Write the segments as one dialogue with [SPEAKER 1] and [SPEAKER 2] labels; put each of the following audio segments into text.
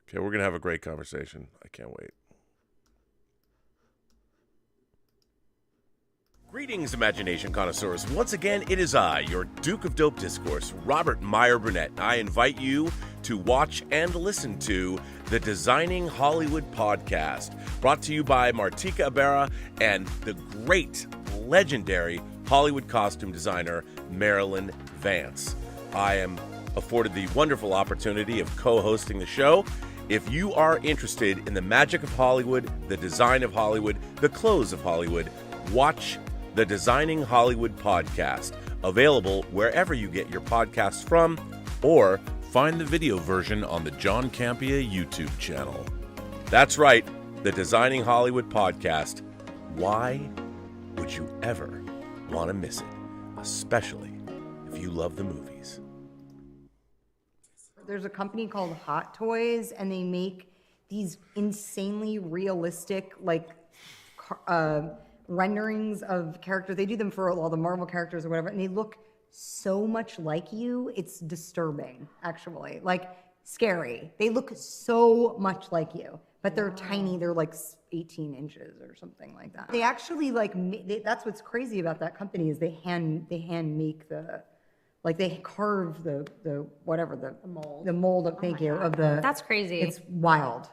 [SPEAKER 1] Okay, we're going to have a great conversation. I can't wait. Greetings, imagination connoisseurs. Once again, it is I, your Duke of Dope Discourse, Robert Meyer Burnett. I invite you to watch and listen to the Designing Hollywood podcast, brought to you by Martika Ibarra and the great, legendary Hollywood costume designer, Marilyn Vance. I am afforded the wonderful opportunity of co-hosting the show. If you are interested in the magic of Hollywood, the design of Hollywood, the clothes of Hollywood, watch the Designing Hollywood podcast, available wherever you get your podcasts from, or find the video version on the John Campea YouTube channel. That's right, the Designing Hollywood podcast. Why would you ever want to miss it, especially if you love the movies?
[SPEAKER 2] There's a company called Hot Toys, and they make these insanely realistic, renderings of characters. They do them for all the Marvel characters or whatever, and they look so much like you. It's disturbing, actually. Like, scary. They look so much like you, but they're tiny. They're like 18 inches or something like that. They actually that's what's crazy about that company is they hand make the, like they carve the mold of, thank you, of the.
[SPEAKER 3] That's crazy.
[SPEAKER 2] It's wild.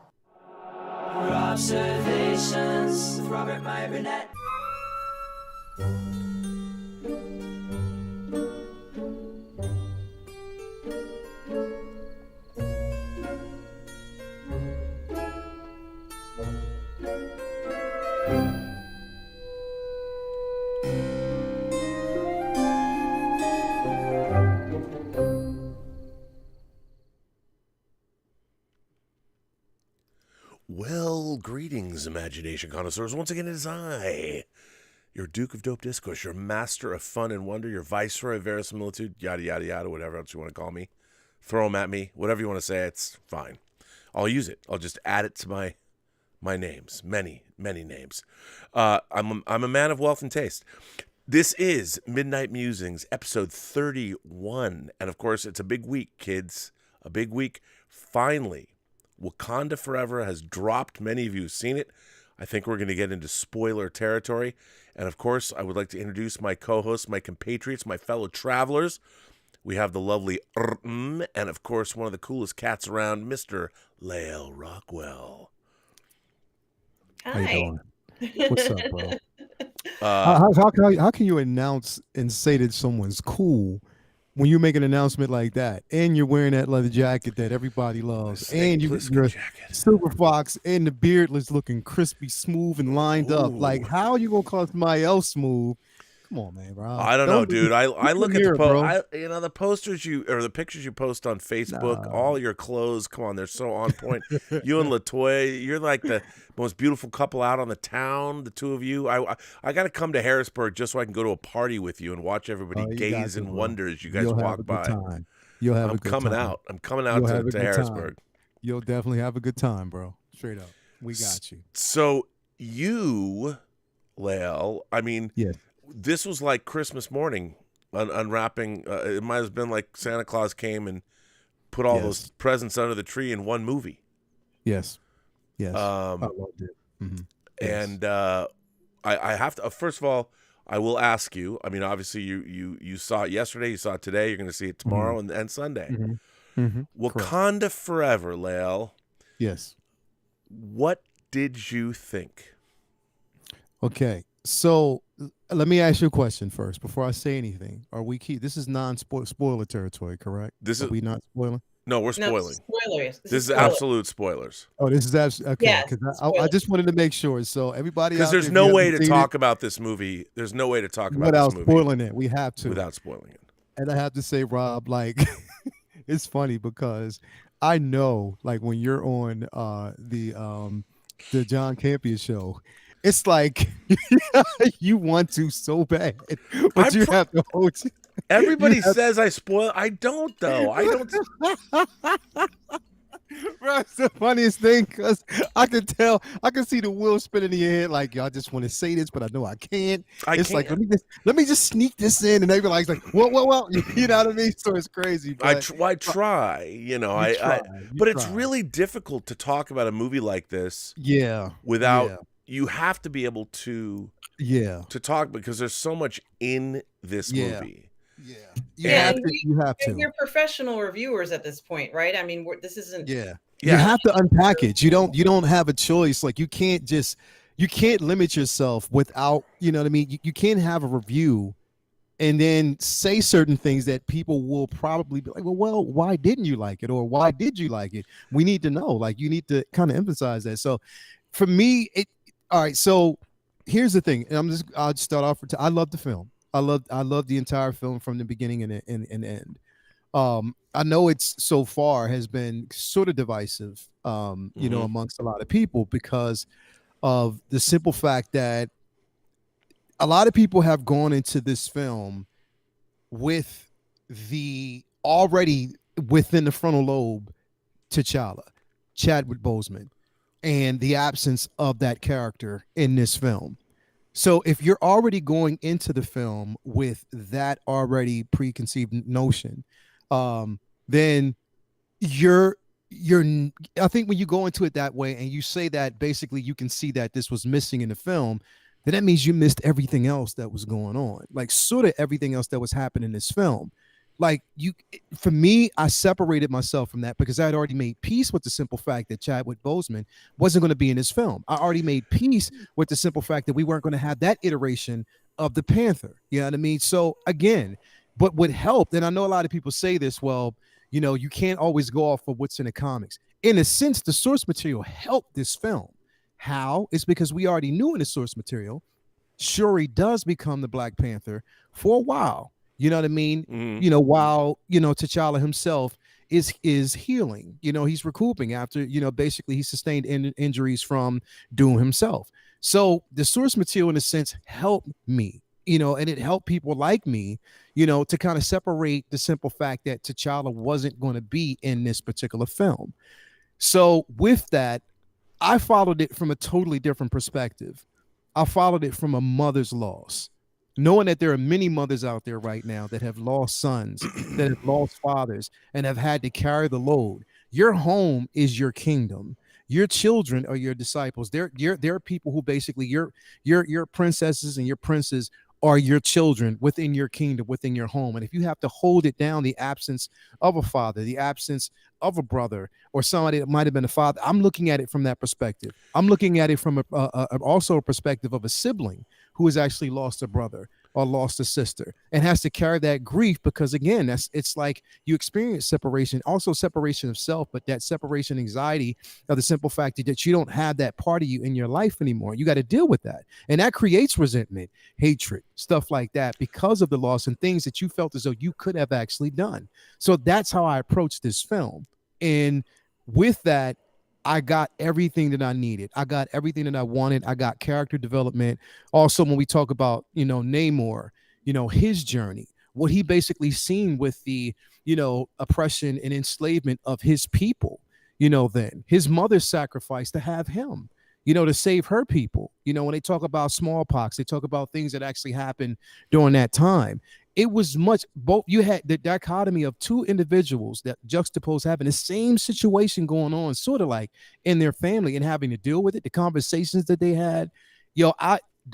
[SPEAKER 4] Robservations with Robert Meyer Burnett.
[SPEAKER 1] Well, greetings, imagination connoisseurs. Once again, it is I, your Duke of Dope Discourse, your master of fun and wonder, your viceroy of verisimilitude, yada, yada, yada, whatever else you want to call me. Throw them at me, whatever you want to say, it's fine. I'll use it. I'll just add it to my names, many, many names. I'm a man of wealth and taste. This is Midnight Musings, episode 31. And, of course, it's a big week, kids. A big week. Finally, Wakanda Forever has dropped. Many of you have seen it. I think we're going to get into spoiler territory. And, of course, I would like to introduce my co-hosts, my compatriots, my fellow travelers. We have the lovely Mmmm, and, of course, one of the coolest cats around, Mr. Lael Rockwell.
[SPEAKER 3] Hi.
[SPEAKER 5] How you doing? What's up, bro? How can you announce and say that someone's cool when you make an announcement like that, and you're wearing that leather jacket that everybody loves, and you're Silver Fox, and the beardless looking crispy, smooth, and lined up? Like, how are you gonna call somebody else smooth? Come on, man, bro.
[SPEAKER 1] I don't know, dude. I look at the posters the pictures you post on Facebook. All your clothes, come on, they're so on point. You and LaToya, you're like the most beautiful couple out on the town. The two of you. I got to come to Harrisburg just so I can go to a party with you and watch everybody gaze in wonder as you guys walk by.
[SPEAKER 5] You'll have a good time.
[SPEAKER 1] I'm coming out to Harrisburg.
[SPEAKER 5] You'll definitely have a good time, bro. Straight up, we got you.
[SPEAKER 1] So you, Lael, I mean,
[SPEAKER 5] yes.
[SPEAKER 1] This was like Christmas morning, unwrapping. It might have been like Santa Claus came and put all those presents under the tree in one movie.
[SPEAKER 5] Yes. I loved it. Mm-hmm.
[SPEAKER 1] And I have to. First of all, I will ask you. I mean, obviously, you saw it yesterday. You saw it today. You're going to see it tomorrow and Sunday.
[SPEAKER 5] Mm-hmm. Mm-hmm.
[SPEAKER 1] Wakanda
[SPEAKER 5] Correct.
[SPEAKER 1] Forever, Lael.
[SPEAKER 5] Yes.
[SPEAKER 1] What did you think?
[SPEAKER 5] Okay, so let me ask you a question first before I say anything. This is non-spoiler territory, correct? Are we not spoiling?
[SPEAKER 1] No, we're spoiling.
[SPEAKER 3] No, spoilers.
[SPEAKER 1] This is absolute spoilers.
[SPEAKER 5] Oh, this is absolute. Okay,
[SPEAKER 3] yeah,
[SPEAKER 5] because I just wanted to make sure. So everybody,
[SPEAKER 1] because there's no way to talk about this movie. There's no way to talk about
[SPEAKER 5] without
[SPEAKER 1] this movie
[SPEAKER 5] spoiling it. We have to
[SPEAKER 1] without spoiling it.
[SPEAKER 5] And I have to say, Rob, like, it's funny because I know, like, when you're on the John Campea show, it's like you want to so bad, but you have to hold.
[SPEAKER 1] Everybody says I spoil. I don't, though. I don't.
[SPEAKER 5] Bro, That's the funniest thing because I can see the wheels spinning in your head like, yo, I just want to say this, but I know I can't. It's like, let me just sneak this in, and they be like, well, you know what I mean? So it's crazy. But
[SPEAKER 1] I try, you know, but it's really difficult to talk about a movie like this.
[SPEAKER 5] Yeah.
[SPEAKER 1] Without you have to be able to talk because there's so much in this movie.
[SPEAKER 5] Yeah. You have to.
[SPEAKER 3] You're professional reviewers at this point, right? I mean, this isn't.
[SPEAKER 5] Yeah. You have to unpackage. You don't have a choice. Like you can't limit yourself without, you know what I mean? You can't have a review and then say certain things that people will probably be like, well, why didn't you like it? Or why did you like it? We need to know. Like you need to kind of emphasize that. So for me, all right. So here's the thing. And I'll start off. I love the film. I love the entire film from the beginning and end. I know it's so far has been sort of divisive, you know, amongst a lot of people because of the simple fact that a lot of people have gone into this film with the already within the frontal lobe T'Challa, Chadwick Boseman, and the absence of that character in this film. So if you're already going into the film with that already preconceived notion, then I think when you go into it that way and you say that basically you can see that this was missing in the film, then that means you missed everything else that was going on, like sort of everything else that was happening in this film. Like for me, I separated myself from that because I had already made peace with the simple fact that Chadwick Boseman wasn't going to be in this film. I already made peace with the simple fact that we weren't going to have that iteration of the Panther. You know what I mean? So again, but what helped, and I know a lot of people say this, well, you know, you can't always go off of what's in the comics. In a sense, the source material helped this film. How? It's because we already knew in the source material, Shuri does become the Black Panther for a while. You know what I mean? You know, while, you know, T'Challa himself is healing, you know, he's recouping after, you know, basically he sustained injuries from Doom himself. So the source material in a sense helped me, you know, and it helped people like me, you know, to kind of separate the simple fact that T'Challa wasn't going to be in this particular film. So with that, I followed it from a totally different perspective. I followed it from a mother's loss, knowing that there are many mothers out there right now that have lost sons, that have lost fathers, and have had to carry the load. Your home is your kingdom. Your children are your disciples. They're people who basically your princesses and your princes are your children within your kingdom, within your home. And if you have to hold it down, the absence of a father, the absence of a brother, or somebody that might have been a father, I'm looking at it from that perspective. I'm looking at it from also a perspective of a sibling who has actually lost a brother or lost a sister and has to carry that grief because, again, it's like you experience separation, also separation of self, but that separation anxiety of the simple fact that you don't have that part of you in your life anymore. You got to deal with that. And that creates resentment, hatred, stuff like that because of the loss and things that you felt as though you could have actually done. So that's how I approached this film. And with that, I got everything that I needed. I got everything that I wanted. I got character development. Also, when we talk about, you know, Namor, you know, his journey, what he basically seen with the, you know, oppression and enslavement of his people, you know, then his mother sacrificed to have him, you know, to save her people. You know, when they talk about smallpox, they talk about things that actually happened during that time. It was much both. You had the dichotomy of two individuals that juxtaposed having the same situation going on, sort of like in their family and having to deal with it. The conversations that they had,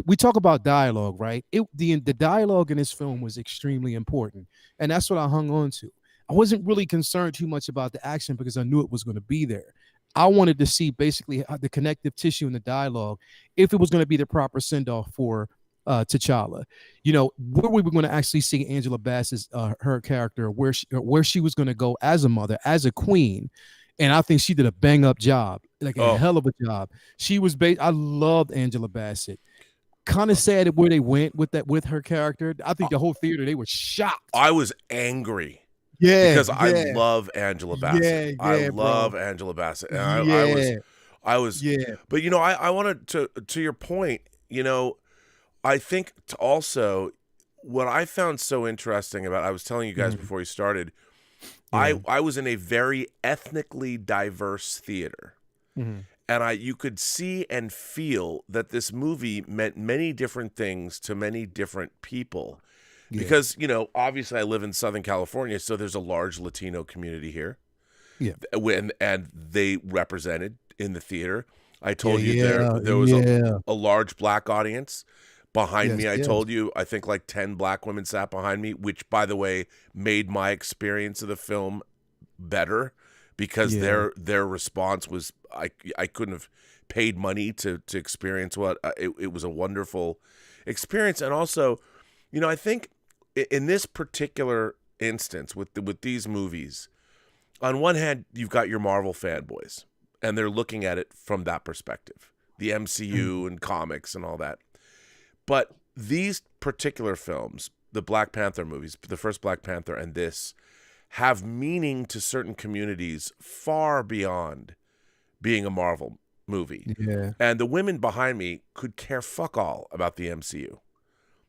[SPEAKER 5] we talk about dialogue, right? The dialogue in this film was extremely important, and that's what I hung on to. I wasn't really concerned too much about the action because I knew it was going to be there. I wanted to see basically the connective tissue in the dialogue, if it was going to be the proper send off for T'Challa, you know, where we were going to actually see Angela Bassett's her character, where she was going to go as a mother, as a queen, and I think she did a bang up job, like a hell of a job. She was I loved Angela Bassett. Kind of sad at where they went with her character. I think the whole theater, they were shocked.
[SPEAKER 1] I was angry.
[SPEAKER 5] Yeah,
[SPEAKER 1] because I love Angela Bassett. I love Angela Bassett, and I was. But you know, I wanted to your point. You know, I think also what I found so interesting about, I was telling you guys before you started, I was in a very ethnically diverse theater.
[SPEAKER 5] Mhm.
[SPEAKER 1] And you could see and feel that this movie meant many different things to many different people.
[SPEAKER 5] Yeah.
[SPEAKER 1] Because, obviously I live in Southern California, so there's a large Latino community here.
[SPEAKER 5] Yeah.
[SPEAKER 1] And they represented in the theater. I told you
[SPEAKER 5] Yeah,
[SPEAKER 1] there was
[SPEAKER 5] yeah.
[SPEAKER 1] a large black audience behind me. I
[SPEAKER 5] Yes.
[SPEAKER 1] told you, I think like 10 black women sat behind me, which, by the way, made my experience of the film better because
[SPEAKER 5] Yeah.
[SPEAKER 1] their response was, I couldn't have paid money to experience what it was a wonderful experience. And also, I think in this particular instance with these movies, on one hand, you've got your Marvel fanboys, and they're looking at it from that perspective, the MCU and comics and all that. But these particular films, the Black Panther movies, the first Black Panther and this, have meaning to certain communities far beyond being a Marvel movie.
[SPEAKER 5] Yeah.
[SPEAKER 1] And the women behind me could care fuck all about the MCU.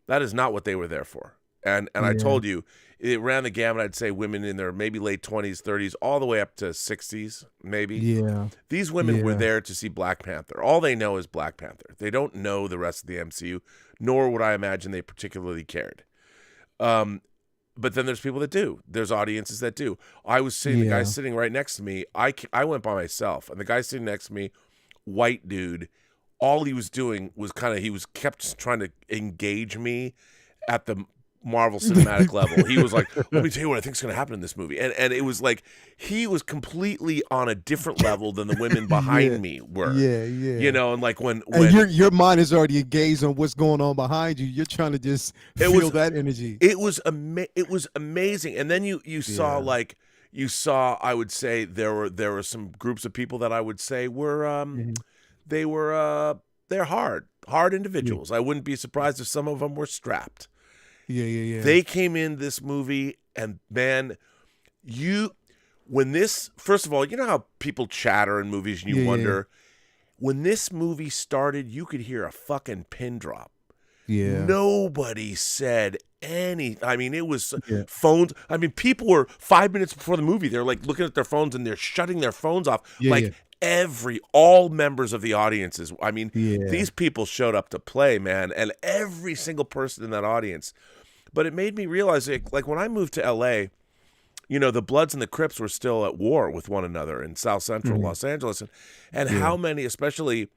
[SPEAKER 1] That is not what they were there for. And I told you, it ran the gamut. I'd say women in their maybe late 20s, 30s, all the way up to 60s, maybe.
[SPEAKER 5] Yeah.
[SPEAKER 1] These women were there to see Black Panther. All they know is Black Panther. They don't know the rest of the MCU, nor would I imagine they particularly cared. But then there's people that do. There's audiences that do. I was seeing the guy sitting right next to me. I went by myself, and the guy sitting next to me, white dude, all he was doing was kept trying to engage me at the Marvel cinematic level. He was like, let me tell you what I think is going to happen in this movie. And it was like he was completely on a different level than the women behind me were.
[SPEAKER 5] Yeah.
[SPEAKER 1] And like when
[SPEAKER 5] your mind is already engaged on what's going on behind you. You're trying to just feel that energy.
[SPEAKER 1] It was amazing. And then you saw I would say there were some groups of people that I would say were they're hard individuals. I wouldn't be surprised if some of them were strapped.
[SPEAKER 5] Yeah.
[SPEAKER 1] They came in this movie, and man, first of all, you know how people chatter in movies and you wonder, when this movie started, you could hear a fucking pin drop.
[SPEAKER 5] Yeah.
[SPEAKER 1] Nobody said anything. I mean, it was phones. I mean, people were 5 minutes before the movie, they're like looking at their phones and they're shutting their phones off. All members of the audiences. I mean, these people showed up to play, man, and every single person in that audience. But it made me realize, like when I moved to LA, the Bloods and the Crips were still at war with one another in South Central Los Angeles. And how many, especially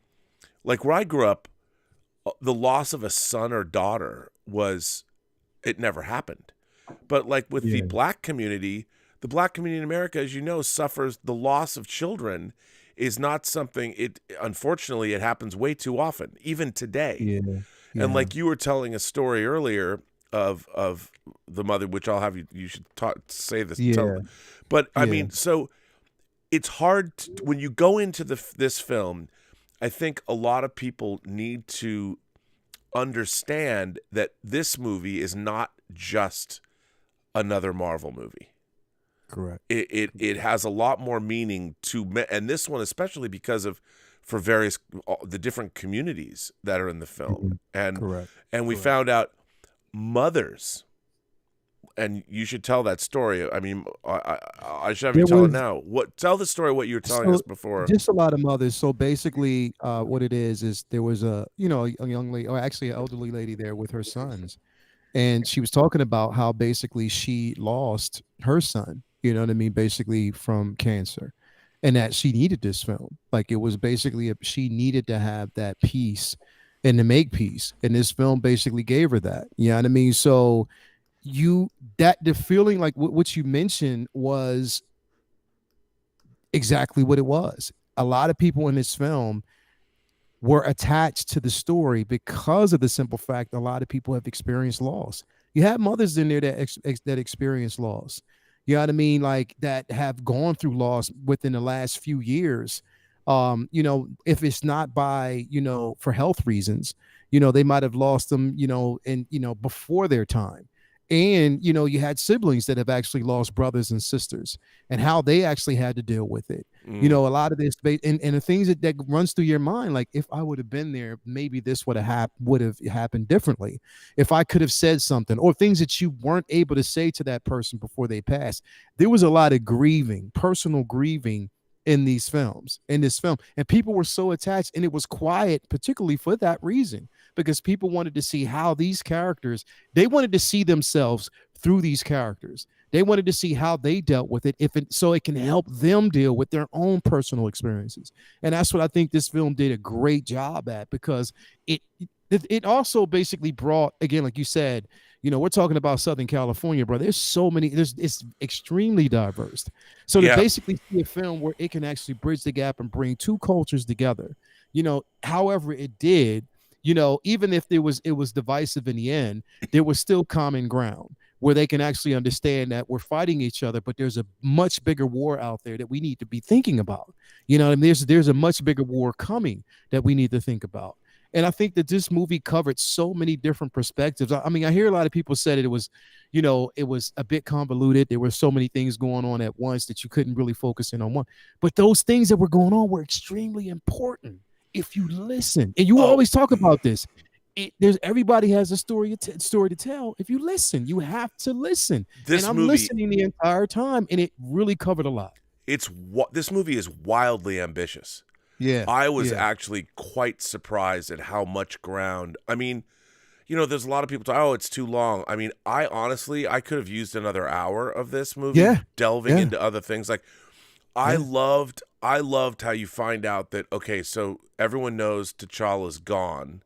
[SPEAKER 1] like where I grew up, the loss of a son or daughter it never happened. But like with the black community in America, as you know, suffers the loss of children is not something, unfortunately, it happens way too often, even today. And like you were telling a story earlier of the mother, which I'll have you should say this. But I mean, so it's hard when you go into this film. I think a lot of people need to understand that this movie is not just another Marvel movie.
[SPEAKER 5] Correct.
[SPEAKER 1] It has a lot more meaning and this one especially because for various the different communities that are in the film. And we found out mothers, and you should tell that story. I mean, I should have you tell it now. Tell the story what you were telling us before.
[SPEAKER 5] Just a lot of mothers. So basically, what it is there was a young lady, or actually an elderly lady there with her sons, and she was talking about how basically she lost her son. You know what I mean? Basically from cancer, and that she needed this film. Like it was basically she needed to have that peace and to make peace. And this film basically gave her that. You know what I mean? So the feeling like what you mentioned was exactly what it was. A lot of people in this film were attached to the story because of the simple fact a lot of people have experienced loss. You have mothers in there that experience loss. You know what I mean? Like that have gone through loss within the last few years. If it's not by, for health reasons, they might have lost them, before their time. And you had siblings that have actually lost brothers and sisters, and how they actually had to deal with it. A lot of this and the things that runs through your mind, like, if I would have been there, maybe this would have happened differently. If I could have said something, or things that you weren't able to say to that person before they passed. There was a lot of personal grieving in this film, and people were so attached, and it was quiet, particularly for that reason, because people wanted to see how these characters, they wanted to see themselves through these characters. They wanted to see how they dealt with it, so it can help them deal with their own personal experiences. And that's what I think this film did a great job at, because it also basically brought, again, like you said, we're talking about Southern California, bro. There's so many, it's extremely diverse. So to basically see a film where it can actually bridge the gap and bring two cultures together, however it did, even if it was divisive in the end, there was still common ground where they can actually understand that we're fighting each other, but there's a much bigger war out there that we need to be thinking about. There's a much bigger war coming that we need to think about. And I think that this movie covered so many different perspectives. I mean, I hear a lot of people said it was a bit convoluted. There were so many things going on at once that you couldn't really focus in on one. But those things that were going on were extremely important if you listen. And you always talk about this. Everybody has a story to tell. If you listen, you have to listen. I'm listening the entire time, and it really covered a lot.
[SPEAKER 1] This movie is wildly ambitious.
[SPEAKER 5] Yeah,
[SPEAKER 1] I was actually quite surprised at how much ground. I mean, there's a lot of people talk, it's too long. I mean, I could have used another hour of this movie delving into other things. Like, I loved how you find out that, okay, so everyone knows T'Challa's gone.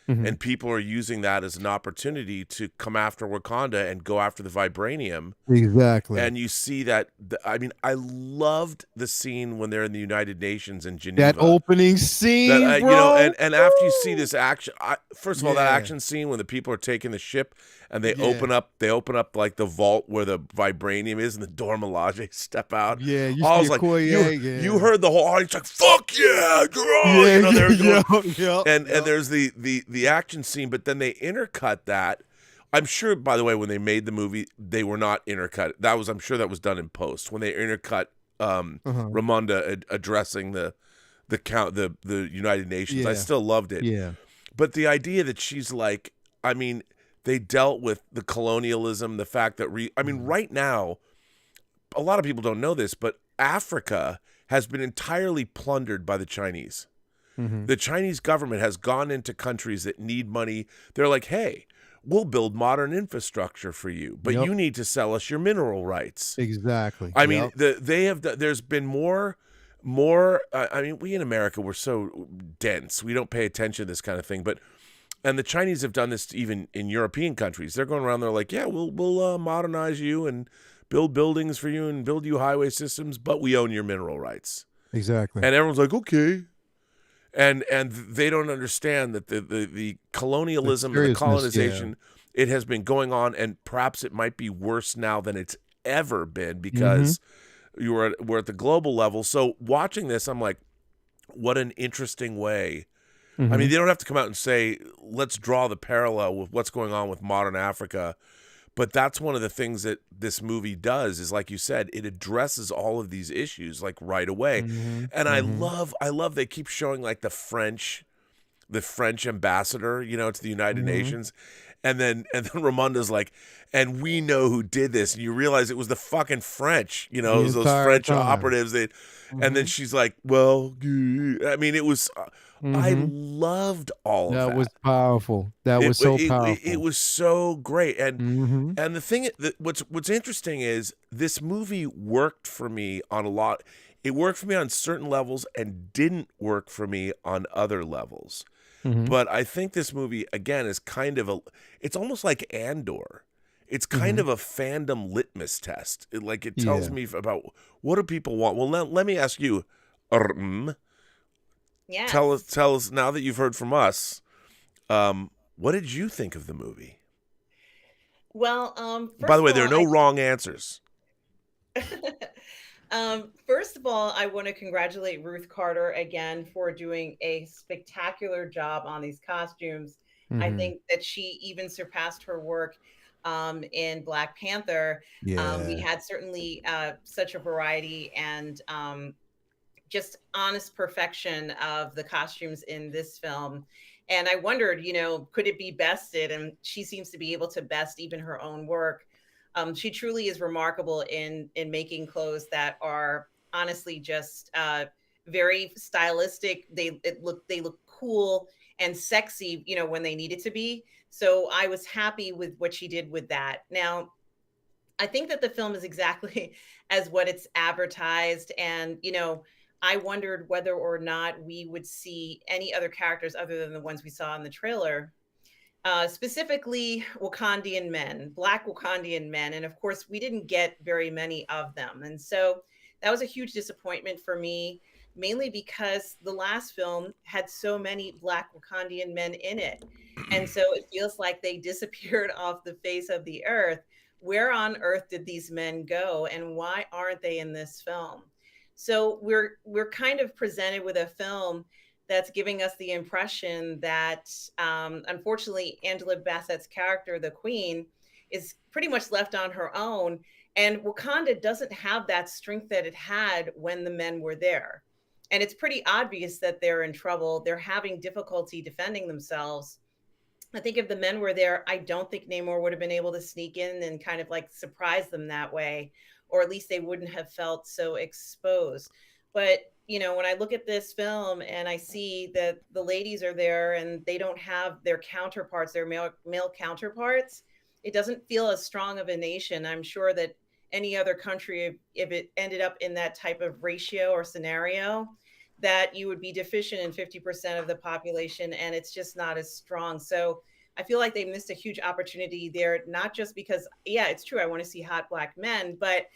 [SPEAKER 1] And people are using that as an opportunity to come after Wakanda and go after the vibranium.
[SPEAKER 5] Exactly.
[SPEAKER 1] And you see that. I loved the scene when they're in the United Nations in Geneva.
[SPEAKER 5] That opening scene, bro.
[SPEAKER 1] And after you see this action, first of all, that action scene when the people are taking the ship and they open up like the vault where the vibranium is, and the Dora Milaje step out.
[SPEAKER 5] Yeah,
[SPEAKER 1] I was like, you heard the whole audience like, "Fuck yeah, and there's the action scene, but then they intercut that. I'm sure, by the way, when they made the movie, they were not intercut. I'm sure that was done in post when they intercut Ramonda addressing the United Nations.
[SPEAKER 5] Yeah.
[SPEAKER 1] I still loved it.
[SPEAKER 5] Yeah,
[SPEAKER 1] but the idea that she's like, they dealt with the colonialism, the fact that right now, a lot of people don't know this, but Africa has been entirely plundered by the Chinese. The Chinese government has gone into countries that need money. They're like, hey, we'll build modern infrastructure for you, but you need to sell us your mineral rights.
[SPEAKER 5] Exactly.
[SPEAKER 1] I mean, there's been more, we in America, we're so dense. We don't pay attention to this kind of thing, and the Chinese have done this even in European countries. They're going around, they're like, yeah, we'll modernize you and build buildings for you and build you highway systems, but we own your mineral rights.
[SPEAKER 5] Exactly.
[SPEAKER 1] And everyone's like, okay. And they don't understand that the colonialism and the colonization, it has been going on, and perhaps it might be worse now than it's ever been, because we're at the global level. So watching this, I'm like, what an interesting way. I mean, they don't have to come out and say, let's draw the parallel with what's going on with modern Africa. But that's one of the things that this movie does is, like you said, it addresses all of these issues like right away. And I love they keep showing like the French ambassador, to the United Nations. And then Ramonda's like, and we know who did this. And you realize it was the fucking French, those French operatives. And then she's like, well, I mean, it was, I loved all of that.
[SPEAKER 5] That was powerful. That was so powerful.
[SPEAKER 1] It was so great. And the thing, what's interesting is this movie worked for me on a lot. It worked for me on certain levels and didn't work for me on other levels. But I think this movie, again, is kind of it's almost like Andor. It's kind of a fandom litmus test. It tells me about what do people want. Well, let me ask you,
[SPEAKER 3] yeah.
[SPEAKER 1] Tell us now that you've heard from us, what did you think of the movie?
[SPEAKER 3] Well,
[SPEAKER 1] by the way, there are no wrong answers.
[SPEAKER 3] First of all, I want to congratulate Ruth Carter again for doing a spectacular job on these costumes. I think that she even surpassed her work. in Black Panther. We
[SPEAKER 5] Yeah.
[SPEAKER 3] had certainly such a variety and just honest perfection of the costumes in this film. And I wondered, could it be bested? And she seems to be able to best even her own work. She truly is remarkable in making clothes that are honestly just very stylistic. They look cool and sexy, when they needed to be. So I was happy with what she did with that. Now, I think that the film is exactly as what it's advertised. And, I wondered whether or not we would see any other characters other than the ones we saw in the trailer, specifically Wakandian men, Black Wakandian men. And of course, we didn't get very many of them. And so that was a huge disappointment for me, mainly because the last film had so many Black Wakandian men in it. And so it feels like they disappeared off the face of the earth. Where on earth did these men go, and why aren't they in this film? So we're kind of presented with a film that's giving us the impression that, unfortunately, Angela Bassett's character, the Queen, is pretty much left on her own, and Wakanda doesn't have that strength that it had when the men were there. And it's pretty obvious that they're in trouble. They're having difficulty defending themselves. I think if the men were there, I don't think Namor would have been able to sneak in and kind of like surprise them that way, or at least they wouldn't have felt so exposed. But, when I look at this film and I see that the ladies are there and they don't have their counterparts, their male counterparts, it doesn't feel as strong of a nation. I'm sure that any other country, if it ended up in that type of ratio or scenario, that you would be deficient in 50% of the population, and it's just not as strong. So I feel like they missed a huge opportunity there, not just because, yeah, it's true, I want to see hot Black men, but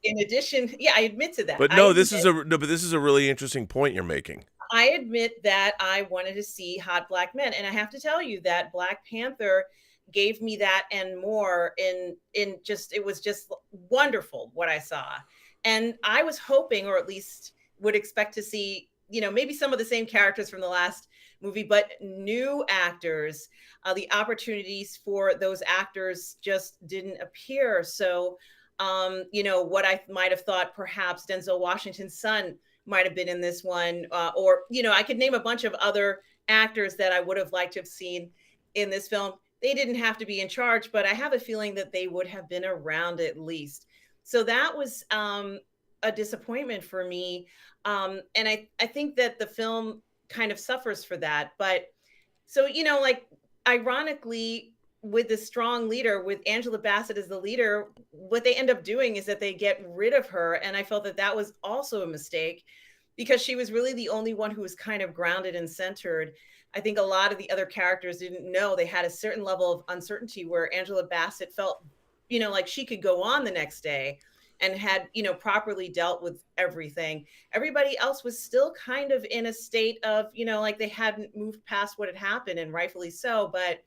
[SPEAKER 3] in addition, yeah, I admit to that.
[SPEAKER 1] But no, this is a really interesting point you're making.
[SPEAKER 3] I admit that I wanted to see hot Black men, and I have to tell you that Black Panther gave me that and more it was just wonderful what I saw. And I was hoping, or at least would expect to see, maybe some of the same characters from the last movie, but new actors. The opportunities for those actors just didn't appear. So, what I might have thought perhaps Denzel Washington's son might have been in this one, or, I could name a bunch of other actors that I would have liked to have seen in this film. They didn't have to be in charge, but I have a feeling that they would have been around at least. So that was a disappointment for me. And I think that the film kind of suffers for that. But so, ironically, with the strong leader, with Angela Bassett as the leader, what they end up doing is that they get rid of her. And I felt that that was also a mistake because she was really the only one who was kind of grounded and centered. I think a lot of the other characters didn't know. They had a certain level of uncertainty where Angela Bassett felt, like she could go on the next day and had, properly dealt with everything. Everybody else was still kind of in a state of, like they hadn't moved past what had happened, and rightfully so. But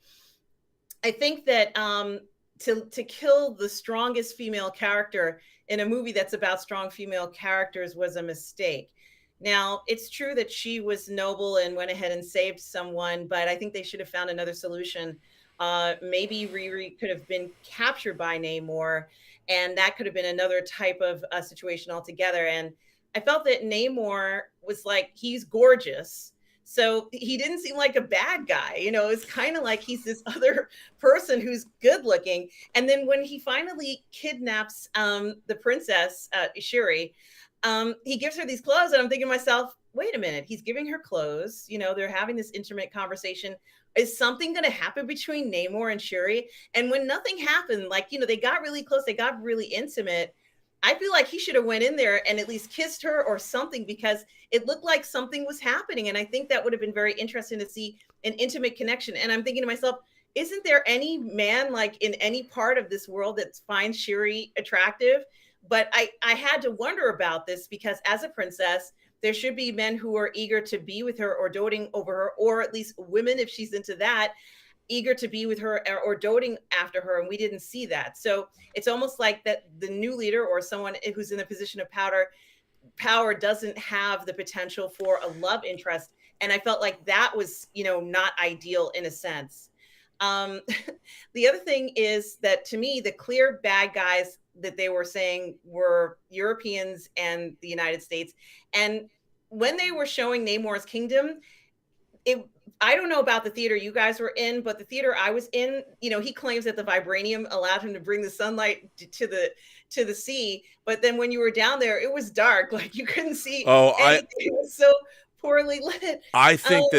[SPEAKER 3] I think that to kill the strongest female character in a movie that's about strong female characters was a mistake. Now, it's true that she was noble and went ahead and saved someone, but I think they should have found another solution. Maybe Riri could have been captured by Namor, and that could have been another type of situation altogether. And I felt that Namor was like, he's gorgeous. So he didn't seem like a bad guy. It's kind of like he's this other person who's good looking. And then when he finally kidnaps the princess, Shuri, he gives her these clothes. And I'm thinking to myself, wait a minute, he's giving her clothes. They're having this intimate conversation. Is something going to happen between Namor and Shuri? And when nothing happened, they got really close, they got really intimate. I feel like he should have went in there and at least kissed her or something, because it looked like something was happening. And I think that would have been very interesting to see an intimate connection. And I'm thinking to myself, isn't there any man in any part of this world that finds Shuri attractive? But I had to wonder about this, because as a princess, there should be men who are eager to be with her or doting over her, or at least women, if she's into that, eager to be with her or doting after her. And we didn't see that. So it's almost like that the new leader or someone who's in a position of power doesn't have the potential for a love interest. And I felt like that was, not ideal in a sense. Um, the other thing is that to me, the clear bad guys that they were saying were Europeans and the United States. And when they were showing Namor's kingdom, it I don't know about the theater you guys were in, but the theater I was in, he claims that the vibranium allowed him to bring the sunlight to the sea. But then when you were down there, it was dark, like you couldn't see anything. It was so poorly lit.
[SPEAKER 1] I think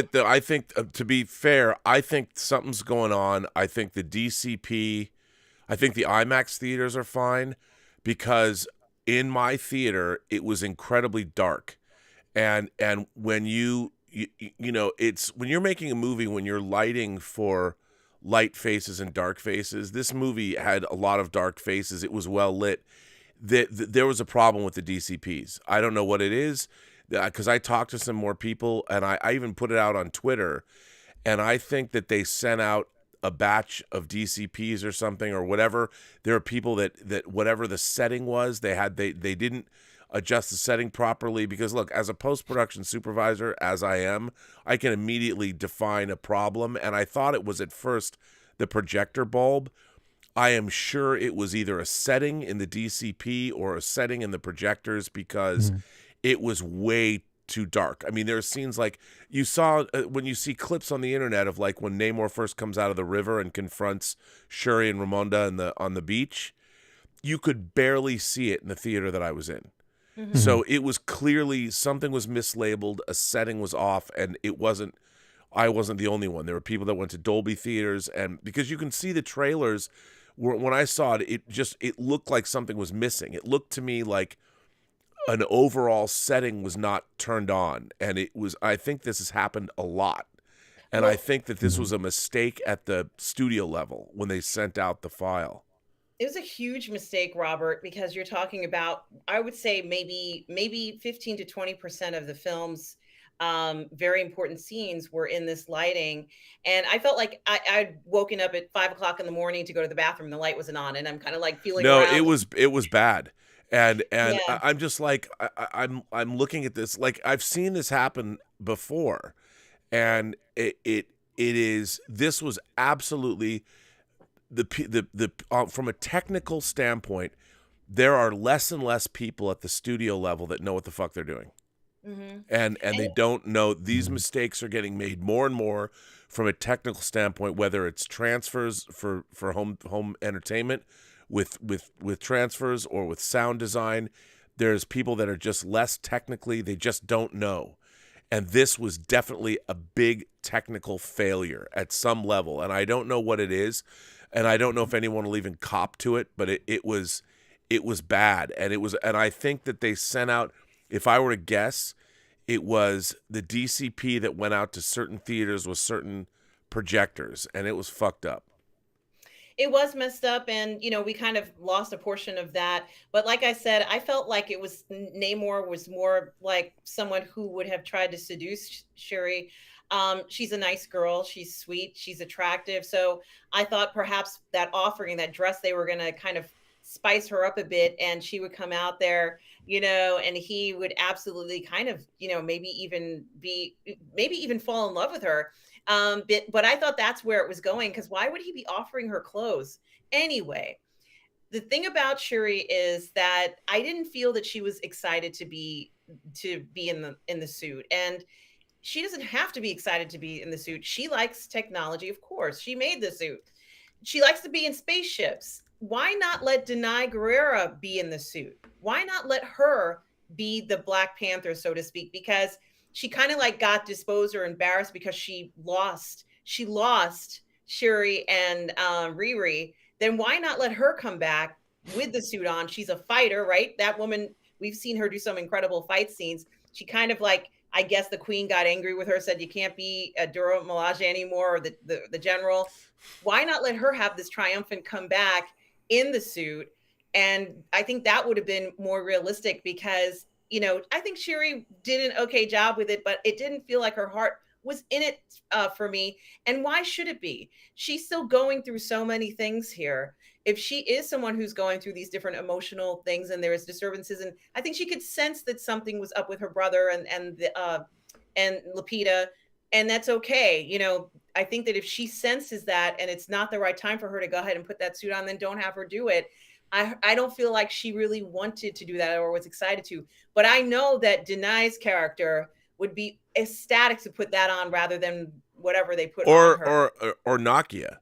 [SPEAKER 1] to be fair, I think something's going on. I think the DCP, I think the IMAX theaters are fine, because in my theater it was incredibly dark, and when it's when you're making a movie, when you're lighting for light faces and dark faces, this movie had a lot of dark faces. It was well lit. There was a problem with the DCPs. I don't know what it is, because I talked to some more people, and I even put it out on Twitter, and I think that they sent out a batch of DCPs or something or whatever. There are people that whatever the setting was, they didn't adjust the setting properly, because look, as a post-production supervisor, as I am, I can immediately define a problem, and I thought it was at first the projector bulb. I am sure it was either a setting in the DCP or a setting in the projectors, because it was way too dark. I mean, there are scenes like you saw when you see clips on the internet of like when Namor first comes out of the river and confronts Shuri and Ramonda on the beach. You could barely see it in the theater that I was in. So it was clearly something was mislabeled, a setting was off, and I wasn't the only one. There were people that went to Dolby theaters, and because you can see the trailers, when I saw it, it looked like something was missing. It looked to me like an overall setting was not turned on, and I think this has happened a lot. And I think that this was a mistake at the studio level when they sent out the file.
[SPEAKER 3] It was a huge mistake, Robert, because you're talking about, I would say maybe 15 to 20% of the film's very important scenes were in this lighting. And I felt like I'd woken up at 5 o'clock in the morning to go to the bathroom. The light wasn't on, and I'm kind of like feeling around.
[SPEAKER 1] it was bad. And
[SPEAKER 3] Yeah.
[SPEAKER 1] I'm just like, I'm looking at this, like I've seen this happen before. And this was absolutely from a technical standpoint, there are less and less people at the studio level that know what the fuck they're doing. And they don't know. These mistakes are getting made more and more from a technical standpoint, whether it's transfers for home entertainment with transfers or with sound design. There's people that are just less technically, they just don't know. And this was definitely a big technical failure at some level. And I don't know what it is. And I don't know if anyone will even cop to it, but it was bad. And I think that they sent out, if I were to guess, it was the DCP that went out to certain theaters with certain projectors, and it was fucked up.
[SPEAKER 3] It was messed up, and we kind of lost a portion of that. But like I said, I felt like Namor was more like someone who would have tried to seduce Shuri. She's a nice girl. She's sweet. She's attractive. So I thought perhaps that offering, that dress, they were going to kind of spice her up a bit, and she would come out there, and he would absolutely kind of, maybe even fall in love with her. But I thought that's where it was going, because why would he be offering her clothes anyway? The thing about Shuri is that I didn't feel that she was excited to be in the suit, and she doesn't have to be excited to be in the suit. She likes technology, of course. She made the suit. She likes to be in spaceships. Why not let Denai Guerrera be in the suit? Why not let her be the Black Panther, so to speak? Because she kind of like got disposed or embarrassed because she lost Shuri and Riri. Then why not let her come back with the suit on? She's a fighter, right? That woman, we've seen her do some incredible fight scenes. She kind of like, I guess the queen got angry with her, said you can't be a Dora Milaje anymore, or the general. Why not let her have this triumphant comeback in the suit? And I think that would have been more realistic, because I think Shuri did an okay job with it, but it didn't feel like her heart was in it for me. And why should it be? She's still going through so many things here. If she is someone who's going through these different emotional things, and there is disturbances, and I think she could sense that something was up with her brother and Lupita, and that's okay. I think that if she senses that and it's not the right time for her to go ahead and put that suit on, then don't have her do it. I don't feel like she really wanted to do that or was excited to. But I know that Denai's character would be ecstatic to put that on rather than whatever they put on her.
[SPEAKER 1] Or Nakia.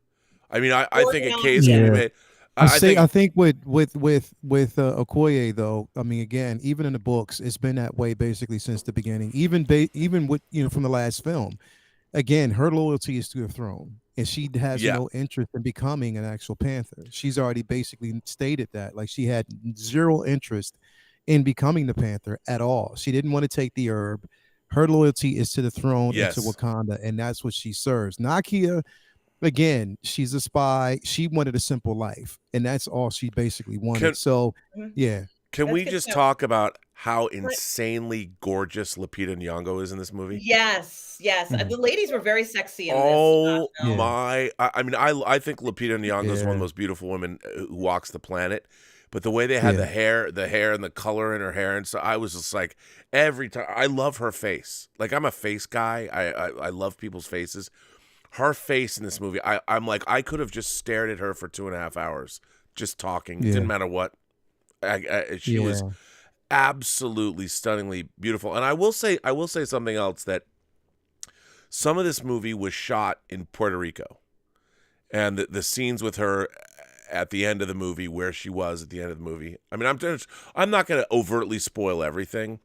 [SPEAKER 1] I mean, I think a
[SPEAKER 3] Nakia.
[SPEAKER 1] case can be made.
[SPEAKER 5] I think with Okoye though, I mean, again, even in the books, it's been that way basically since the beginning. Even with from the last film, again, her loyalty is to the throne, and she has no interest in becoming an actual Panther. She's already basically stated that, like, she had zero interest in becoming the Panther at all. She didn't want to take the herb. Her loyalty is to the throne and to Wakanda, and that's what she serves. Nakia, again, she's a spy. She wanted a simple life, and that's all she basically wanted.
[SPEAKER 1] Can we just talk about how insanely gorgeous Lupita Nyong'o is in this movie?
[SPEAKER 3] Yes. The ladies were very sexy in this.
[SPEAKER 1] Oh my! I mean, I think Lupita Nyong'o is one of the most beautiful women who walks the planet. But the way they had the hair and the color in her hair, and so I was just like, every time, I love her face. Like, I'm a face guy. I love people's faces. Her face in this movie, I'm like, I could have just stared at her for 2.5 hours, just talking. Didn't matter what. She was absolutely stunningly beautiful. And I will say something else, that some of this movie was shot in Puerto Rico, and the scenes with her at the end of the movie, where she was at the end of the movie. I mean, I'm not going to overtly spoil everything,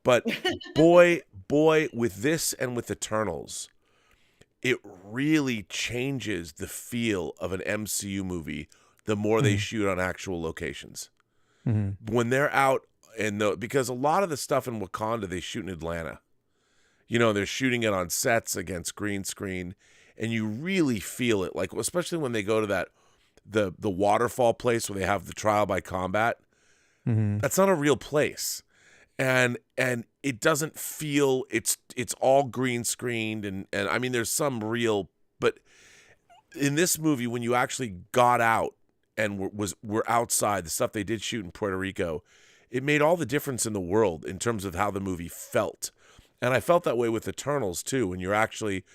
[SPEAKER 1] but boy, with this and with Eternals, it really changes the feel of an MCU movie the more they shoot on actual locations. When they're out because a lot of the stuff in Wakanda, they shoot in Atlanta. They're shooting it on sets against green screen, and you really feel it, like, especially when they go to that the waterfall place where they have the trial by combat. That's not a real place. And it doesn't feel, it's all green screened, and I mean, there's some real, but in this movie, when you actually got out and were outside, the stuff they did shoot in Puerto Rico, it made all the difference in the world in terms of how the movie felt. And I felt that way with Eternals too, when you're actually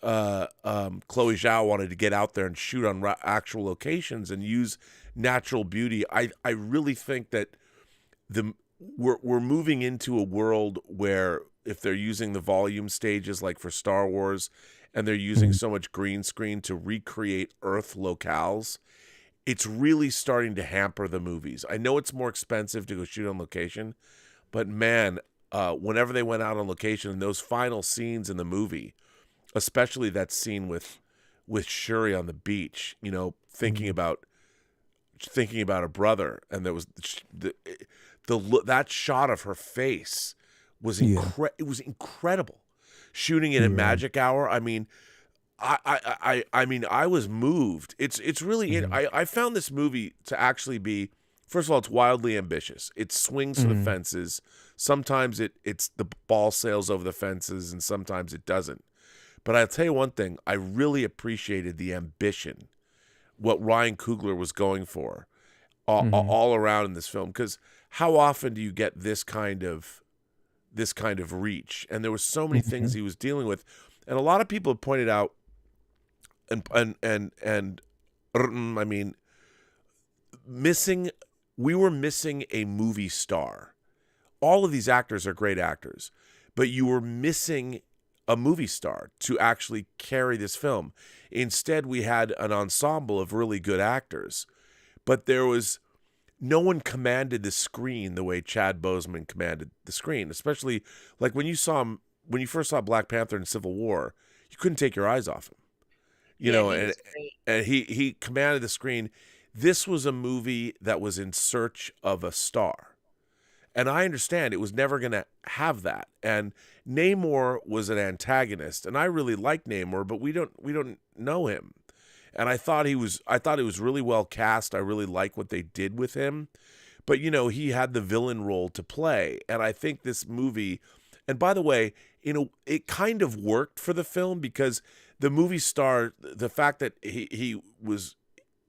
[SPEAKER 1] Chloe Zhao wanted to get out there and shoot on actual locations and use natural beauty. I really think that we're moving into a world where, if they're using the volume stages like for Star Wars, and they're using so much green screen to recreate Earth locales, it's really starting to hamper the movies. I know it's more expensive to go shoot on location, but man, whenever they went out on location, and those final scenes in the movie, especially that scene with Shuri on the beach, thinking about her brother, and there was that shot of her face was it was incredible. Shooting it at Magic Hour, I mean, I was moved. It's really I found this movie to actually be, first of all, it's wildly ambitious. It swings for the fences. Sometimes it's the ball sails over the fences, and sometimes it doesn't. But I'll tell you one thing, I really appreciated the ambition, what Ryan Coogler was going for all around in this film, because how often do you get this kind of reach? And there were so many things he was dealing with, and a lot of people have pointed out, and I mean, we were missing a movie star. All of these actors are great actors, but you were missing a movie star to actually carry this film. Instead, we had an ensemble of really good actors, but no one commanded the screen the way Chad Boseman commanded the screen, especially like when you first saw Black Panther in Civil War, you couldn't take your eyes off him, and he commanded the screen. This was a movie that was in search of a star. And I understand it was never going to have that. And Namor was an antagonist, and I really like Namor, but we don't know him. And I thought he was really well cast. I really like what they did with him. But he had the villain role to play. And I think this movie, and by the way, it kind of worked for the film, because the movie star, the fact that he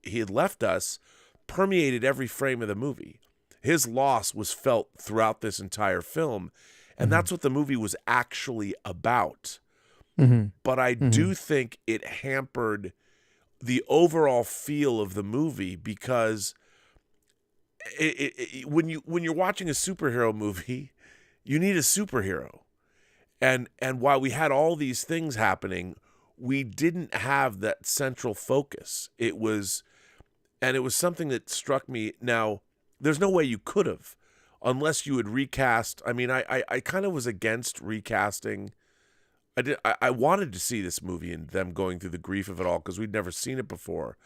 [SPEAKER 1] had left us, permeated every frame of the movie. His loss was felt throughout this entire film, and that's what the movie was actually about. but I do think it hampered the overall feel of the movie because when you're watching a superhero movie, you need a superhero, and while we had all these things happening, we didn't have that central focus. It was something that struck me. Now, there's no way you could have, unless you had recast. I mean, I kind of was against recasting. I wanted to see this movie and them going through the grief of it all because we'd never seen it before.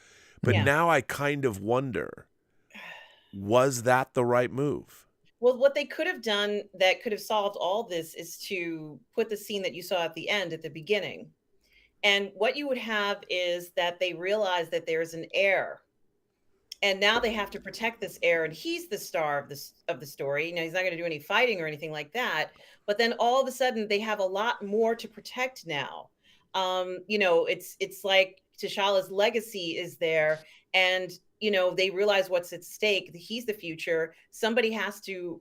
[SPEAKER 1] But now I kind of wonder, was that the right move?
[SPEAKER 3] Well, what they could have done that could have solved all this is to put the scene that you saw at the end at the beginning. And what you would have is that they realize that there's an heir. And now they have to protect this heir, and he's the star of the story. He's not going to do any fighting or anything like that. But then all of a sudden, they have a lot more to protect now. It's like T'Challa's legacy is there, and they realize what's at stake. He's the future. Somebody has to,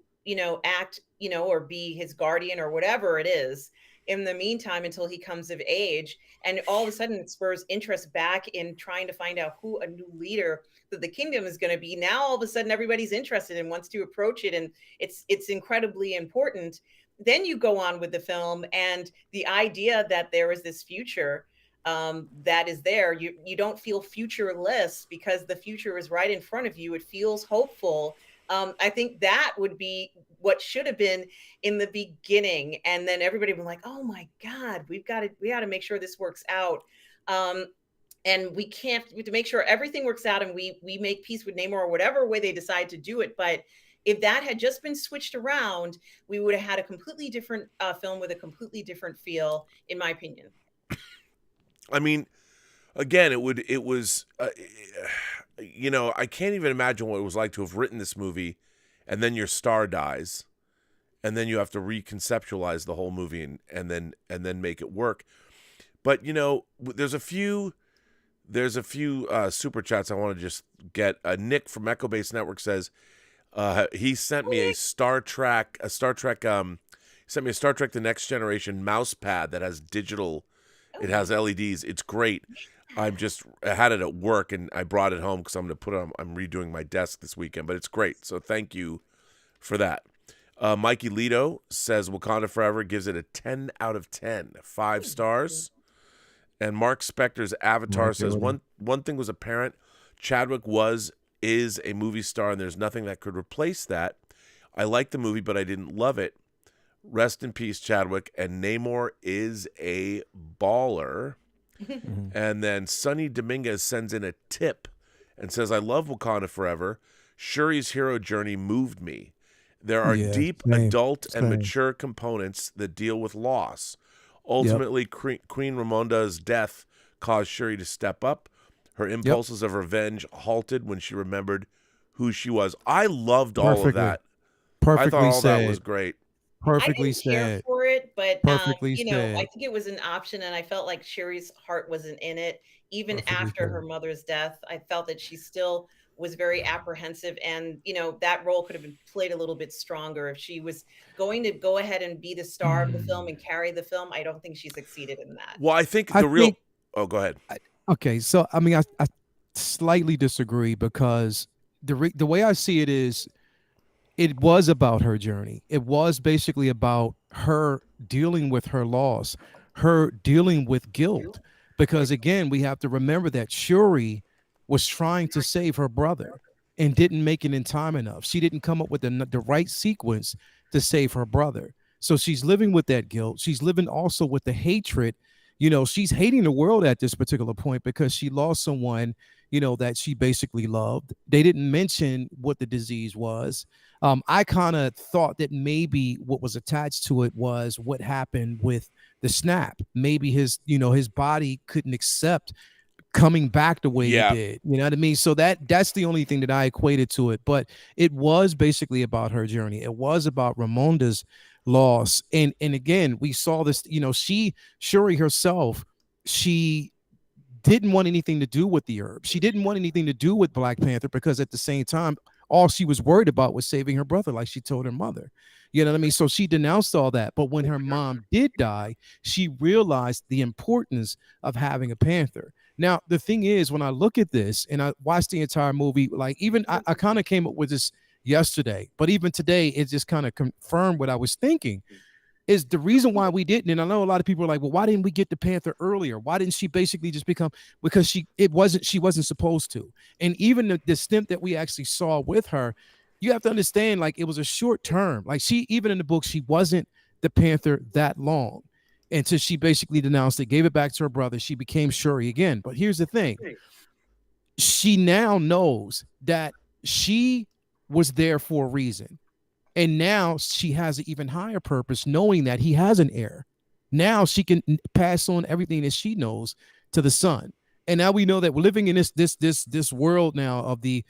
[SPEAKER 3] act, or be his guardian or whatever it is in the meantime until he comes of age. And all of a sudden it spurs interest back in trying to find out who a new leader that the kingdom is going to be. Now, all of a sudden everybody's interested and wants to approach it. And it's incredibly important. Then you go on with the film and the idea that there is this future that is there. You don't feel futureless because the future is right in front of you. It feels hopeful. I think that would be what should have been in the beginning. And then everybody would be like, oh my God, we got to make sure this works out. And we have to make sure everything works out and we make peace with Namor or whatever way they decide to do it. But if that had just been switched around, we would have had a completely different film with a completely different feel, in my opinion.
[SPEAKER 1] I mean, again, I can't even imagine what it was like to have written this movie and then your star dies and then you have to reconceptualize the whole movie and then make it work. But, there's a few super chats I want to just get. Nick from Echo Base Network says he sent me a Star Trek The Next Generation mouse pad that has digital. It has LEDs. It's great. I had it at work and I brought it home because I'm going to put it on. I'm redoing my desk this weekend, but it's great. So thank you for that. Mikey Lito says Wakanda Forever, gives it a 10 out of 10, 5 stars. And Mark Spector's Avatar says one thing was apparent: Chadwick is a movie star, and there's nothing that could replace that. I liked the movie, but I didn't love it. Rest in peace, Chadwick. And Namor is a baller. And then Sonny Dominguez sends in a tip and says, I love Wakanda Forever. Shuri's hero journey moved me. There are deep adult and mature components that deal with loss. Ultimately, Queen Ramonda's death caused Shuri to step up. Her impulses of revenge halted when she remembered who she was. I loved all of that. I thought all that was great.
[SPEAKER 3] Perfectly said. I didn't care for it, but I think it was an option, and I felt like Shuri's heart wasn't in it. Even after her mother's death, I felt that she still was very apprehensive, and that role could have been played a little bit stronger. If she was going to go ahead and be the star of the film and carry the film, I don't think she succeeded in that.
[SPEAKER 1] Well, I think oh, go ahead.
[SPEAKER 5] Okay, so I mean, I slightly disagree because the way I see it is, it was about her journey. It was basically about her dealing with her loss, her dealing with guilt. Because again, we have to remember that Shuri was trying to save her brother and didn't make it in time enough. She didn't come up with the right sequence to save her brother. So she's living with that guilt. She's living also with the hatred. She's hating the world at this particular point because she lost someone, that she basically loved. They didn't mention what the disease was. I kind of thought that maybe what was attached to it was what happened with the snap. Maybe his body couldn't accept coming back the way it did. You know what I mean? So that's the only thing that I equated to it. But it was basically about her journey. It was about Ramonda's loss. And again, we saw this, Shuri herself, she didn't want anything to do with the herb. She didn't want anything to do with Black Panther because at the same time, All she was worried about was saving her brother, like she told her mother. You know what I mean? So she denounced all that. But when her mom did die, she realized the importance of having a panther. Now, the thing is, when I look at this and I watched the entire movie, like even I kind of came up with this yesterday, but even today, it just kind of confirmed what I was thinking. Is the reason why we didn't, and I know a lot of people are like, well, why didn't we get the Panther earlier? Why didn't she basically just become, because she wasn't supposed to. And even the stint that we actually saw with her, you have to understand, like, it was a short term. Like, she, even in the book, she wasn't the Panther that long until she basically denounced it, gave it back to her brother. She became Shuri again. But here's the thing. She now knows that she was there for a reason. And now she has an even higher purpose, knowing that he has an heir. Now she can pass on everything that she knows to the son. And now we know that we're living in this world now of the,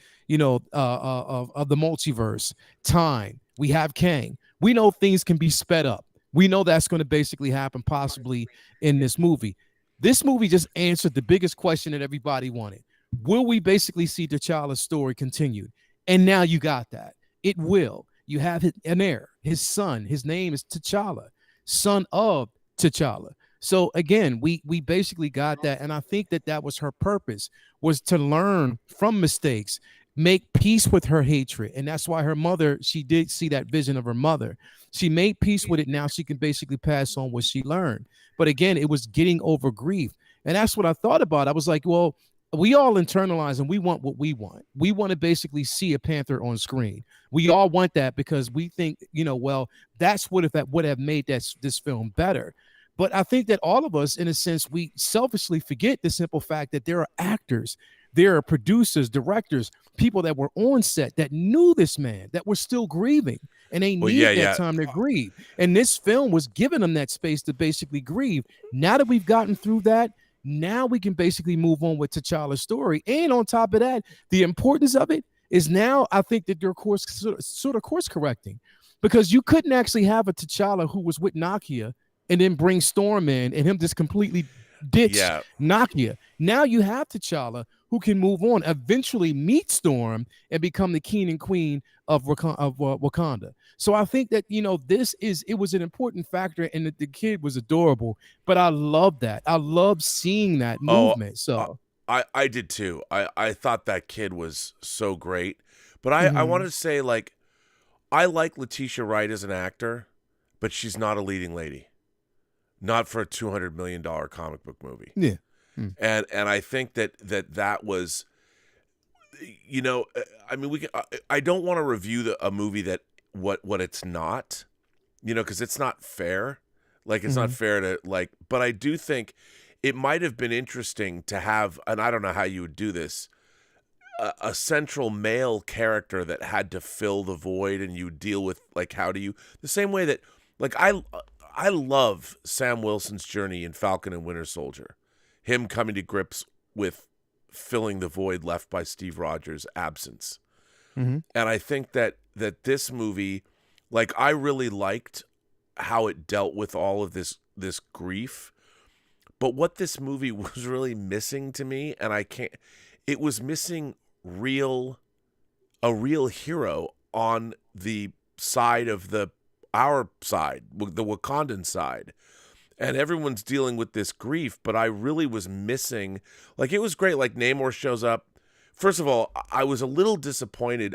[SPEAKER 5] of the multiverse, time. We have Kang. We know things can be sped up. We know that's going to basically happen possibly in this movie. This movie just answered the biggest question that everybody wanted. Will we basically see T'Challa's story continued? And now you got that. It will. You have an heir, his son. His name is T'Challa, son of T'Challa. So again, we basically got that, and I think that was her purpose, was to learn from mistakes, make peace with her hatred, and that's why her mother, she did see that vision of her mother. She made peace with it. Now she can basically pass on what she learned. But again, it was getting over grief, and that's what I thought about. I was like, well, we all internalize and we want what we want. We want to basically see a Panther on screen. We all want that because we think, well, that's what if that would have made this film better. But I think that all of us, in a sense, we selfishly forget the simple fact that there are actors, there are producers, directors, people that were on set that knew this man, that were still grieving, and they needed that time to grieve. And this film was giving them that space to basically grieve. Now that we've gotten through that, now we can basically move on with T'Challa's story. And on top of that, the importance of it is now I think that they're sort of course correcting, because you couldn't actually have a T'Challa who was with Nakia and then bring Storm in and him just completely ditch Nakia. Now you have T'Challa who can move on, eventually meet Storm and become the king and queen of Wakanda. So I think that, it was an important factor, and the kid was adorable, but I love that. I love seeing that movement. So
[SPEAKER 1] I did too. I thought that kid was so great, but I wanted to say, like, I like Letitia Wright as an actor, but she's not a leading lady, not for a $200 million comic book movie.
[SPEAKER 5] Yeah.
[SPEAKER 1] And I think that was, I mean, I don't want to review a movie that what it's not, because it's not fair. Like, it's not fair to, like, but I do think it might have been interesting to have, and I don't know how you would do this, a central male character that had to fill the void, and you deal with, like, how do you, the same way that, like, I love Sam Wilson's journey in Falcon and Winter Soldier. Him coming to grips with filling the void left by Steve Rogers' absence. And I think that this movie, like, I really liked how it dealt with all of this grief. But what this movie was really missing to me, and it was missing a real hero on the side of our side, the Wakandan side. And everyone's dealing with this grief, but I really was missing, like, it was great. Like, Namor shows up. First of all, I was a little disappointed.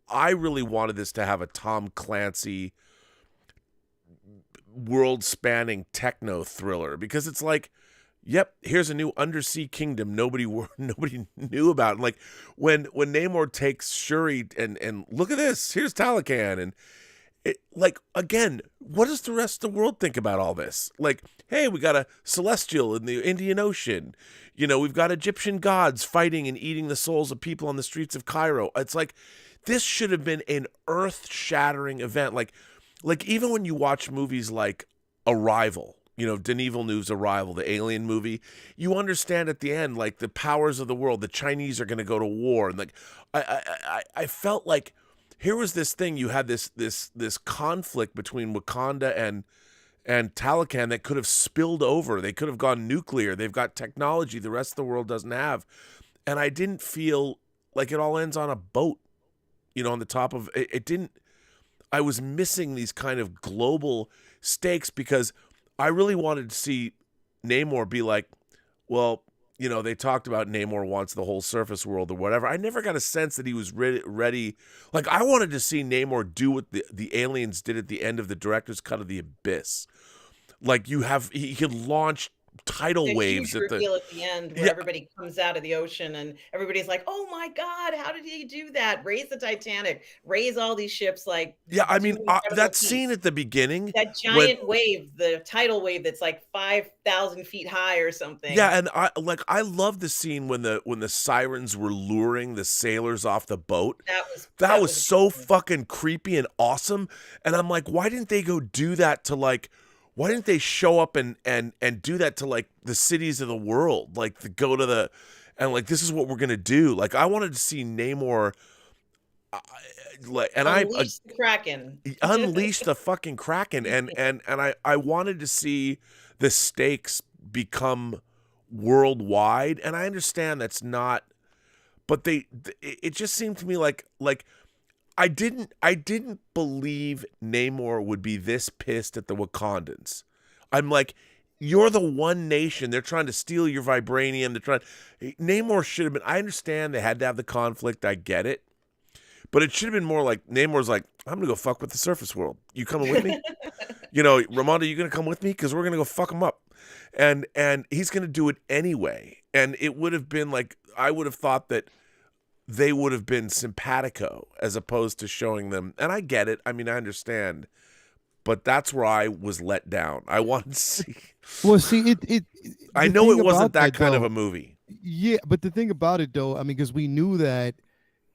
[SPEAKER 1] I really wanted this to have a Tom Clancy world-spanning techno thriller, because it's like, yep, here's a new undersea kingdom nobody knew about. And like, when Namor takes Shuri and look at this, here's Talocan, and like, again, what does the rest of the world think about all this? Like, hey, we got a celestial in the Indian Ocean. We've got Egyptian gods fighting and eating the souls of people on the streets of Cairo. It's like, this should have been an earth-shattering event. Like even when you watch movies like Arrival, Denis Villeneuve's Arrival, the alien movie, you understand at the end, like, the powers of the world, the Chinese are going to go to war. And like, I felt like, here was this thing, you had this conflict between Wakanda and Talocan that could have spilled over. They could have gone nuclear. They've got technology the rest of the world doesn't have. And I didn't feel like it all ends on a boat. on the top of it. It didn't. I was missing these kind of global stakes because I really wanted to see Namor be like, well, they talked about Namor wants the whole surface world or whatever. I never got a sense that he was ready. Like, I wanted to see Namor do what the aliens did at the end of the director's cut of The Abyss. Like, he could launch tidal waves
[SPEAKER 3] at the end where everybody comes out of the ocean and everybody's like, oh my God, how did he do that? Raise the Titanic, raise all these ships. Like,
[SPEAKER 1] that scene at the beginning,
[SPEAKER 3] that giant wave, the tidal wave that's like 5,000 feet high or something.
[SPEAKER 1] Yeah, and I love the scene when the sirens were luring the sailors off the boat. That was so fucking creepy and awesome. And I'm like, why didn't they go do that to like? Why didn't they show up and do that to like the cities of the world? Like, to go to this is what we're gonna do. Like, I wanted to see Namor,
[SPEAKER 3] unleash the Kraken,
[SPEAKER 1] unleash the fucking Kraken, and I wanted to see the stakes become worldwide. And I understand that's not, but it just seemed to me like I didn't believe Namor would be this pissed at the Wakandans. I'm like, you're the one nation. They're trying to steal your vibranium. Namor should have been, I understand they had to have the conflict. I get it. But it should have been more like, Namor's like, I'm going to go fuck with the surface world. You coming with me? Ramonda, you going to come with me? Because we're going to go fuck him up. And he's going to do it anyway. And it would have been like, I would have thought that they would have been simpatico as opposed to showing them. And I get it. I mean, I understand. But that's where I was let down. I wanted to see.
[SPEAKER 5] Well, see,
[SPEAKER 1] I know it wasn't that kind of a movie.
[SPEAKER 5] Yeah, but the thing about it, though, I mean, because we knew that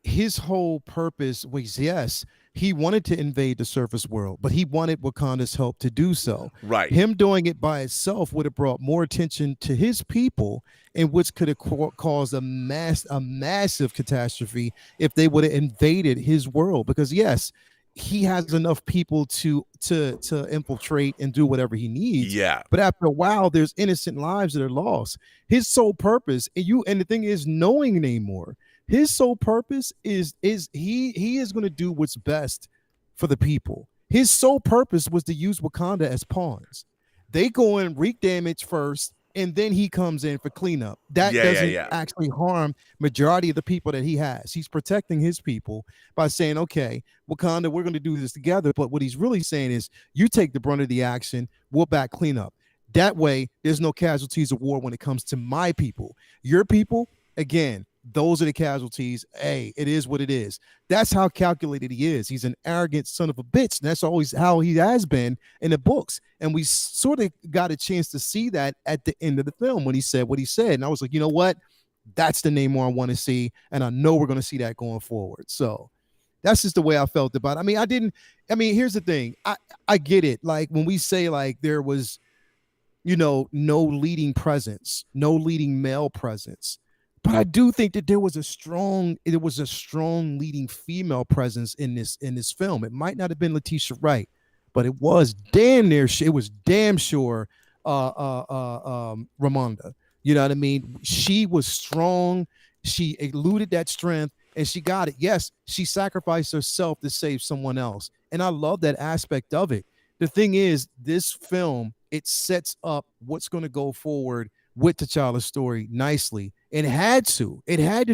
[SPEAKER 5] his whole purpose was, yes, he wanted to invade the surface world, but he wanted Wakanda's help to do so.
[SPEAKER 1] Right.
[SPEAKER 5] Him doing it by itself would have brought more attention to his people, and which could have caused a massive catastrophe if they would have invaded his world. Because yes, he has enough people to infiltrate and do whatever he needs.
[SPEAKER 1] Yeah.
[SPEAKER 5] But after a while, there's innocent lives that are lost. His sole purpose, and the thing is, knowing Namor, his sole purpose is he is going to do what's best for the people. His sole purpose was to use Wakanda as pawns. They go in, wreak damage first, and then he comes in for cleanup. That doesn't actually harm majority of the people that he has. He's protecting his people by saying, okay, Wakanda, we're going to do this together. But what he's really saying is, you take the brunt of the action, we'll back cleanup. That way, there's no casualties of war when it comes to my people. Your people, again, those are the casualties. Hey, it is what it is. That's how calculated he is. He's an arrogant son of a bitch. And that's always how he has been in the books. And we sort of got a chance to see that at the end of the film when he said what he said. And I was like, you know what? That's the Namor I want to see. And I know we're going to see that going forward. So that's just the way I felt about it. Here's the thing. I get it. Like, when we say like there was, no leading presence, no leading male presence. But I do think that there was a strong leading female presence in this film. It might not have been Letitia Wright, but it was damn near. It was damn sure Ramonda. You know what I mean? She was strong. She eluded that strength, and she got it. Yes, she sacrificed herself to save someone else, and I love that aspect of it. The thing is, this film, it sets up what's going to go forward with T'Challa's story nicely. It had to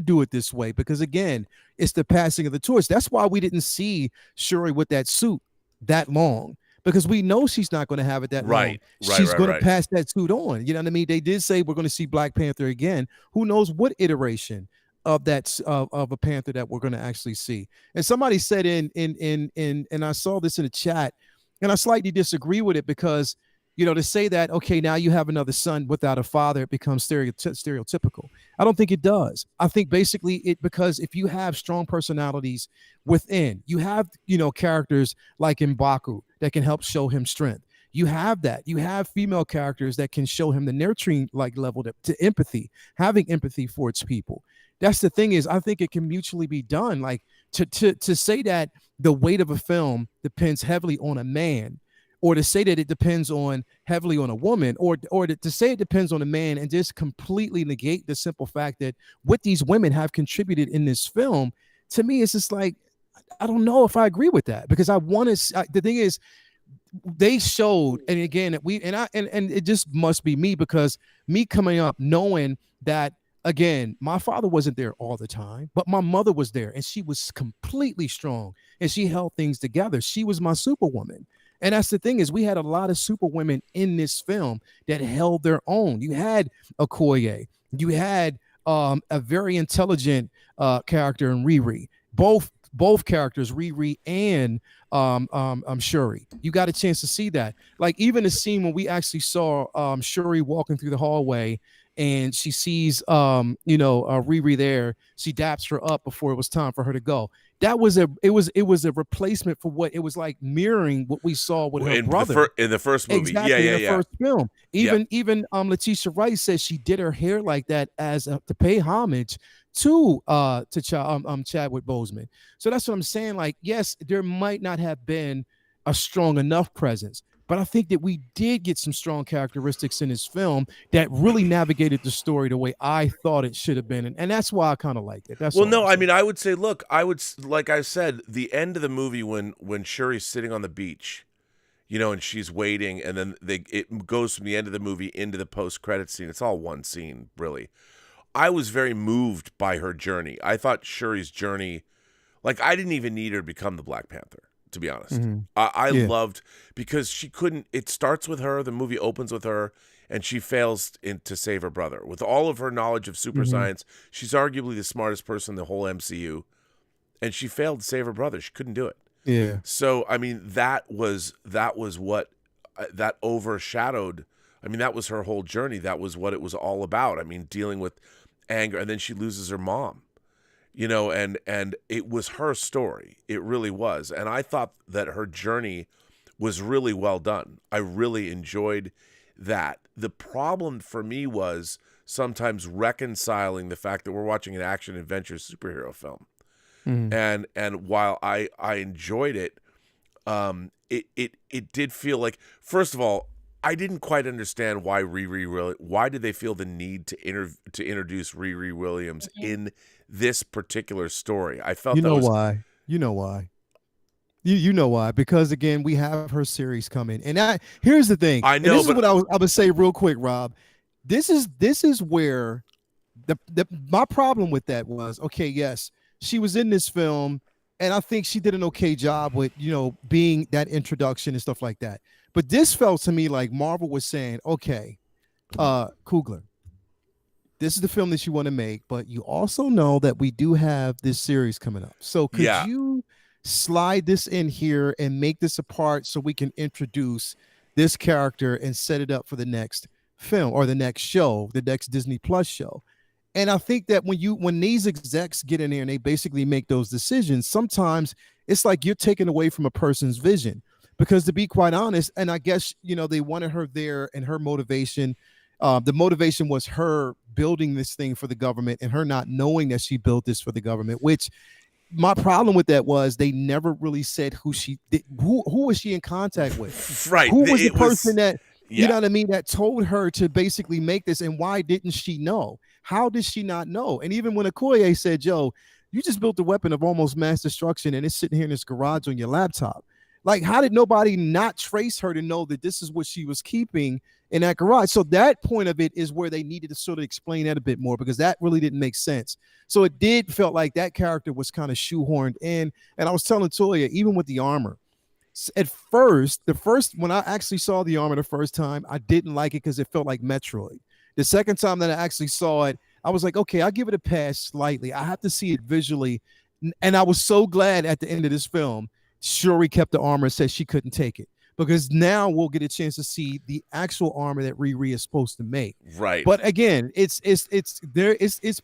[SPEAKER 5] do it this way because, again, it's the passing of the torch. That's why we didn't see Shuri with that suit that long, because we know she's not going to have it that long. She's going to pass that suit on. You know what I mean? They did say we're going to see Black Panther again. Who knows what iteration of that of a Panther that we're going to actually see. And somebody said and I saw this in the chat, and I slightly disagree with it because, to say that, okay, now you have another son without a father, it becomes stereotypical. I don't think it does. I think basically because if you have strong personalities within, you have, characters like M'Baku that can help show him strength. You have that. You have female characters that can show him the nurturing level to empathy, having empathy for its people. That's the thing is, I think it can mutually be done. Like to say that the weight of a film depends heavily on a man, or to say that it depends heavily on a woman, or to say it depends on a man and just completely negate the simple fact that what these women have contributed in this film, to me, it's just like, I don't know if I agree with that, because I want to. The thing is, they showed, and again, and it just must be me, because me coming up knowing that, again, my father wasn't there all the time, but my mother was there, and she was completely strong, and she held things together. She was my superwoman. And that's the thing, is we had a lot of superwomen in this film that held their own. You had Okoye, you had a very intelligent character in Riri. Both characters, Riri and Shuri. You got a chance to see that. Like, even the scene when we actually saw Shuri walking through the hallway, and she sees Riri there. She daps her up before it was time for her to go. That was a replacement for what it was, like mirroring what we saw with her brother
[SPEAKER 1] in the first movie.
[SPEAKER 5] Exactly, in the first film. Even Letitia Wright says she did her hair like that as to pay homage to Chadwick Boseman. So that's what I'm saying. Like, yes, there might not have been a strong enough presence, but I think that we did get some strong characteristics in this film that really navigated the story the way I thought it should have been. And that's why I kind of liked it.
[SPEAKER 1] I mean, I would say, look, like I said, the end of the movie when Shuri's sitting on the beach, and she's waiting, and then it goes from the end of the movie into the post-credit scene. It's all one scene, really. I was very moved by her journey. I thought Shuri's journey, like, I didn't even need her to become the Black Panther, to be honest.
[SPEAKER 5] Mm-hmm.
[SPEAKER 1] I loved, because she couldn't, it starts with her, the movie opens with her, and she fails to save her brother. With all of her knowledge of super science, she's arguably the smartest person in the whole MCU, and she failed to save her brother. She couldn't do it.
[SPEAKER 5] Yeah.
[SPEAKER 1] So, I mean, that was what, that overshadowed, I mean, that was her whole journey. That was what it was all about. I mean, dealing with anger, and then she loses her mom. And it was her story. It really was. And I thought that her journey was really well done. I really enjoyed that. The problem for me was sometimes reconciling the fact that we're watching an action adventure superhero film. Mm-hmm. And while I enjoyed it, it did feel like, first of all, I didn't quite understand why why did they feel the need to introduce Riri Williams in this particular story? I felt
[SPEAKER 5] why. You know why? Because, again, we have her series coming, and here's the thing.
[SPEAKER 1] I know,
[SPEAKER 5] this is what I would say real quick, Rob. This is where my problem with that was, okay, yes, she was in this film, and I think she did an okay job with being that introduction and stuff like that. But this felt to me like Marvel was saying, okay, Coogler, this is the film that you want to make, but you also know that we do have this series coming up. So could you slide this in here and make this a part so we can introduce this character and set it up for the next film or the next show, the next Disney Plus show? And I think that when these execs get in there and they basically make those decisions, sometimes it's like you're taking away from a person's vision. Because, to be quite honest, and I guess, they wanted her there, and her motivation, the motivation was her building this thing for the government and her not knowing that she built this for the government, which my problem with that was they never really said who was she in contact with?
[SPEAKER 1] Right.
[SPEAKER 5] Who was the person that, you know what I mean, that told her to basically make this, and why didn't she know? How did she not know? And even when Okoye said, Joe, you just built a weapon of almost mass destruction and it's sitting here in this garage on your laptop. Like, how did nobody not trace her to know that this is what she was keeping in that garage? So that point of it is where they needed to sort of explain that a bit more, because that really didn't make sense. So it did felt like that character was kind of shoehorned in. And I was telling Toya, even with the armor, at first, when I actually saw the armor the first time, I didn't like it because it felt like Metroid. The second time that I actually saw it, I was like, okay, I'll give it a pass slightly. I have to see it visually. And I was so glad at the end of this film Shuri kept the armor and said she couldn't take it, because now we'll get a chance to see the actual armor that Riri is supposed to make.
[SPEAKER 1] Right.
[SPEAKER 5] But again, it's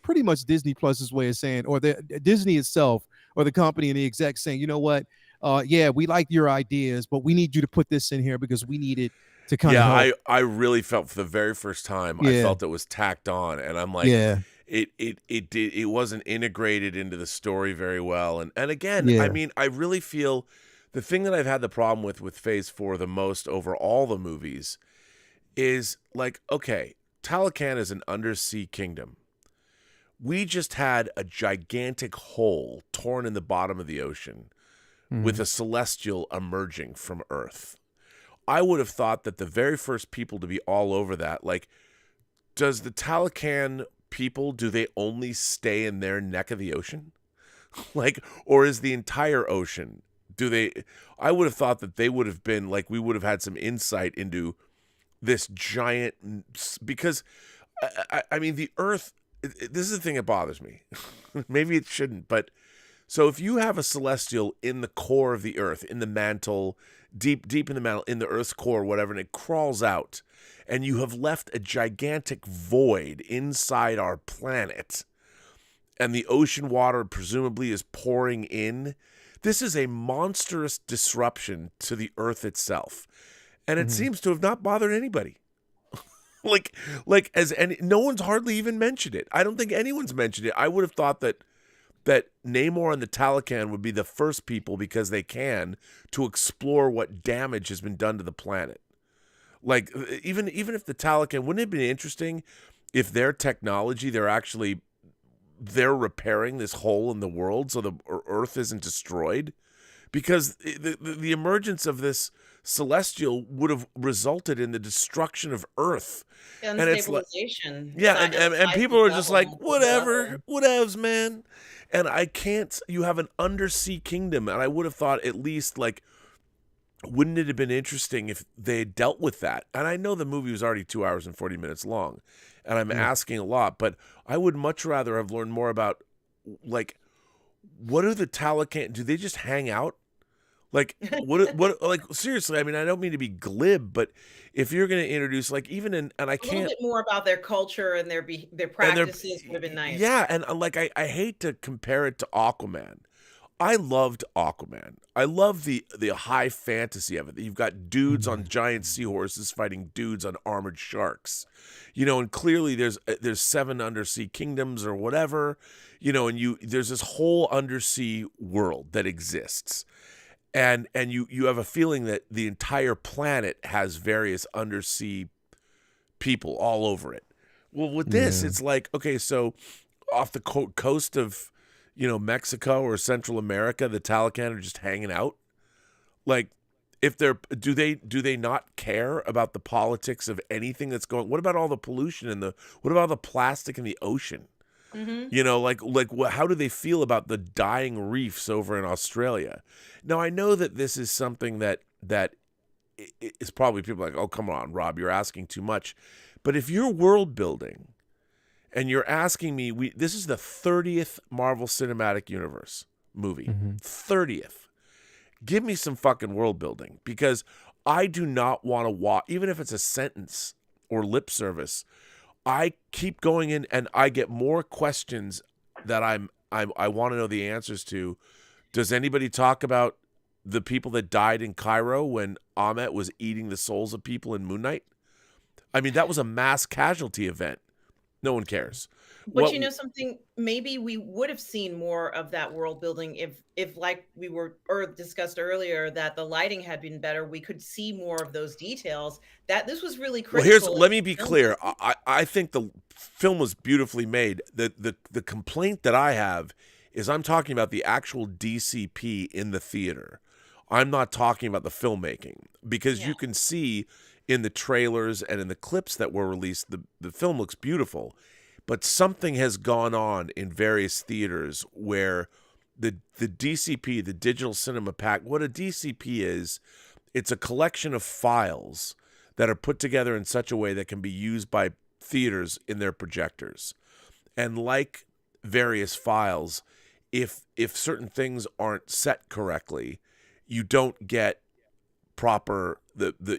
[SPEAKER 5] pretty much Disney Plus's way of saying, or the Disney itself, or the company and the exec saying, you know what? We like your ideas, but we need you to put this in here because we need it to kind of help.
[SPEAKER 1] I really felt for the very first time, I felt it was tacked on, and I'm like, it wasn't integrated into the story very well. And again, I mean, I really feel the thing that I've had the problem with Phase 4 the most over all the movies is, like, okay, Talocan is an undersea kingdom. we just had a gigantic hole torn in the bottom of the ocean with a celestial emerging from Earth. I would have thought that the very first people to be all over that, like, does the Talocan people, do they only stay in their neck of the ocean? Like, or is the entire ocean, I would have thought that they would have been, like, we would have had some insight into this giant, because, I mean, the Earth, this is the thing that bothers me. Maybe it shouldn't, but so if you have a celestial in the core of the Earth, in the mantle, deep in the mantle, in the Earth's core, whatever, and it crawls out, and you have left a gigantic void inside our planet, and the ocean water presumably is pouring in, this is a monstrous disruption to the Earth itself. And it seems to have not bothered anybody. No one's hardly even mentioned it. I don't think anyone's mentioned it. I would have thought that Namor and the Talocan would be the first people, because they can, to explore what damage has been done to the planet. Like, even if the Talocan, wouldn't it have been interesting if their technology, they're repairing this hole in the world so the Earth isn't destroyed? Because the emergence of this celestial would have resulted in the destruction of Earth.
[SPEAKER 3] And
[SPEAKER 1] it's
[SPEAKER 3] stabilization.
[SPEAKER 1] Like, and people are just like, whatevs, man. And you have an undersea kingdom, and I would have thought at least, like, wouldn't it have been interesting if they had dealt with that? And I know the movie was already 2 hours and 40 minutes long, and I'm asking a lot, but I would much rather have learned more about, like, what are the Talocan? Do they just hang out? Like, what, like, seriously, I mean, I don't mean to be glib, but if you're going to introduce, like, even in, and I can't.
[SPEAKER 3] A little bit more about their culture and their practices would have been nice.
[SPEAKER 1] Yeah, and like, I hate to compare it to Aquaman. I loved Aquaman. I love the high fantasy of it. You've got dudes on giant seahorses fighting dudes on armored sharks, and clearly there's 7 undersea kingdoms or whatever, and there's this whole undersea world that exists. And you have a feeling that the entire planet has various undersea people all over it. Well, with this, it's like, okay, so off the coast of, Mexico or Central America, the Talocan are just hanging out. Like, if do they not care about the politics of anything that's going? What about all the pollution what about the plastic in the ocean? How do they feel about the dying reefs over in Australia? Now, I know that this is something that is probably people like, oh, come on, Rob, you're asking too much. But if you're world building and you're asking me, this is the 30th Marvel Cinematic Universe movie, 30th. Give me some fucking world building, because I do not want to watch, even if it's a sentence or lip service. I keep going in and I get more questions that I want to know the answers to. Does anybody talk about the people that died in Cairo when Ahmet was eating the souls of people in Moon Knight? I mean, that was a mass casualty event. No one cares.
[SPEAKER 3] But something, maybe we would have seen more of that world building if like we were discussed earlier, that the lighting had been better. We could see more of those details. That this was really critical.
[SPEAKER 1] Well, let me be clear. I think the film was beautifully made. The complaint that I have is I'm talking about the actual DCP in the theater. I'm not talking about the filmmaking, because you can see in the trailers and in the clips that were released, the film looks beautiful. But something has gone on in various theaters where the DCP, the digital cinema pack, what a DCP is, it's a collection of files that are put together in such a way that can be used by theaters in their projectors. And like various files, if certain things aren't set correctly, you don't get proper,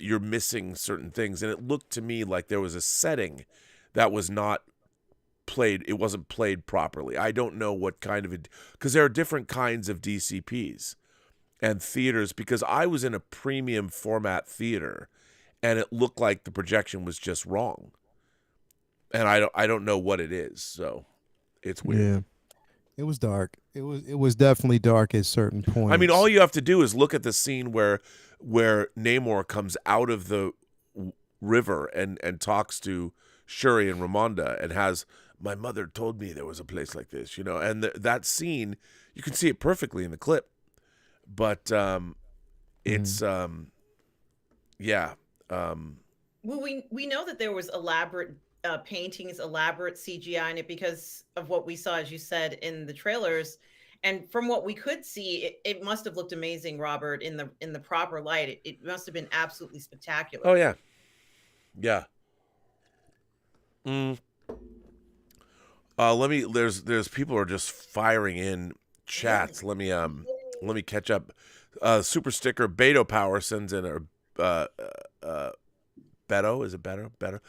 [SPEAKER 1] you're missing certain things. And it looked to me like there was a setting that was not played, it wasn't played properly. I don't know what kind of because there are different kinds of DCPs and theaters, because I was in a premium format theater and it looked like the projection was just wrong. And I don't know what it is, so it's weird.
[SPEAKER 5] Yeah. It was dark. It was definitely dark at certain points.
[SPEAKER 1] I mean, all you have to do is look at the scene where Namor comes out of the river and talks to Shuri and Ramonda and has my mother told me there was a place like this, and that scene, you can see it perfectly in the clip, but it's yeah.
[SPEAKER 3] Well, we know that there was elaborate paintings, elaborate CGI in it because of what we saw, as you said, in the trailers. And from what we could see, it must have looked amazing, Robert, in the proper light. It must have been absolutely spectacular.
[SPEAKER 1] Oh yeah, yeah. There's people who are just firing in chats. Let me catch up. Super sticker Beto Power sends in Beto, is it Beto?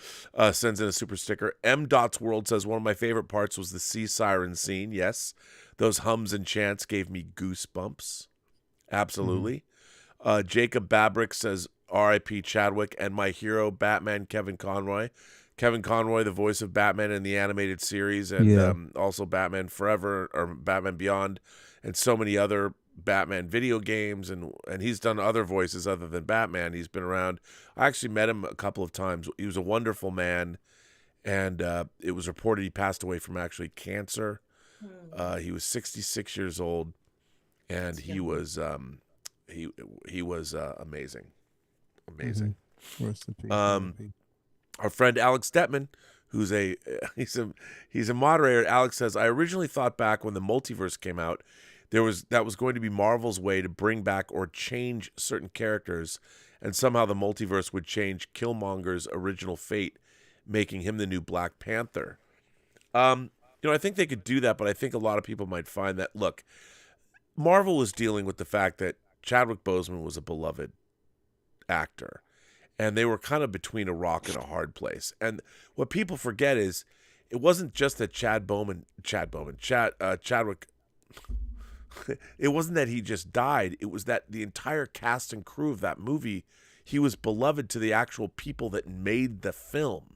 [SPEAKER 1] Sends in a super sticker. M. Dots World says, one of my favorite parts was the sea siren scene. Yes, those hums and chants gave me goosebumps. Absolutely. Jacob Babrick says, R.I.P. Chadwick and my hero, Batman Kevin Conroy. Kevin Conroy, the voice of Batman in the animated series, and also Batman Forever or Batman Beyond, and so many other Batman video games, and he's done other voices other than Batman. He's been around. I actually met him a couple of times. He was a wonderful man, and it was reported he passed away from actually cancer. He was 66 years old, and he was amazing.
[SPEAKER 5] Rest in peace.
[SPEAKER 1] Our friend Alex Detman, who's he's a moderator. Alex says, I originally thought back when the multiverse came out, that was going to be Marvel's way to bring back or change certain characters, and somehow the multiverse would change Killmonger's original fate, making him the new Black Panther. I think they could do that, but I think a lot of people might find that, look, Marvel was dealing with the fact that Chadwick Boseman was a beloved actor, and they were kind of between a rock and a hard place. And what people forget is it wasn't just that Chadwick, it wasn't that he just died. It was that the entire cast and crew of that movie, he was beloved to the actual people that made the film.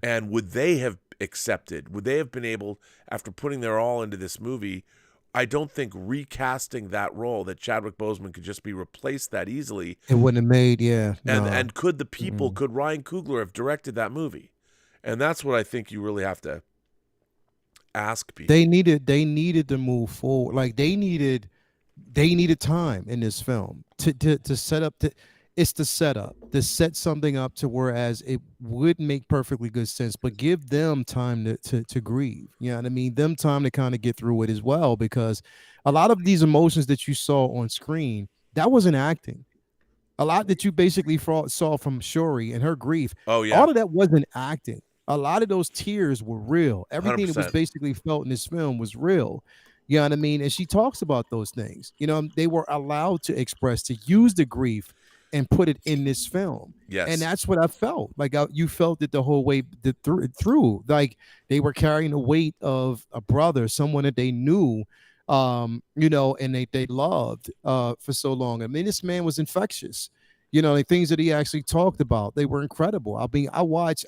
[SPEAKER 1] And would they have accepted? Would they have been able, after putting their all into this movie, I don't think recasting that role, that Chadwick Boseman could just be replaced that easily.
[SPEAKER 5] It wouldn't have made,
[SPEAKER 1] And could the people, could Ryan Coogler have directed that movie? And that's what I think you really have to ask people.
[SPEAKER 5] They needed to move forward. Like they needed time in this film to set up. It's the setup to set something up to whereas it would make perfectly good sense, but give them time to grieve. You know what I mean? Them time to kind of get through it as well, because a lot of these emotions that you saw on screen, that wasn't acting. A lot that you basically saw from Shuri and her grief.
[SPEAKER 1] Oh yeah,
[SPEAKER 5] all of that wasn't acting. A lot of those tears were real. Everything
[SPEAKER 1] 100%.
[SPEAKER 5] that was basically felt in this film was real. You know what I mean? And she talks about those things. They were allowed to express, to use the grief and put it in this film.
[SPEAKER 1] Yes.
[SPEAKER 5] And that's what I felt. Like you felt it the whole way through. Like they were carrying the weight of a brother, someone that they knew, and they loved for so long. I mean, this man was infectious. The things that he actually talked about, they were incredible. I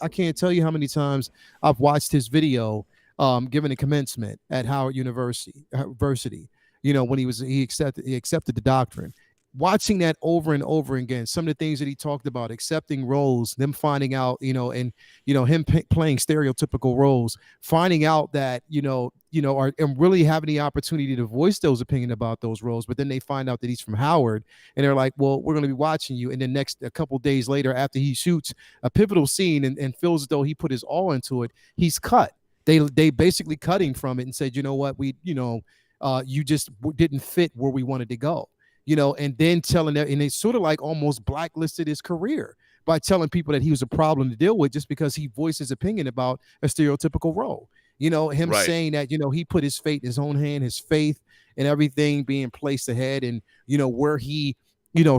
[SPEAKER 5] can't tell you how many times I've watched his video giving a commencement at Howard University, when he accepted the doctrine. Watching that over and over again, some of the things that he talked about, accepting roles, them finding out, him playing stereotypical roles, finding out that, and really having the opportunity to voice those opinions about those roles. But then they find out that he's from Howard and they're like, well, we're going to be watching you. And then a couple of days later, after he shoots a pivotal scene and feels as though he put his all into it, he's cut. They basically cut him from it and said, you know what, you just didn't fit where we wanted to go. And then telling that, and they sort of like almost blacklisted his career by telling people that he was a problem to deal with just because he voiced his opinion about a stereotypical role. Him saying that, he put his fate in his own hand, his faith and everything being placed ahead, and, where he,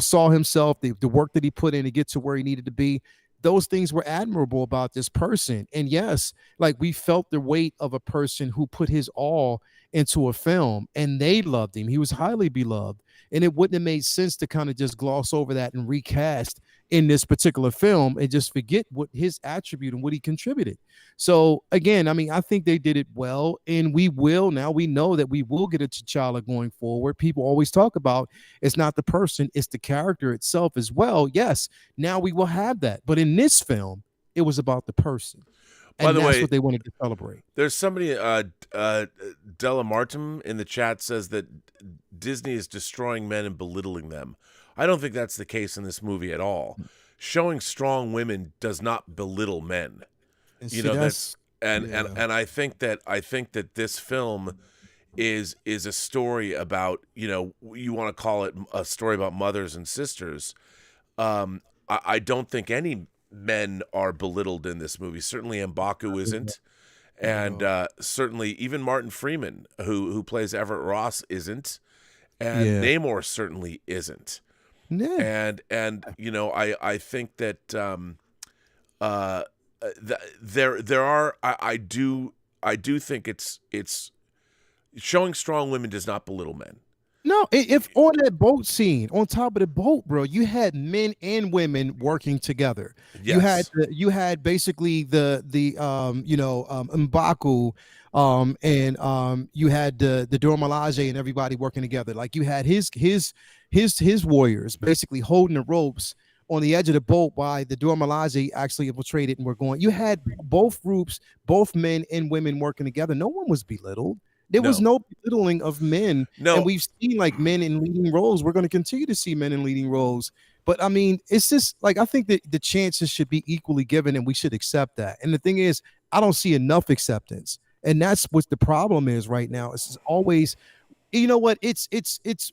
[SPEAKER 5] saw himself, the work that he put in to get to where he needed to be. Those things were admirable about this person. And yes, like we felt the weight of a person who put his all into a film and they loved him. He was highly beloved. And it wouldn't have made sense to kind of just gloss over that and recast in this particular film and just forget what his attribute and what he contributed. So again, I mean, I think they did it well, and we know that we will get a T'Challa going forward. People always talk about it's not the person, it's the character itself as well. Yes, now we will have that. But in this film, it was about the person.
[SPEAKER 1] By
[SPEAKER 5] and
[SPEAKER 1] the
[SPEAKER 5] that's
[SPEAKER 1] way,
[SPEAKER 5] what they wanted to celebrate.
[SPEAKER 1] there's somebody, Della Martin in the chat says that Disney is destroying men and belittling them. I don't think that's the case in this movie at all. Showing strong women does not belittle men.
[SPEAKER 5] And
[SPEAKER 1] You
[SPEAKER 5] see,
[SPEAKER 1] know,
[SPEAKER 5] that's
[SPEAKER 1] and I think that this film is a story about, you know, you want to call it a story about mothers and sisters. I don't think any men are belittled in this movie. Certainly M'Baku isn't. And certainly even Martin Freeman, who plays Everett Ross, isn't. And Namor certainly isn't.
[SPEAKER 5] Yeah.
[SPEAKER 1] And you know, I think that there are I do think it's showing strong women does not belittle men.
[SPEAKER 5] No, if on that boat scene, on top of the boat, bro, you had men and women working together.
[SPEAKER 1] Yes.
[SPEAKER 5] You had basically the M'Baku, and you had the Dora Milaje and everybody working together. Like you had his warriors basically holding the ropes on the edge of the boat while the Dora Milaje actually infiltrated and were going. You had both groups, both men and women working together. No one was belittled. There was no belittling of men.
[SPEAKER 1] No.
[SPEAKER 5] And we've seen like men in leading roles. We're going to continue to see men in leading roles. But I mean, it's just like, I think that the chances should be equally given and we should accept that. And the thing is, I don't see enough acceptance. And that's what the problem is right now. It's always, you know what? It's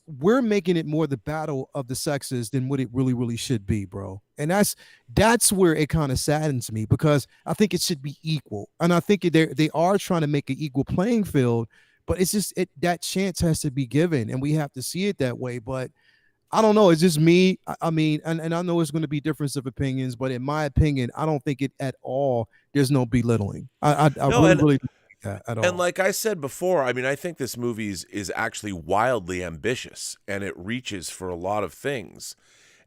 [SPEAKER 5] we're making it more the battle of the sexes than what it really should be, bro. And that's where it kind of saddens me, because I think it should be equal. And I think they are trying to make an equal playing field. But it's just that chance has to be given, and we have to see it that way. But I don't know. It's just me. I mean, and I know it's going to be difference of opinions, but in my opinion, I don't think it at all. There's no belittling. I really don't think that at all.
[SPEAKER 1] And like I said before, I mean, I think this movie is actually wildly ambitious, and it reaches for a lot of things.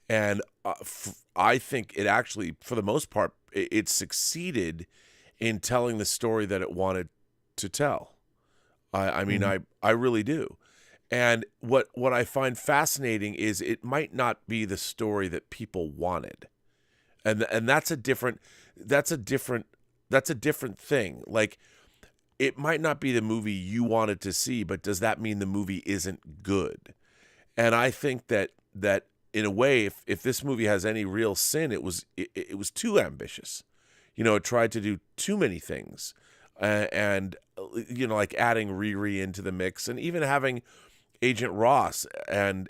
[SPEAKER 1] And I think it actually, for the most part, it succeeded in telling the story that it wanted to tell. I mean, I really do. And what I find fascinating is it might not be the story that people wanted. And that's a different thing. Like, it might not be the movie you wanted to see, but does that mean the movie isn't good? And I think that in a way, if this movie has any real sin, it was too ambitious. You know, it tried to do too many things. And you know, like adding Riri into the mix, and even having Agent Ross, and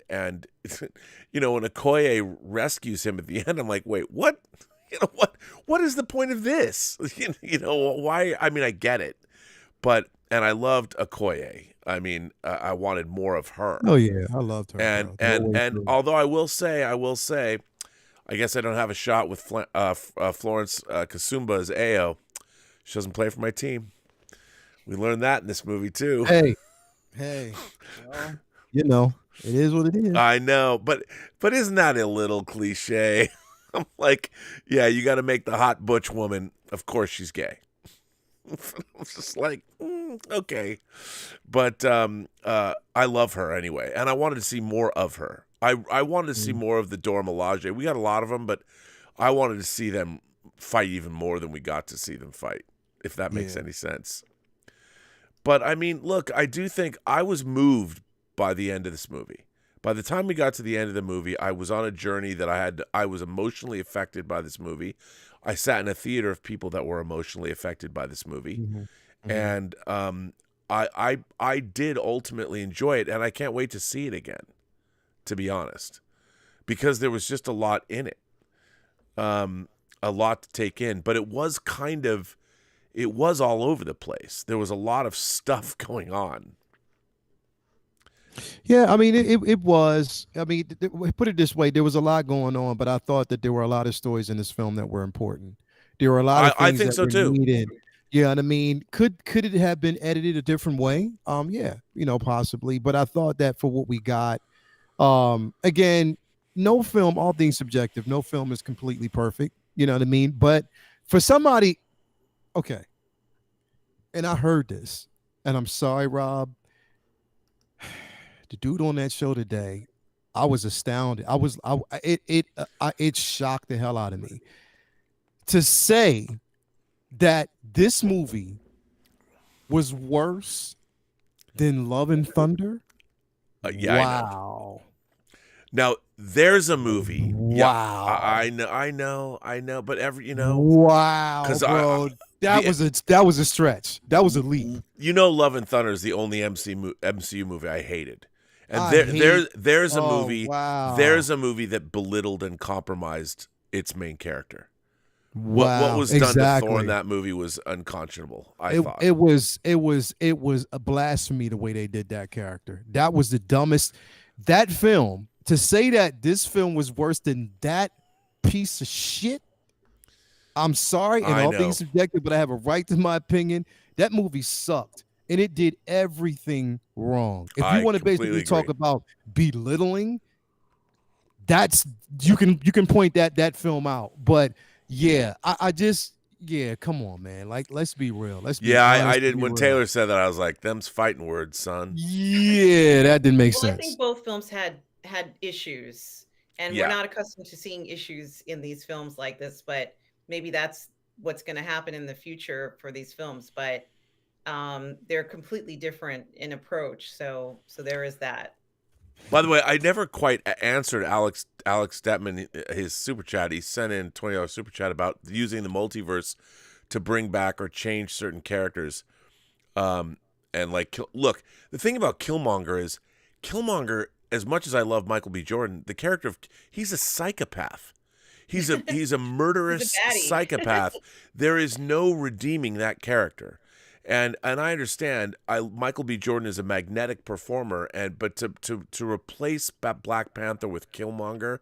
[SPEAKER 1] you know, when Okoye rescues him at the end, I'm like, wait, what? You know, what is the point of this? You know, why? I mean, I get it, and I loved Okoye. I mean, I wanted more of her.
[SPEAKER 5] Oh yeah, I loved her.
[SPEAKER 1] And although I will say, I guess I don't have a shot with Florence Kasumba as Ao. She doesn't play for my team. We learned that in this movie too.
[SPEAKER 5] Hey, well, you know, it is what it is.
[SPEAKER 1] I know, but isn't that a little cliche? I'm like, yeah, you got to make the hot butch woman. Of course, she's gay. I'm just like, okay, but I love her anyway, and I wanted to see more of her. I wanted to see more of the Dora Milaje. We got a lot of them, but I wanted to see them fight even more than we got to see them fight, if that makes any sense. But I mean, look, I do think I was moved by the end of this movie. By the time we got to the end of the movie, I was on a journey that I was emotionally affected by this movie. I sat in a theater of people that were emotionally affected by this movie. And I did ultimately enjoy it, and I can't wait to see it again, to be honest, because there was just a lot in it, a lot to take in. But it was all over the place. There was a lot of stuff going on.
[SPEAKER 5] Yeah, I mean, it was. I mean, put it this way: there was a lot going on, but I thought that there were a lot of stories in this film that were important. There were a lot of things
[SPEAKER 1] I think
[SPEAKER 5] that
[SPEAKER 1] so
[SPEAKER 5] were
[SPEAKER 1] too.
[SPEAKER 5] needed. Yeah, and I mean, could it have been edited a different way? Yeah, you know, possibly. But I thought that for what we got, again, no film, all things subjective. No film is completely perfect. You know what I mean? But for somebody, okay, and I heard this, and I'm sorry, Rob. The dude on that show today, I was astounded. It shocked the hell out of me to say that this movie was worse than Love and Thunder.
[SPEAKER 1] Yeah,
[SPEAKER 5] wow.
[SPEAKER 1] Now there's a movie.
[SPEAKER 5] Wow.
[SPEAKER 1] Yeah, I know. But
[SPEAKER 5] Wow,
[SPEAKER 1] because
[SPEAKER 5] bro, that was a stretch. That was a leap.
[SPEAKER 1] Love and Thunder is the only MCU movie I hated. And there's a movie.
[SPEAKER 5] Wow.
[SPEAKER 1] There's a movie that belittled and compromised its main character.
[SPEAKER 5] Wow.
[SPEAKER 1] What was done to Thor in that movie was unconscionable. I thought
[SPEAKER 5] it was a blasphemy the way they did that character. That was the dumbest. That film, to say that this film was worse than that piece of shit. I'm sorry, and all being subjective, but I have a right to my opinion. That movie sucked, and it did everything wrong. If you want to basically talk about belittling, you can point that film out. But yeah, I just come on, man. Like, let's be real.
[SPEAKER 1] I did. When Taylor said that, I was like, "Them's fighting words, son."
[SPEAKER 5] Yeah, that didn't make sense.
[SPEAKER 3] I think both films had issues, and we're not accustomed to seeing issues in these films like this. But maybe that's what's going to happen in the future for these films. But they're completely different in approach. So there is that.
[SPEAKER 1] By the way, I never quite answered Alex Detman his super chat. He sent in $20 super chat about using the multiverse to bring back or change certain characters. And look, the thing about Killmonger is Killmonger, as much as I love Michael B. Jordan, the character he's a psychopath. He's a murderous psychopath. There is no redeeming that character. And I understand Michael B. Jordan is a magnetic performer, but to replace Black Panther with Killmonger,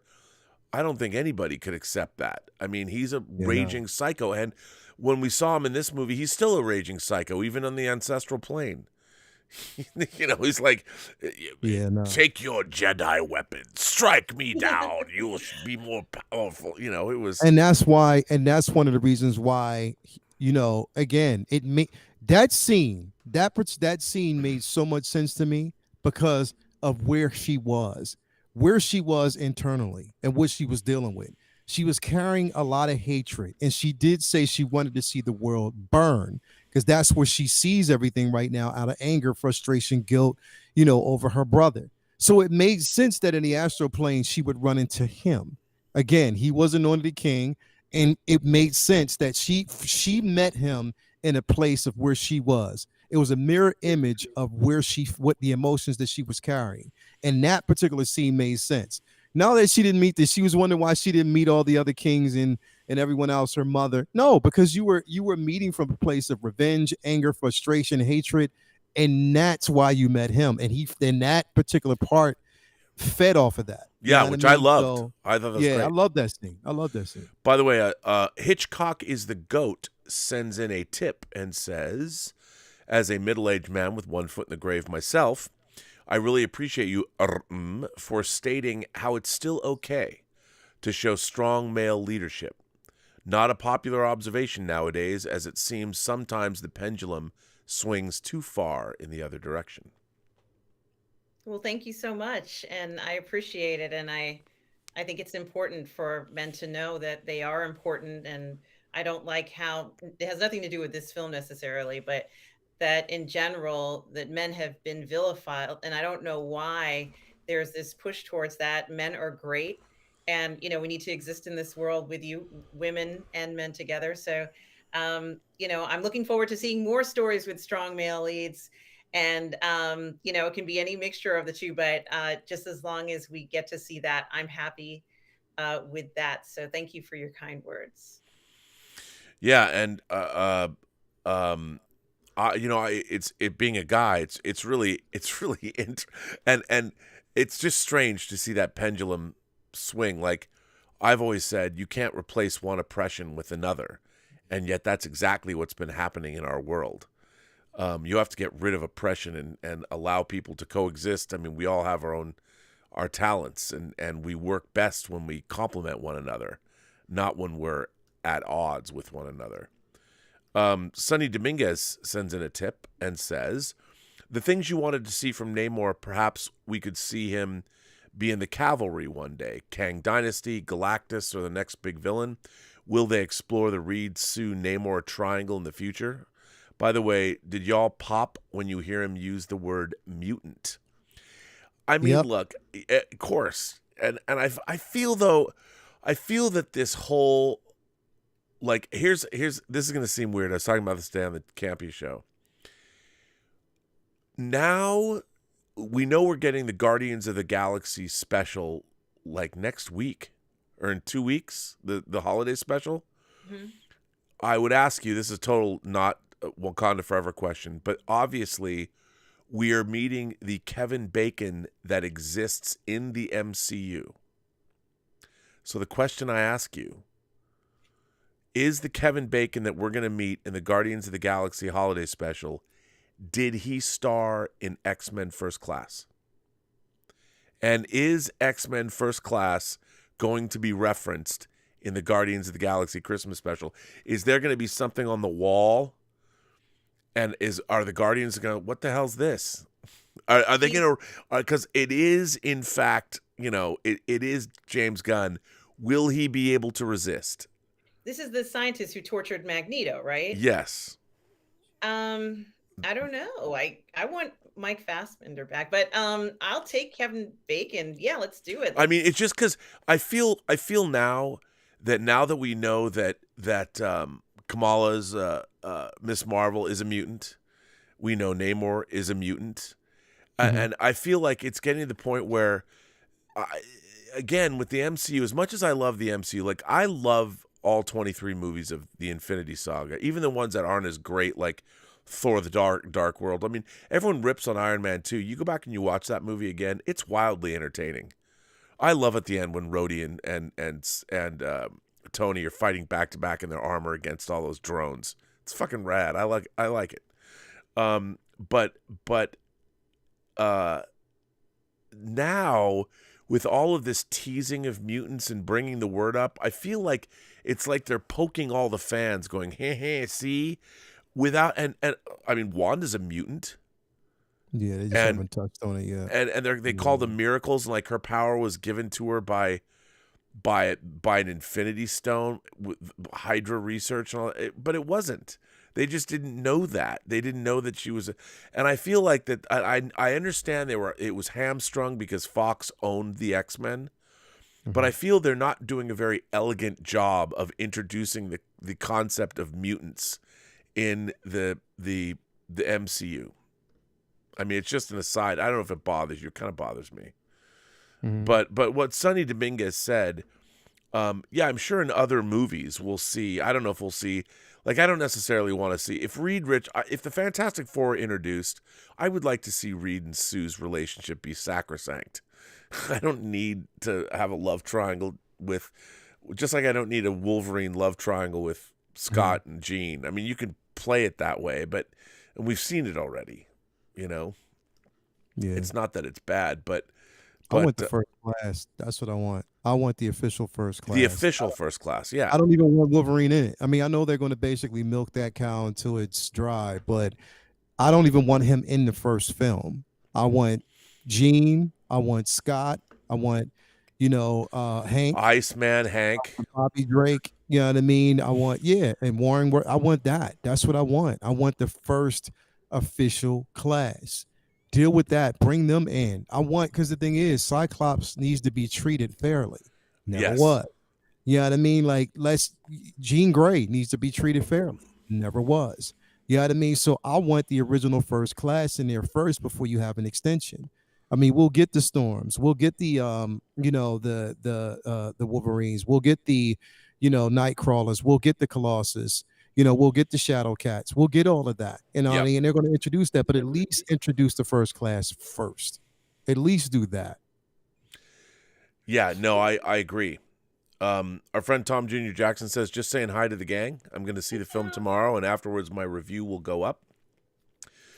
[SPEAKER 1] I don't think anybody could accept that. I mean, he's a raging psycho, and when we saw him in this movie, he's still a raging psycho, even on the ancestral plane. He's like, take your Jedi weapon, strike me down, you will be more powerful. It was,
[SPEAKER 5] and that's one of the reasons why, again, that scene made so much sense to me because of where she was internally and what she was dealing with. She was carrying a lot of hatred, and she did say she wanted to see the world burn because that's where she sees everything right now, out of anger, frustration, guilt, over her brother. So it made sense that in the astral plane, she would run into him. Again, he was anointed king, and it made sense that she met him in a place of where she was. It was a mirror image of what the emotions that she was carrying. And that particular scene made sense. Now that she didn't meet this, she was wondering why she didn't meet all the other kings and everyone else, her mother. No, because you were meeting from a place of revenge, anger, frustration, hatred. And that's why you met him. And that particular part fed off of that.
[SPEAKER 1] Yeah, which I loved. So, I thought that was great.
[SPEAKER 5] I love that scene.
[SPEAKER 1] By the way, Hitchcock is the GOAT sends in a tip and says, as a middle-aged man with one foot in the grave myself, I really appreciate you for stating how it's still okay to show strong male leadership. Not a popular observation nowadays, as it seems sometimes the pendulum swings too far in the other direction.
[SPEAKER 3] Well, thank you so much, and I appreciate it, and I think it's important for men to know that they are important, and I don't like how it has nothing to do with this film necessarily, but that in general that men have been vilified, and I don't know why there's this push towards that. Men are great, and we need to exist in this world with you, women and men together. So I'm looking forward to seeing more stories with strong male leads, and it can be any mixture of the two, but just as long as we get to see that, I'm happy with that. So thank you for your kind words.
[SPEAKER 1] Yeah, and it's being a guy. It's really and it's just strange to see that pendulum swing. Like I've always said, you can't replace one oppression with another, and yet that's exactly what's been happening in our world. You have to get rid of oppression and allow people to coexist. I mean, we all have our talents, and we work best when we complement one another, not when we're at odds with one another. Sonny Dominguez sends in a tip and says, the things you wanted to see from Namor, perhaps we could see him be in the cavalry one day. Kang Dynasty, Galactus, or the next big villain. Will they explore the Reed, Sue, Namor triangle in the future? By the way, did y'all pop when you hear him use the word mutant? I mean,
[SPEAKER 5] Yep.
[SPEAKER 1] look, of course, and I feel that this whole, like, here's this is gonna seem weird. I was talking about this today on the Campy show. Now we know we're getting the Guardians of the Galaxy special like next week or in 2 weeks, the holiday special.
[SPEAKER 3] Mm-hmm.
[SPEAKER 1] I would ask you, this is a total not Wakanda Forever question, but obviously we are meeting the Kevin Bacon that exists in the MCU. So the question I ask you, is the Kevin Bacon that we're going to meet in the Guardians of the Galaxy holiday special, did he star in X-Men First Class? And is X-Men First Class going to be referenced in the Guardians of the Galaxy Christmas special? Is there going to be something on the wall? And are the Guardians going to, what the hell's this? Are they going to, because it is, in fact, it is James Gunn. Will he be able to resist?
[SPEAKER 3] This is the scientist who tortured Magneto, right?
[SPEAKER 1] Yes.
[SPEAKER 3] I don't know. I want Mike Fassbender back, but I'll take Kevin Bacon. Yeah, let's do it.
[SPEAKER 1] I mean, it's just because I feel now that we know that Kamala's Miss Marvel is a mutant, we know Namor is a mutant, and I feel like it's getting to the point where, again, with the MCU, as much as I love the MCU, like I love all 23 movies of the Infinity Saga, even the ones that aren't as great, like Thor: The Dark World. I mean, everyone rips on Iron Man 2. You go back and you watch that movie again, it's wildly entertaining. I love at the end when Rhodey and Tony are fighting back to back in their armor against all those drones. It's fucking rad. I like it. But now with all of this teasing of mutants and bringing the word up, I feel like it's like they're poking all the fans, going, hey, see, without and I mean, Wanda's a mutant.
[SPEAKER 5] Yeah, they just haven't touched on it yet.
[SPEAKER 1] And they call them miracles, and like her power was given to her by an Infinity Stone with Hydra research and all that. But it wasn't. They just didn't know that. They didn't know that she was and I feel like that I understand it was hamstrung because Fox owned the X-Men. But I feel they're not doing a very elegant job of introducing the concept of mutants in the MCU. I mean, it's just an aside. I don't know if it bothers you. It kind of bothers me. But what Sonny Dominguez said, yeah, I'm sure in other movies we'll see. I don't know if we'll see. Like, I don't necessarily want to see if if the Fantastic Four are introduced, I would like to see Reed and Sue's relationship be sacrosanct. I don't need to have a love triangle just like I don't need a Wolverine love triangle with Scott and Jean. I mean, you can play it that way, but we've seen it already, Yeah. It's not that it's bad, but
[SPEAKER 5] I want the first class. That's what I want. I want the official first class.
[SPEAKER 1] The official first class, yeah.
[SPEAKER 5] I don't even want Wolverine in it. I mean, I know they're going to basically milk that cow until it's dry, but I don't even want him in the first film. I want Jean. I want Scott. I want, Hank.
[SPEAKER 1] Iceman, Hank.
[SPEAKER 5] Bobby Drake. You know what I mean? I want, and Warren. I want that. That's what I want. I want the first official class. Deal with that. Bring them in. Because the thing is, Cyclops needs to be treated fairly. Never was. You know what I mean? Like, Jean Grey needs to be treated fairly. Never was. You know what I mean? So I want the original first class in there first before you have an extension. I mean, we'll get the Storms. We'll get the, the Wolverines. We'll get the, Nightcrawlers. We'll get the Colossus. We'll get the Shadow Cats. We'll get all of that. And they're going to introduce that, but at least introduce the first class first. At least do that.
[SPEAKER 1] Yeah, no, I agree. Our friend Tom Jr. Jackson says, just saying hi to the gang. I'm going to see the film tomorrow, and afterwards my review will go up.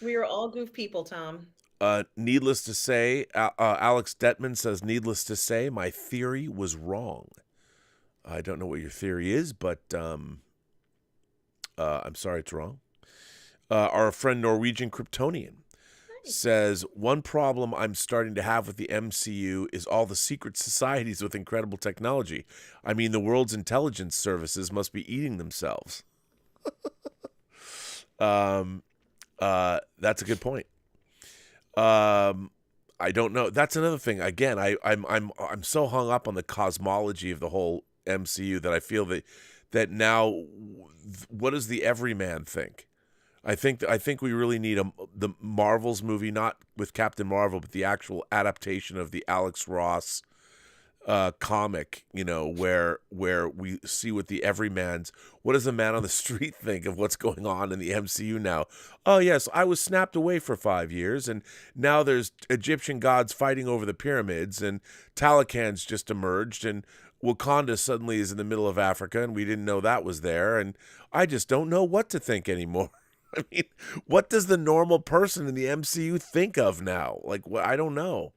[SPEAKER 3] We are all goof people, Tom.
[SPEAKER 1] Needless to say, Alex Detman says, needless to say, my theory was wrong. I don't know what your theory is, but I'm sorry it's wrong. Our friend Norwegian Kryptonian says, one problem I'm starting to have with the MCU is all the secret societies with incredible technology. I mean, the world's intelligence services must be eating themselves. That's a good point. I don't know. That's another thing. Again, I'm so hung up on the cosmology of the whole MCU that I feel that now, what does the everyman think? I think we really need the Marvels movie, not with Captain Marvel, but the actual adaptation of the Alex Ross comic, where we see what what does the man on the street think of what's going on in the MCU now? Oh yes, I was snapped away for 5 years, and now there's Egyptian gods fighting over the pyramids, and Talakans just emerged, and Wakanda suddenly is in the middle of Africa, and we didn't know that was there, and I just don't know what to think anymore. I mean, what does the normal person in the MCU think of now? Like, I don't know.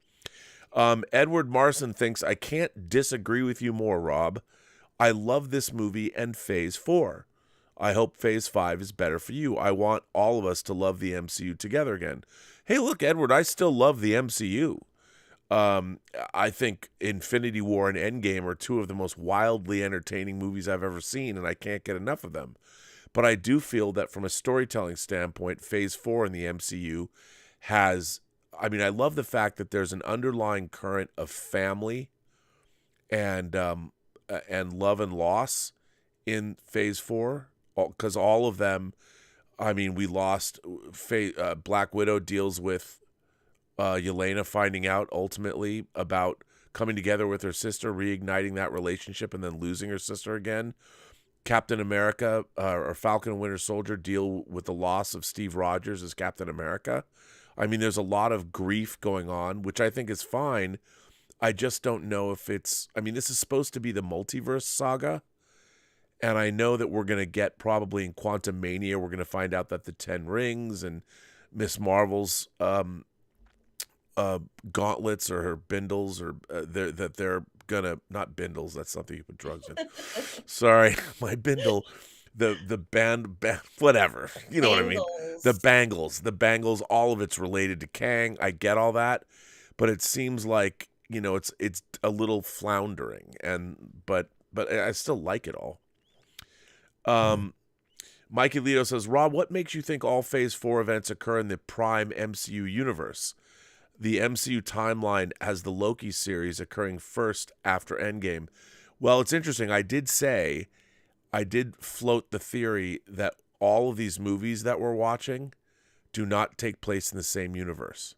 [SPEAKER 1] Edward Marson thinks, I can't disagree with you more, Rob. I love this movie and Phase 4. I hope Phase 5 is better for you. I want all of us to love the MCU together again. Hey, look, Edward, I still love the MCU. I think Infinity War and Endgame are two of the most wildly entertaining movies I've ever seen, and I can't get enough of them. But I do feel that from a storytelling standpoint, Phase 4 in the MCU has... I mean, I love the fact that there's an underlying current of family and love and loss in Phase 4, because all of them, I mean, we lost... Black Widow deals with Yelena finding out ultimately about coming together with her sister, reigniting that relationship, and then losing her sister again. Captain America or Falcon and Winter Soldier deal with the loss of Steve Rogers as Captain America. I mean, there's a lot of grief going on, which I think is fine. I just don't know if it's... I mean, this is supposed to be the multiverse saga, and I know that we're going to get probably in Quantum Mania, we're going to find out that the 10 Rings and Miss Marvel's gauntlets or her bindles, or they're gonna... Not bindles, that's something you put drugs in. Sorry, my bindle... The band, whatever, you know what I mean? The bangles, all of it's related to Kang. I get all that, but it seems like, it's a little floundering, but I still like it all. Mikey Leo says, Rob, what makes you think all Phase 4 events occur in the prime MCU universe? The MCU timeline has the Loki series occurring first after Endgame. Well, it's interesting. I did float the theory that all of these movies that we're watching do not take place in the same universe.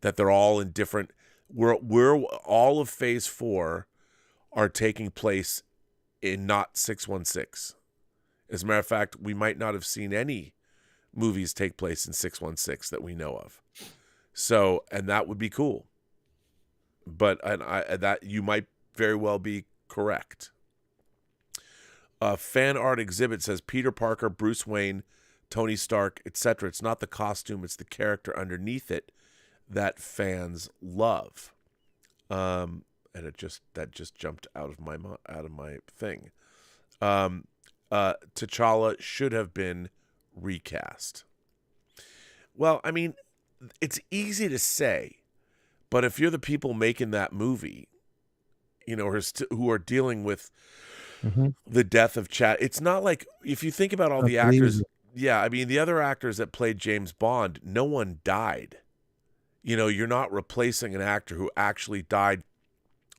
[SPEAKER 1] That they're all in different... We're all of Phase 4 are taking place in not 616. As a matter of fact, we might not have seen any movies take place in 616 that we know of. So, and that would be cool. But that you might very well be correct. Fan art exhibit says Peter Parker, Bruce Wayne, Tony Stark, etc. It's not the costume; it's the character underneath it that fans love. And that just jumped out of my thing. T'Challa should have been recast. Well, I mean, it's easy to say, but if you're the people making that movie, who are dealing with the death of Chad. It's not like, if you think about all the actors, I mean, the other actors that played James Bond, no one died. You're not replacing an actor who actually died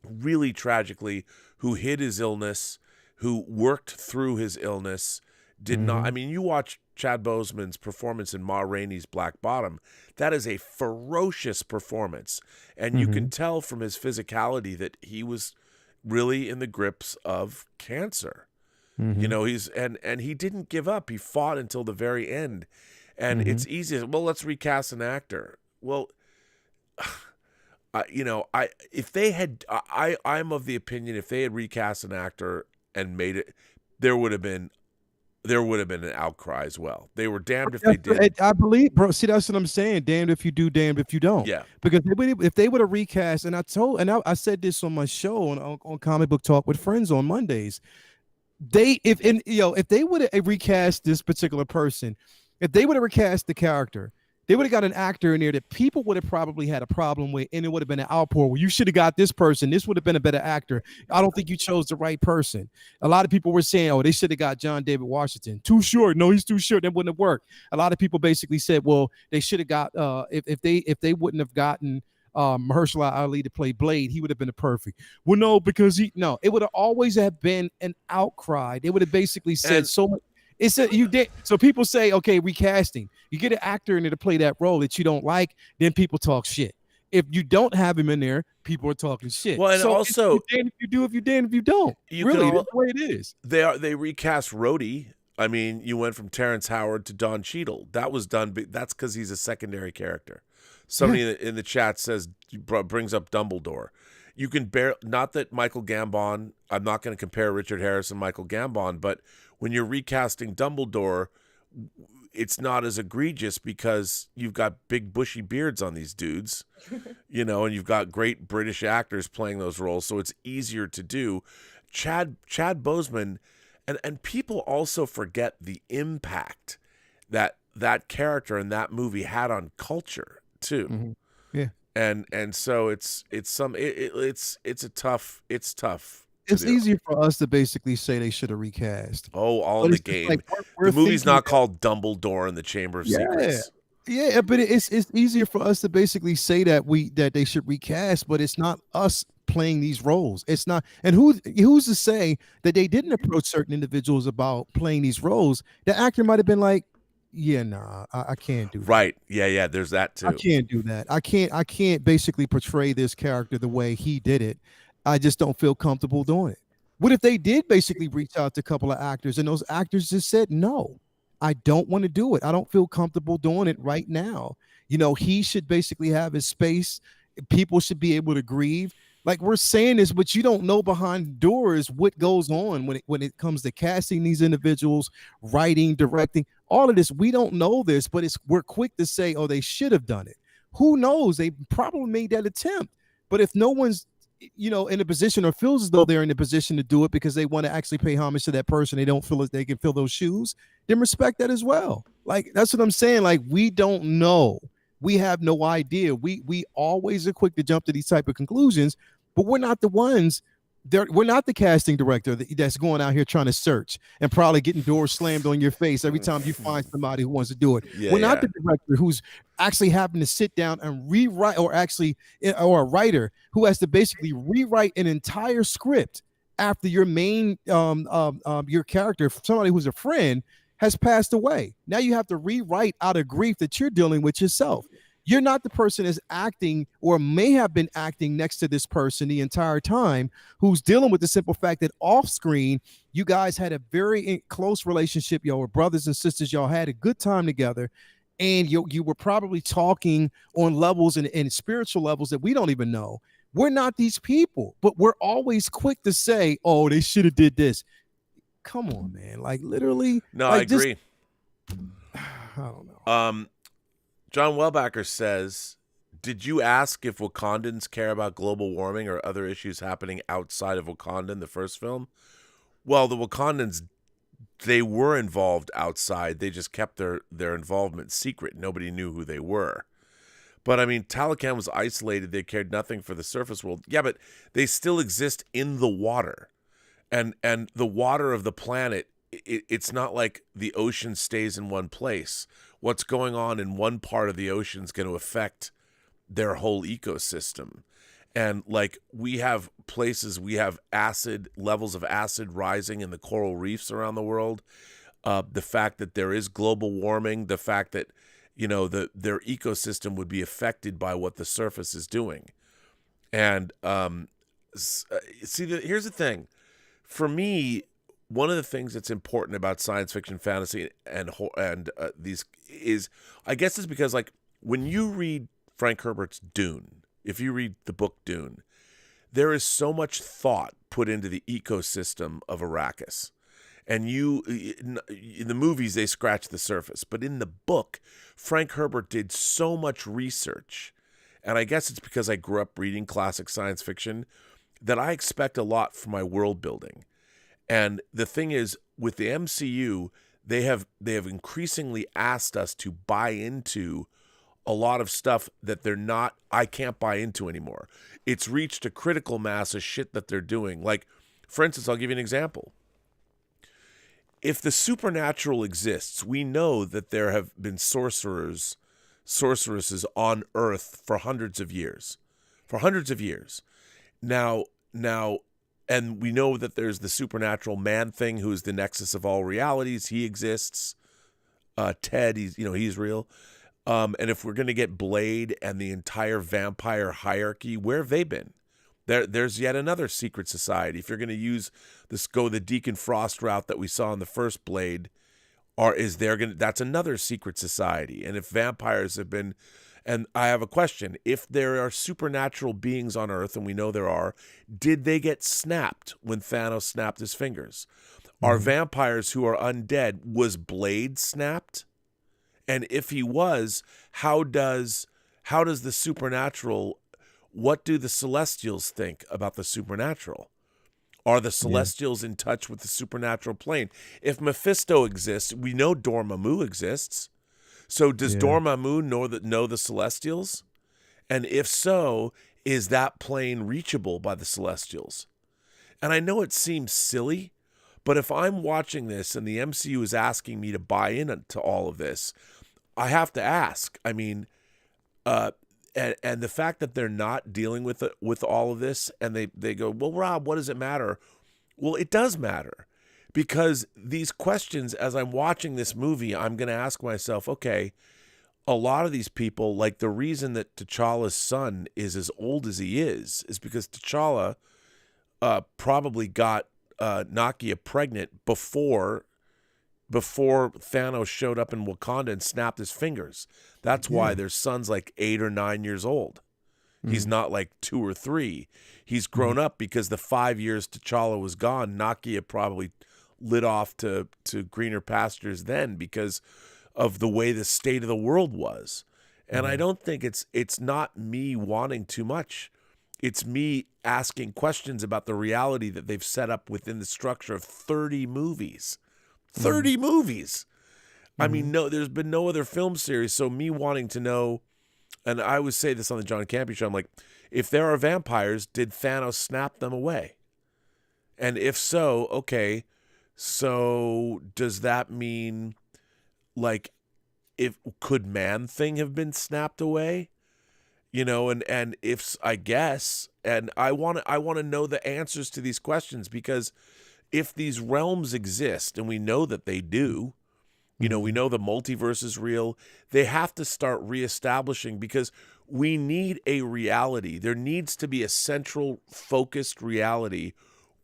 [SPEAKER 1] really tragically, who hid his illness, who worked through his illness, did not. I mean, you watch Chad Boseman's performance in Ma Rainey's Black Bottom. That is a ferocious performance. And you can tell from his physicality that he was really in the grips of cancer. He's and he didn't give up. He fought until the very end. And it's easy. Well, let's recast an actor. Well, if they had, I'm of the opinion if they had recast an actor and made it, there would have been an outcry as well. They were damned if they did.
[SPEAKER 5] I believe, bro. See, that's what I'm saying. Damned if you do, damned if you don't.
[SPEAKER 1] Yeah.
[SPEAKER 5] Because if they would have recast, and I said this on my show on Comic Book Talk with Friends on Mondays. If they would have recast this particular person, if they would have recast the character, they would have got an actor in there that people would have probably had a problem with, and it would have been an outpour where you should have got this person. This would have been a better actor. I don't think you chose the right person. A lot of people were saying, oh, they should have got John David Washington. Too short. No, he's too short. That wouldn't have worked. A lot of people basically said, well, they should have got if they wouldn't have gotten Mahershala Ali to play Blade, he would have been a perfect. Well, no, because it would have always have been an outcry. They would have basically said so much. It's a, you did. So people say, okay, recasting. You get an actor in there to play that role that you don't like, then people talk shit. If you don't have him in there, people are talking shit.
[SPEAKER 1] Well, and
[SPEAKER 5] so
[SPEAKER 1] also,
[SPEAKER 5] if you do, if you damn, if you don't. Really, that's the way it is.
[SPEAKER 1] They recast Rhodey. I mean, you went from Terrence Howard to Don Cheadle. That was done. That's because he's a secondary character. Somebody in the chat says brings up Dumbledore. You can bear not that Michael Gambon. I'm not going to compare Richard Harris and Michael Gambon, but when you're recasting Dumbledore, it's not as egregious because you've got big bushy beards on these dudes, and you've got great British actors playing those roles, so it's easier to do. Chad Boseman, and people also forget the impact that character in that movie had on culture too.
[SPEAKER 5] Mm-hmm. Yeah.
[SPEAKER 1] And so it's tough.
[SPEAKER 5] It's easier for us to basically say they should have recast.
[SPEAKER 1] Oh, all in the game. Like, the movie's not called Dumbledore in the Chamber of Secrets.
[SPEAKER 5] Yeah, but it's easier for us to basically say that they should recast, but it's not us playing these roles. It's not. And who's to say that they didn't approach certain individuals about playing these roles? The actor might have been like, yeah, nah, I can't do that.
[SPEAKER 1] Right. Yeah, there's that too.
[SPEAKER 5] I can't do that. I can't basically portray this character the way he did it. I just don't feel comfortable doing it. What if they did basically reach out to a couple of actors and those actors just said, no, I don't want to do it. I don't feel comfortable doing it right now. He should basically have his space. People should be able to grieve. Like we're saying this, but you don't know behind doors what goes on when it comes to casting these individuals, writing, directing, all of this. We don't know this, but we're quick to say, oh, they should have done it. Who knows? They probably made that attempt. But if no one's in a position or feels as though they're in a position to do it because they want to actually pay homage to that person, they don't feel as they can fill those shoes, then respect that as well. Like, that's what I'm saying. Like, we don't know. We have no idea. We always are quick to jump to these type of conclusions, but we're not the ones. We're not the casting director that's going out here trying to search and probably getting doors slammed on your face every time you find somebody who wants to do it. We're not the director who's actually having to sit down and rewrite, or a writer who has to basically rewrite an entire script after your main your character, somebody who's a friend, has passed away. Now you have to rewrite out of grief that you're dealing with yourself. You're not the person that's acting or may have been acting next to this person the entire time, who's dealing with the simple fact that off screen, you guys had a very close relationship. Y'all were brothers and sisters. Y'all had a good time together. And you were probably talking on levels and spiritual levels that we don't even know. We're not these people, but we're always quick to say, oh, they should have did this. Come on, man. Like, literally.
[SPEAKER 1] No,
[SPEAKER 5] like,
[SPEAKER 1] I agree.
[SPEAKER 5] I don't know.
[SPEAKER 1] John Welbacker says, did you ask if Wakandans care about global warming or other issues happening outside of Wakanda in the first film? Well, the Wakandans, they were involved outside. They just kept their involvement secret. Nobody knew who they were. But, I mean, Talokan was isolated. They cared nothing for the surface world. Yeah, but they still exist in the water. And the water of the planet, it's not like the ocean stays in one place. What's going on in one part of the ocean is going to affect their whole ecosystem. And like we have places, we have levels of acid rising in the coral reefs around the world. The fact that there is global warming, the fact that, their ecosystem would be affected by what the surface is doing. And here's the thing. For me, one of the things that's important about science fiction, fantasy, and these is, I guess, it's because like when you read Frank Herbert's Dune, if you read the book Dune, there is so much thought put into the ecosystem of Arrakis, and in the movies they scratch the surface, but in the book, Frank Herbert did so much research, and I guess it's because I grew up reading classic science fiction that I expect a lot from my world building. And the thing is, with the MCU, they have increasingly asked us to buy into a lot of stuff that I can't buy into anymore. It's reached a critical mass of shit that they're doing. Like, for instance, I'll give you an example. If the supernatural exists, we know that there have been sorceresses on Earth for hundreds of years. Now, and we know that there's the supernatural man thing, who is the nexus of all realities. He exists. Ted, he's real. And if we're going to get Blade and the entire vampire hierarchy, where have they been? There's yet another secret society. If you're going to go the Deacon Frost route that we saw in the first Blade, that's another secret society. And if vampires have been, and I have a question, if there are supernatural beings on Earth, and we know there are, did they get snapped when Thanos snapped his fingers? Are vampires who are undead, was Blade snapped? And if he was, how does the supernatural, what do the Celestials think about the supernatural? Are the Celestials in touch with the supernatural plane? If Mephisto exists, we know Dormammu exists. So does Dormammu know the Celestials? And if so, is that plane reachable by the Celestials? And I know it seems silly, but if I'm watching this and the MCU is asking me to buy into all of this, I have to ask. I mean, and the fact that they're not dealing with all of this, and they go, well, Rob, what does it matter? Well, it does matter, because these questions, as I'm watching this movie, I'm going to ask myself, okay, a lot of these people, like the reason that T'Challa's son is as old as he is because T'Challa probably got Nakia pregnant before Thanos showed up in Wakanda and snapped his fingers. That's why their son's like 8 or 9 years old. He's not like 2 or 3. He's grown up, because the 5 years T'Challa was gone, Nakia probably lit off to greener pastures then, because of the way the state of the world was. And I don't think it's not me wanting too much. It's me asking questions about the reality that they've set up within the structure of 30 movies. 30 movies. I mean, there's been no other film series. So me wanting to know, and I always say this on the John Campea show, I'm like, if there are vampires, did Thanos snap them away? And if so, okay, so does that mean, like, could Man-Thing have been snapped away? And if, I guess, and I want to know the answers to these questions, because if these realms exist, and we know that they do, we know the multiverse is real, they have to start reestablishing, because we need a reality. There needs to be a central focused reality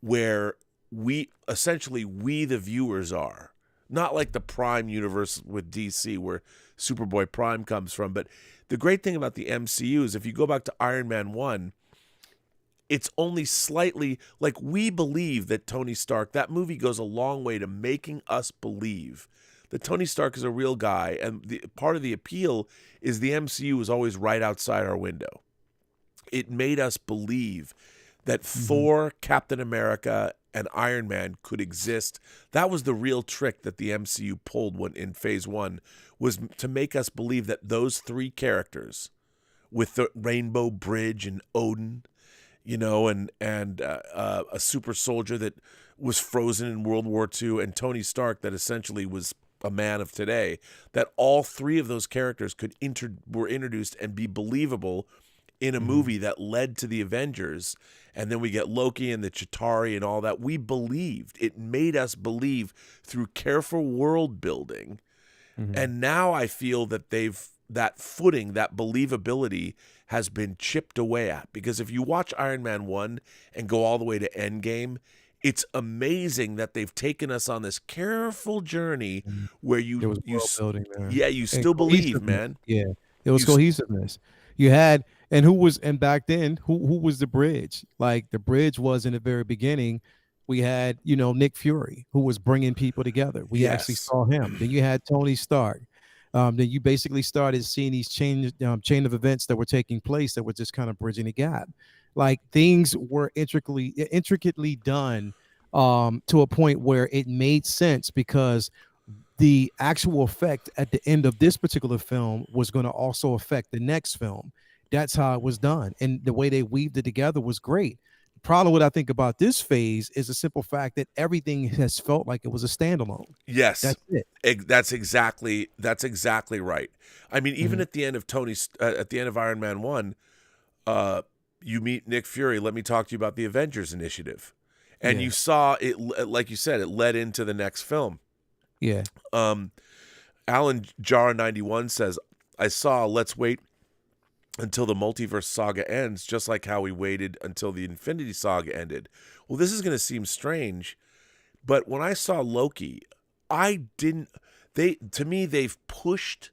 [SPEAKER 1] where we the viewers are. Not like the Prime universe with DC, where Superboy Prime comes from. But the great thing about the MCU is, if you go back to Iron Man 1, it's only slightly, like, we believe that Tony Stark, that movie goes a long way to making us believe that Tony Stark is a real guy. And part of the appeal is the MCU is always right outside our window. It made us believe that Thor, Captain America, and Iron Man could exist. That was the real trick that the MCU pulled in Phase 1, was to make us believe that those 3 characters, with the Rainbow Bridge and Odin, and a super soldier that was frozen in World War II, and Tony Stark that essentially was a man of today, that all 3 of those characters were introduced and be believable in a movie that led to the Avengers. And then we get Loki and the Chitauri and all that. We believed. It made us believe through careful world building. And now I feel that that footing, that believability, has been chipped away at. Because if you watch Iron Man 1 and go all the way to Endgame, it's amazing that they've taken us on this careful journey where
[SPEAKER 5] There was world building there.
[SPEAKER 1] you
[SPEAKER 5] And
[SPEAKER 1] still believe,
[SPEAKER 5] cohesiveness.
[SPEAKER 1] man.
[SPEAKER 5] Yeah, there was cohesiveness. You had, and back then, who was the bridge? Like, the bridge was, in the very beginning, we had, Nick Fury, who was bringing people together. We actually saw him. Then you had Tony Stark. Then you basically started seeing these chain of events that were taking place that were just kind of bridging the gap. Like, things were intricately done to a point where it made sense, because the actual effect at the end of this particular film was going to also affect the next film. That's how it was done. And the way they weaved it together was great. The problem what I think about this phase is the simple fact that everything has felt like it was a standalone.
[SPEAKER 1] Yes.
[SPEAKER 5] That's it.
[SPEAKER 1] That's exactly right. I mean, even at the end of at the end of Iron Man 1, you meet Nick Fury. Let me talk to you about the Avengers Initiative. And you saw it, like you said, it led into the next film.
[SPEAKER 5] Yeah.
[SPEAKER 1] Alan Jara 91 says, I saw Let's Wait until the multiverse saga ends, just like how we waited until the Infinity Saga ended. Well, this is going to seem strange, but when I saw Loki, to me, they've pushed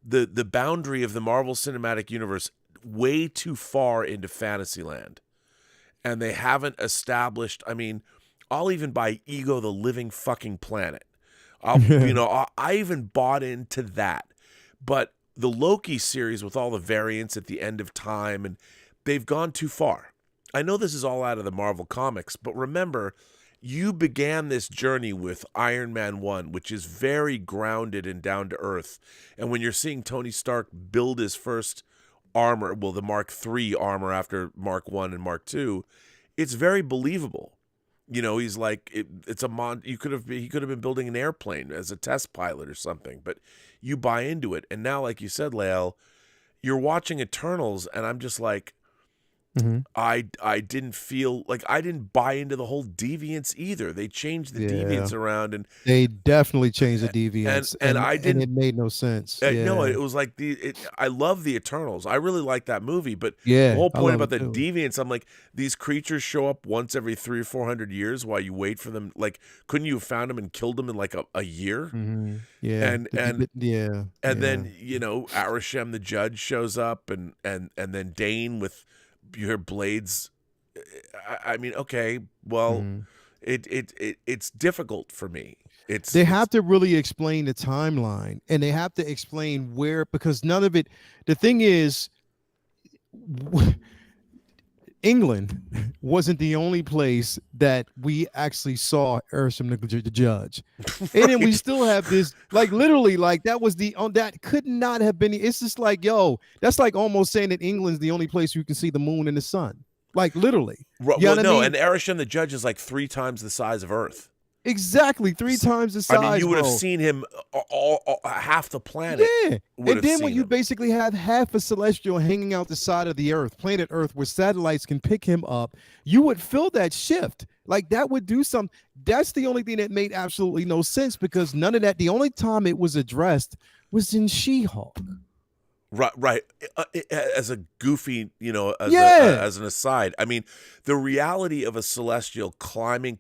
[SPEAKER 1] the boundary of the Marvel Cinematic Universe way too far into Fantasyland. And they haven't established, I mean, I'll even buy Ego the Living Fucking Planet. I even bought into that. But the Loki series with all the variants at the end of time, and they've gone too far. I know this is all out of the Marvel comics, but remember, you began this journey with Iron Man 1, which is very grounded and down to earth. And when you're seeing Tony Stark build his first armor, well, the Mark III armor after Mark I and Mark II, it's very believable. You know, he's like, he could have been building an airplane as a test pilot or something, but you buy into it. And now, like you said, Lael, you're watching Eternals, and I'm just like, I didn't feel like I didn't buy into the whole deviants either. They changed the deviants around, and
[SPEAKER 5] they definitely changed the deviants,
[SPEAKER 1] and I didn't.
[SPEAKER 5] And it made no sense.
[SPEAKER 1] No, it was like I love the Eternals. I really like that movie, but the whole point about the deviants, I'm like, these creatures show up once every 300 or 400 years while you wait for them. Like, couldn't you have found them and killed them in like a year?
[SPEAKER 5] Yeah,
[SPEAKER 1] and then Arishem the judge shows up, and then Dane with your blades. I mean, okay, well, it's difficult for me. They
[SPEAKER 5] have to really explain the timeline, and they have to explain where, because none of it. The thing is, England wasn't the only place that we actually saw Arishem the judge, and then we still have this, like, literally, like, that was that could not have been. It's just like, yo, that's like almost saying that England's the only place you can see the moon and the sun, like, literally.
[SPEAKER 1] Well, no, and Arishem the judge is like 3 times the size of Earth.
[SPEAKER 5] Exactly, 3 times the size.
[SPEAKER 1] I mean, you would have seen him all half the planet.
[SPEAKER 5] Yeah, and then when you basically have half a celestial hanging out the side of the Earth, planet Earth, where satellites can pick him up, you would feel that shift. Like, that would do something. That's the only thing that made absolutely no sense, because none of that. The only time it was addressed was in She-Hulk.
[SPEAKER 1] Right. As a goofy, as an aside. I mean, the reality of a celestial cracking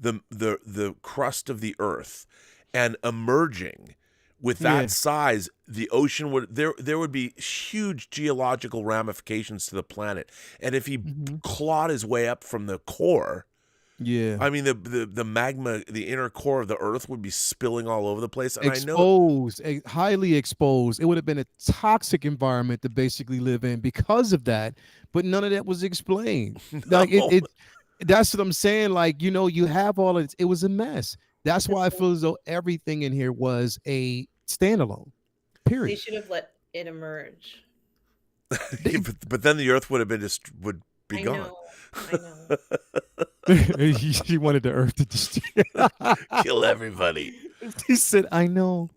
[SPEAKER 1] the crust of the Earth and emerging with that size, the ocean there would be huge geological ramifications to the planet. And if he clawed his way up from the core, I mean, the magma, the inner core of the Earth would be spilling all over the place. And
[SPEAKER 5] highly exposed. It would have been a toxic environment to basically live in because of that. But none of that was explained. Like, that's what I'm saying. Like, you have all of it. It was a mess. That's why I feel as though everything in here was a standalone. Period.
[SPEAKER 3] They should have let it emerge.
[SPEAKER 1] But then the Earth would be gone.
[SPEAKER 3] I know.
[SPEAKER 5] She wanted the Earth to just
[SPEAKER 1] kill everybody.
[SPEAKER 5] He said, "I know."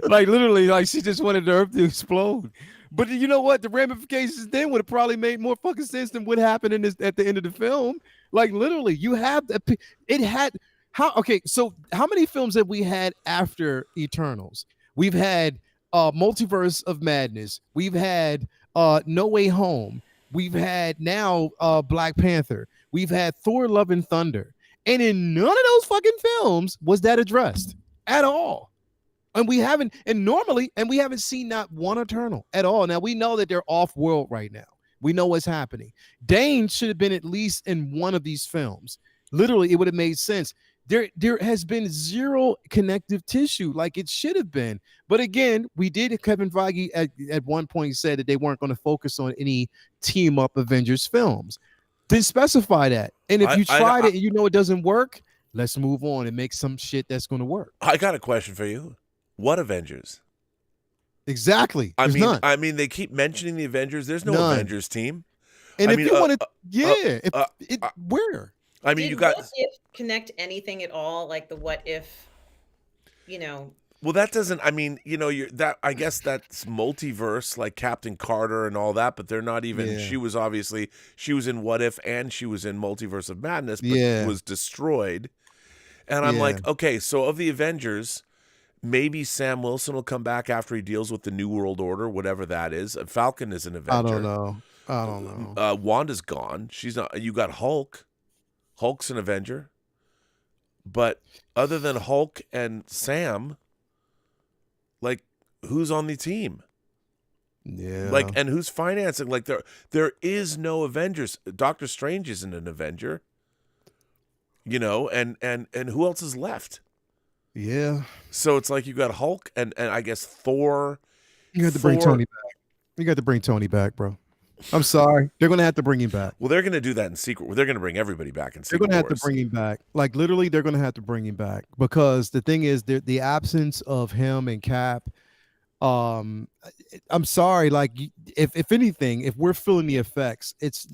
[SPEAKER 5] Like, literally, like, she just wanted the Earth to explode. But you know what? The ramifications then would have probably made more fucking sense than what happened at the end of the film. Like, literally, you have so how many films have we had after Eternals? We've had Multiverse of Madness. We've had No Way Home. We've had now Black Panther. We've had Thor: Love and Thunder. And in none of those fucking films was that addressed at all. And we haven't seen not one Eternal at all. Now, we know that they're off world right now. We know what's happening. Dane should have been at least in one of these films. Literally, it would have made sense. There has been zero connective tissue like it should have been. But again, Kevin Feige at one point said that they weren't going to focus on any team up Avengers films. Then specify that. And if you tried it and it doesn't work, Let's move on and make some shit that's going to work.
[SPEAKER 1] I got a question for you. What Avengers?
[SPEAKER 5] Exactly.
[SPEAKER 1] I
[SPEAKER 5] There's
[SPEAKER 1] mean,
[SPEAKER 5] none.
[SPEAKER 1] they keep mentioning the Avengers. There's no
[SPEAKER 5] None.
[SPEAKER 1] Avengers team.
[SPEAKER 5] And
[SPEAKER 1] I
[SPEAKER 5] if
[SPEAKER 1] mean,
[SPEAKER 5] you want to, where?
[SPEAKER 1] I mean,
[SPEAKER 3] Did
[SPEAKER 1] you got.
[SPEAKER 3] what if connect anything at all? Like the what if,
[SPEAKER 1] Well, that doesn't. I mean, I guess that's multiverse, like Captain Carter and all that. But they're not even.
[SPEAKER 5] Yeah.
[SPEAKER 1] She was in What If, and she was in Multiverse of Madness, but
[SPEAKER 5] Yeah.
[SPEAKER 1] was destroyed. And I'm
[SPEAKER 5] Yeah.
[SPEAKER 1] like, okay, so of the Avengers, maybe Sam Wilson will come back after he deals with the New World Order, whatever that is. Falcon is an Avenger.
[SPEAKER 5] I don't know.
[SPEAKER 1] Wanda's gone. She's not. You got Hulk. Hulk's an Avenger. But other than Hulk and Sam, like, who's on the team?
[SPEAKER 5] Yeah.
[SPEAKER 1] Like, and who's financing? Like, there is no Avengers. Doctor Strange isn't an Avenger. And who else is left?
[SPEAKER 5] Yeah.
[SPEAKER 1] So it's like you got Hulk and I guess Thor.
[SPEAKER 5] You got to bring Tony back. You got to bring Tony back, bro. I'm sorry. They're going to have to bring him back.
[SPEAKER 1] Well, they're going to do that in Secret. They're going to bring everybody back in Secret
[SPEAKER 5] They're going to have
[SPEAKER 1] Wars.
[SPEAKER 5] to bring him back. Like, literally, they're going to have to bring him back because the thing is, the absence of him and Cap. I'm sorry. Like, if anything, if we're feeling the effects, it's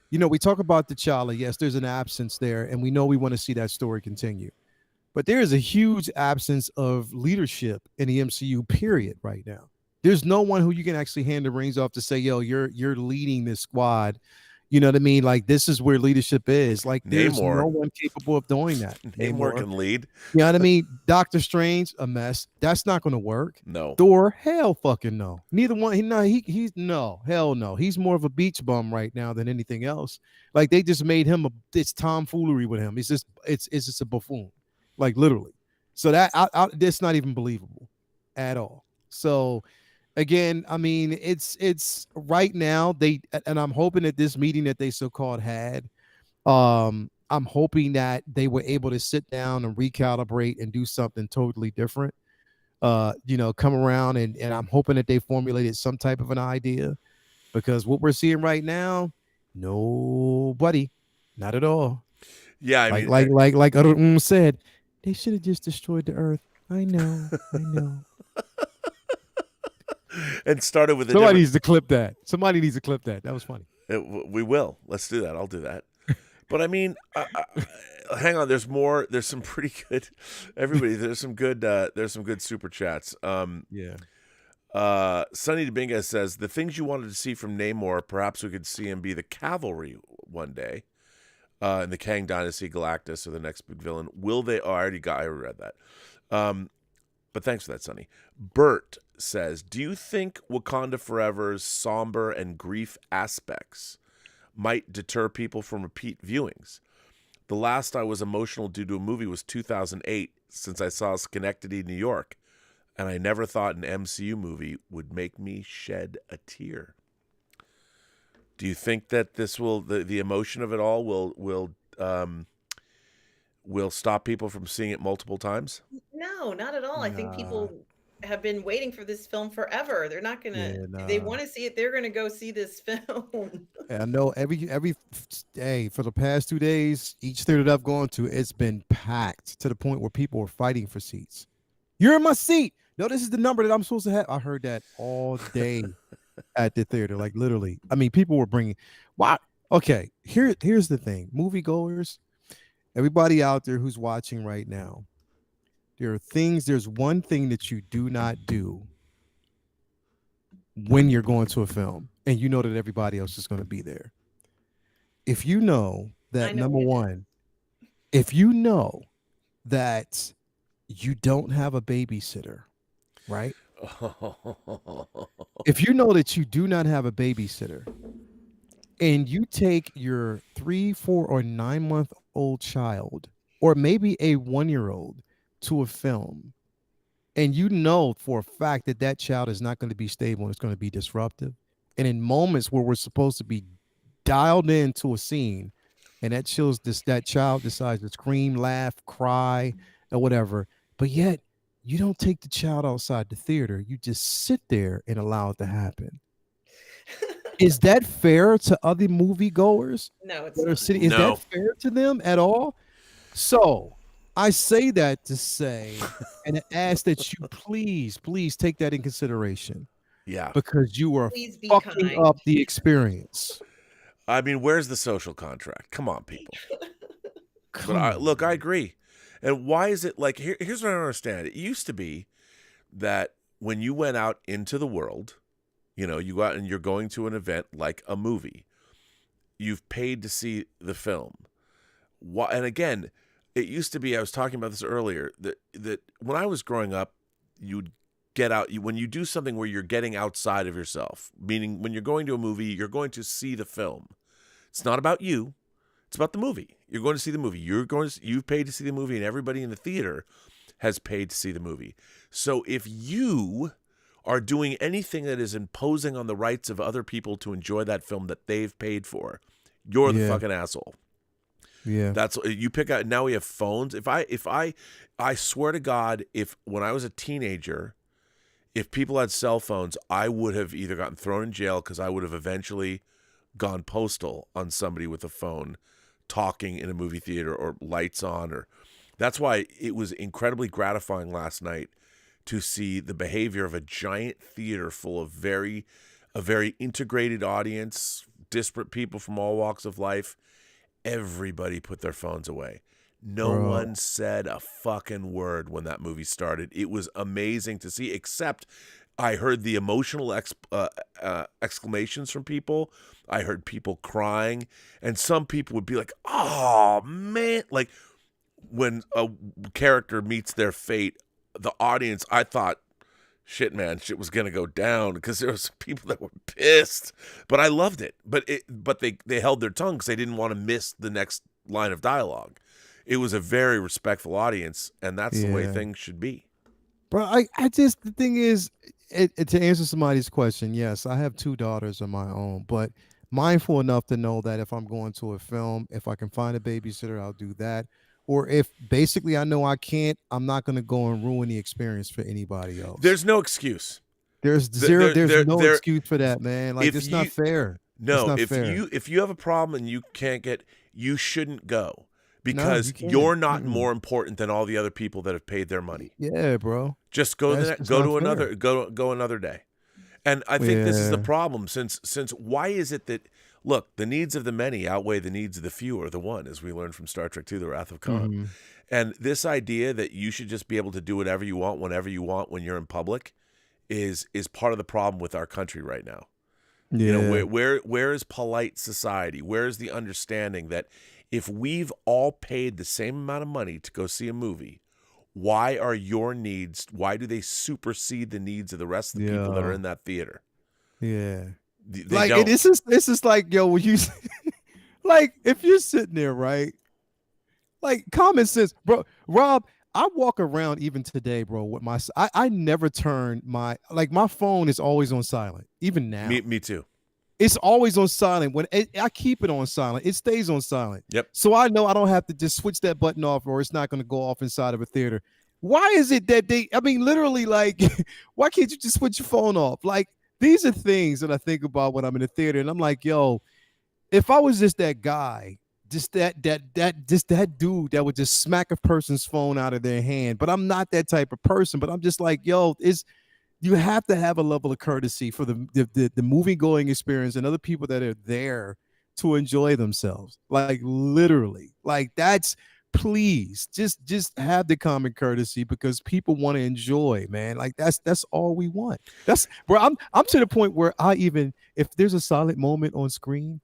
[SPEAKER 5] we talk about T'Challa. Yes, there's an absence there, and we know we want to see that story continue. But there is a huge absence of leadership in the MCU, period, right now. There's no one who you can actually hand the reins off to say, yo, you're leading this squad. You know what I mean? Like, this is where leadership is. Like, there's no one capable of doing that.
[SPEAKER 1] Namor can lead.
[SPEAKER 5] You know what I mean? Doctor Strange, a mess. That's not going to work.
[SPEAKER 1] No.
[SPEAKER 5] Thor, hell fucking no. Neither one. He's no. Hell no. He's more of a beach bum right now than anything else. Like, they just made him it's tomfoolery with him. It's just a buffoon. Like, literally. So that's not even believable at all. So again, I mean, it's right now and I'm hoping that this meeting that they so-called had, I'm hoping that they were able to sit down and recalibrate and do something totally different. Come around and I'm hoping that they formulated some type of an idea, because what we're seeing right now, nobody, not at all.
[SPEAKER 1] Yeah, I mean,
[SPEAKER 5] like Mmmm said, they should have just destroyed the Earth. I know.
[SPEAKER 1] And started with
[SPEAKER 5] Somebody needs to clip that. That was funny.
[SPEAKER 1] We will. Let's do that. I'll do that. But I mean, hang on. There's more. There's some pretty good. Everybody, there's some good. There's some good super chats.
[SPEAKER 5] Yeah.
[SPEAKER 1] Sonny Dominguez says the things you wanted to see from Namor. Perhaps we could see him be the cavalry one day. In the Kang Dynasty, Galactus, or the next big villain. Will they? Oh, I read that. But thanks for that, Sonny. Bert says, do you think Wakanda Forever's somber and grief aspects might deter people from repeat viewings? The last I was emotional due to a movie was 2008, since I saw Schenectady, New York, and I never thought an MCU movie would make me shed a tear. Do you think that this will, the emotion of it all will stop people from seeing it multiple times?
[SPEAKER 3] No, not at all. I think people have been waiting for this film forever. They're not gonna. If they want to see it, they're gonna go see this film.
[SPEAKER 5] I know every day for the past 2 days, each theater that I've gone to, it's been packed to the point where people are fighting for seats. You're in my seat. No, this is the number that I'm supposed to have. I heard that all day at the theater, like literally. I mean, people were bringing. Wow. Okay, here's the thing, moviegoers, everybody out there who's watching right now. There's one thing that you do not do when you're going to a film and you know that everybody else is going to be there. If you know that, number one, if you know that you don't have a babysitter, right? If you know that you do not have a babysitter and you take your 3, 4, or 9-month-old child, or maybe a 1-year-old, to a film, and you know for a fact that that child is not going to be stable and it's going to be disruptive, and in moments where we're supposed to be dialed into a scene and that child decides to scream, laugh, cry, or whatever, but yet you don't take the child outside the theater, you just sit there and allow it to happen. Is that fair to other moviegoers?
[SPEAKER 3] No, it's
[SPEAKER 5] not. Is
[SPEAKER 1] No.
[SPEAKER 5] that fair to them at all? So I say that to say and ask that you please take that in consideration
[SPEAKER 1] Yeah.
[SPEAKER 5] because you are
[SPEAKER 3] Please be
[SPEAKER 5] fucking
[SPEAKER 3] kind.
[SPEAKER 5] up the experience.
[SPEAKER 1] I mean, where's the social contract? Come on, people.
[SPEAKER 5] Come on.
[SPEAKER 1] Look, I agree. And why is it like here's what I don't understand. It used to be that when you went out into the world, you go out and you're going to an event like a movie. You've paid to see the film. And again, it used to be, I was talking about this earlier, that when I was growing up, you'd get out, when you do something where you're getting outside of yourself, meaning when you're going to a movie, you're going to see the film. It's not about you. It's about the movie. You're going to see the movie. You've paid to see the movie, and everybody in the theater has paid to see the movie. So if you are doing anything that is imposing on the rights of other people to enjoy that film that they've paid for, you're the fucking asshole.
[SPEAKER 5] Yeah.
[SPEAKER 1] That's you pick out. Now we have phones. I swear to God, when I was a teenager, if people had cell phones, I would have either gotten thrown in jail because I would have eventually gone postal on somebody with a phone talking in a movie theater or lights on. That's why it was incredibly gratifying last night to see the behavior of a giant theater full of a very integrated audience, disparate people from all walks of life. Everybody put their phones away. No one said a fucking word when that movie started. It was amazing to see, except I heard the emotional exclamations from people. I heard people crying, and some people would be like, oh, man. Like, when a character meets their fate, the audience, I thought, shit was going to go down because there was people that were pissed. But I loved it. But they held their tongue because they didn't want to miss the next line of dialogue. It was a very respectful audience, and that's the way things should be.
[SPEAKER 5] Bro, the thing is, to answer somebody's question, yes, I have 2 daughters of my own, but mindful enough to know that if I'm going to a film, if I can find a babysitter, I'll do that. Or if basically I know I can't, I'm not going to go and ruin the experience for anybody else.
[SPEAKER 1] There's no excuse.
[SPEAKER 5] There's no excuse for that, man. Like, it's not fair.
[SPEAKER 1] No,
[SPEAKER 5] it's not fair.
[SPEAKER 1] if you have a problem and you can't you shouldn't go because you're not more important than all the other people that have paid their money.
[SPEAKER 5] Yeah, bro.
[SPEAKER 1] Just go another day. And I think this is the problem since why is it that, look, the needs of the many outweigh the needs of the few or the one, as we learned from Star Trek II, The Wrath of Khan.
[SPEAKER 5] Mm-hmm.
[SPEAKER 1] And this idea that you should just be able to do whatever you want, whenever you want, when you're in public is part of the problem with our country right now.
[SPEAKER 5] Yeah.
[SPEAKER 1] Where is polite society? Where is the understanding that if we've all paid the same amount of money to go see a movie, why are your needs, why do they supersede the needs of the rest of the people that are in that theater?
[SPEAKER 5] Yeah.
[SPEAKER 1] They don't.
[SPEAKER 5] This is like, yo, when you like, if you're sitting there, right? Like, common sense, bro. Rob, I walk around even today, bro, with I never turn my phone is always on silent, even now.
[SPEAKER 1] Me too.
[SPEAKER 5] It's always on silent. When I keep it on silent, it stays on silent.
[SPEAKER 1] Yep.
[SPEAKER 5] So I know I don't have to just switch that button off or it's not going to go off inside of a theater. Why is it that literally, like, why can't you just switch your phone off? Like, these are things that I think about when I'm in the theater, and I'm like, yo, if I was just that guy, just that dude that would just smack a person's phone out of their hand, but I'm not that type of person. But I'm just like, yo, you have to have a level of courtesy for the movie going experience and other people that are there to enjoy themselves. Like, literally, like, that's, please just have the common courtesy because people want to enjoy, man. Like, that's all we want. That's where I'm to the point where if there's a silent moment on screen,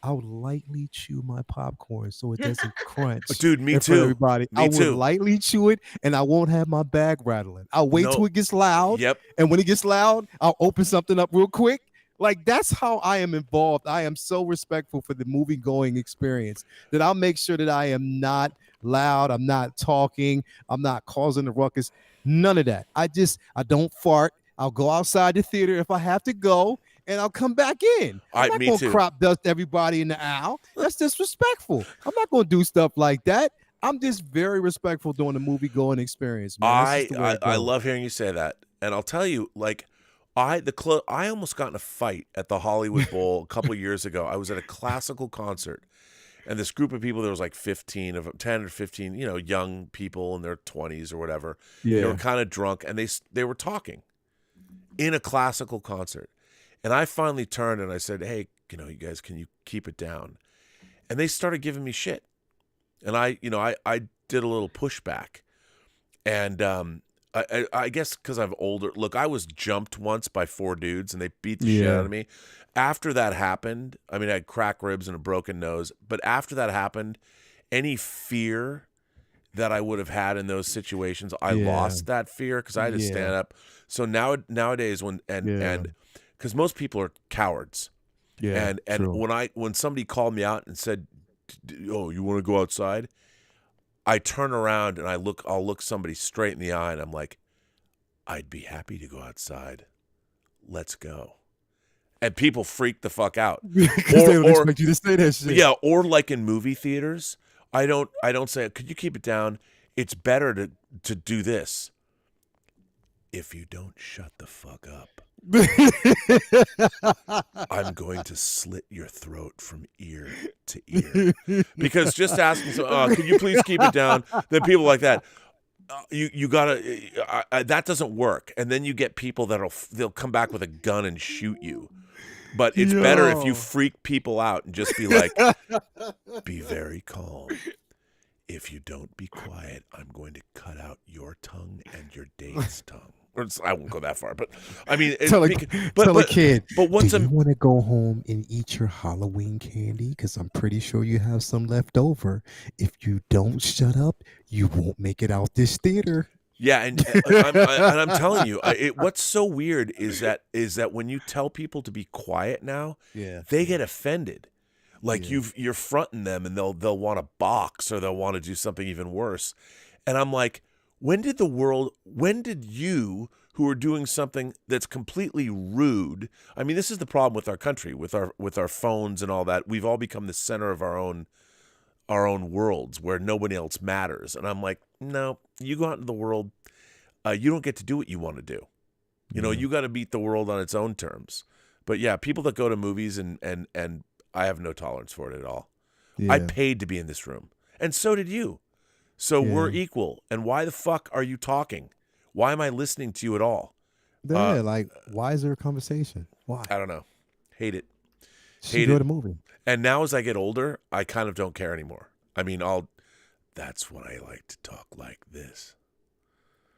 [SPEAKER 5] I'll lightly chew my popcorn so it doesn't crunch.
[SPEAKER 1] Dude, me too.
[SPEAKER 5] Everybody, I will lightly chew it, and I won't have my bag rattling. I'll wait till it gets loud.
[SPEAKER 1] Yep.
[SPEAKER 5] And when it gets loud, I'll open something up real quick. Like, that's how I am involved. I am so respectful for the movie going experience that I'll make sure that I am not loud. I'm not talking. I'm not causing a ruckus. None of that. I don't fart. I'll go outside the theater if I have to go, and I'll come back in. I'm not going to crop dust everybody in the aisle. That's disrespectful. I'm not going to do stuff like that. I'm just very respectful during the movie going experience, man.
[SPEAKER 1] I love hearing you say that. And I'll tell you, like, I almost got in a fight at the Hollywood Bowl a couple years ago. I was at a classical concert, And this group of people, there was like 10 or 15, young people in their 20s or whatever.
[SPEAKER 5] Yeah.
[SPEAKER 1] They were kind of drunk, and they were talking in a classical concert. And I finally turned and I said, hey, you guys, can you keep it down? And they started giving me shit. And I did a little pushback. And I guess because I'm older. Look, I was jumped once by 4 dudes, and they beat the shit out of me. After that happened, I mean, I had cracked ribs and a broken nose. But after that happened, any fear that I would have had in those situations, I lost that fear because I had to stand up. So nowadays, and because most people are cowards. Yeah, and when somebody called me out and said, "Oh, you want to go outside?" I turn around and I'll look somebody straight in the eye, and I'm like, "I'd be happy to go outside. Let's go." And people freak the fuck out
[SPEAKER 5] because they don't expect you to say that shit.
[SPEAKER 1] Yeah, or like in movie theaters, I don't say, "Could you keep it down?" It's better to do this. If you don't shut the fuck up, I'm going to slit your throat from ear to ear. Because just asking, could you please keep it down? Then people like that, you gotta. That doesn't work. And then you get people they'll come back with a gun and shoot you. But it's better if you freak people out and just be like, be very calm. If you don't be quiet, I'm going to cut out your tongue and your date's tongue. I won't go that far, but I mean,
[SPEAKER 5] tell a kid.
[SPEAKER 1] But once
[SPEAKER 5] do you want to go home and eat your Halloween candy? Because I'm pretty sure you have some left over. If you don't shut up, you won't make it out this theater.
[SPEAKER 1] Yeah, and I'm telling you, what's so weird is that when you tell people to be quiet now, they get offended. Like you're fronting them, and they'll want to box, or they'll want to do something even worse. And I'm like, when did you, who are doing something that's completely rude? I mean, this is the problem with our country, with our phones and all that. We've all become the center of our own worlds where nobody else matters. And I'm like, no, you go out in the world, you don't get to do what you want to do. You got to beat the world on its own terms. But yeah, people that go to movies and I have no tolerance for it at all. Yeah. I paid to be in this room, and so did you. So we're equal. And why the fuck are you talking? Why am I listening to you at all?
[SPEAKER 5] Yeah, like, why is there a conversation? Why?
[SPEAKER 1] I don't know. Hate it.
[SPEAKER 5] Hate it. The movie.
[SPEAKER 1] And now as I get older, I kind of don't care anymore. I mean, that's when I like to talk like this.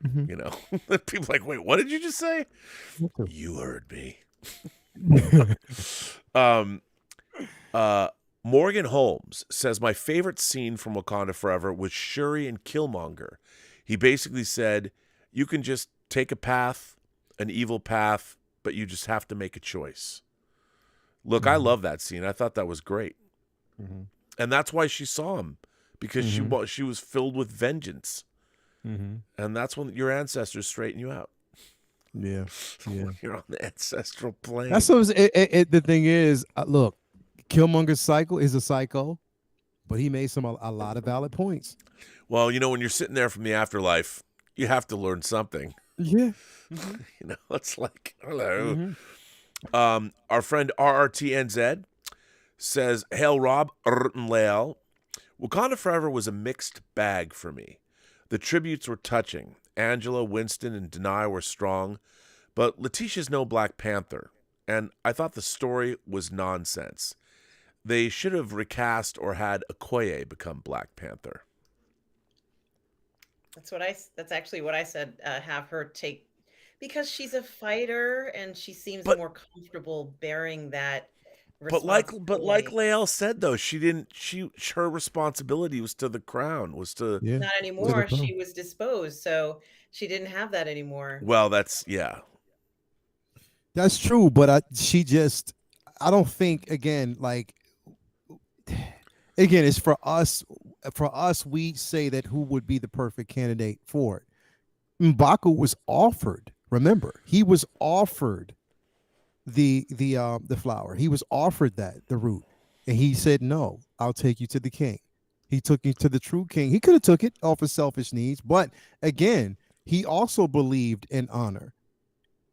[SPEAKER 1] Mm-hmm. People are like, wait, what did you just say? You heard me. Morgan Holmes says, my favorite scene from Wakanda Forever was Shuri and Killmonger. He basically said, you can just take a path, an evil path, but you just have to make a choice. Look, I love that scene. I thought that was great. Mm-hmm. And that's why she saw him, because she was filled with vengeance. Mm-hmm. And that's when your ancestors straighten you out.
[SPEAKER 5] Yeah.
[SPEAKER 1] You're on the ancestral plane.
[SPEAKER 5] That's what the thing is, look, Killmonger's cycle is a psycho, but he made a lot of valid points.
[SPEAKER 1] Well, when you're sitting there from the afterlife, you have to learn something.
[SPEAKER 5] Yeah.
[SPEAKER 1] Mm-hmm. It's like, hello. Mm-hmm. Our friend RRTNZ says, Hail Rob and Lael. Wakanda Forever was a mixed bag for me. The tributes were touching. Angela, Winston, and Denai were strong, but Letitia's no Black Panther, and I thought the story was nonsense. They should have recast or had Okoye become Black Panther.
[SPEAKER 3] That's actually what I said. Have her take, because she's a fighter and she seems more comfortable bearing that.
[SPEAKER 1] But like Lael said, though, her responsibility was to the crown,
[SPEAKER 3] not anymore. She was disposed, so she didn't have that anymore.
[SPEAKER 1] Well, that's
[SPEAKER 5] true. But I don't think, again, it's for us. For us, we say that who would be the perfect candidate for it. M'Baku was offered. Remember, he was offered the flower. He was offered the root, and he said, no, I'll take you to the king. He took you to the true king. He could have took it off his selfish needs, but again, he also believed in honor.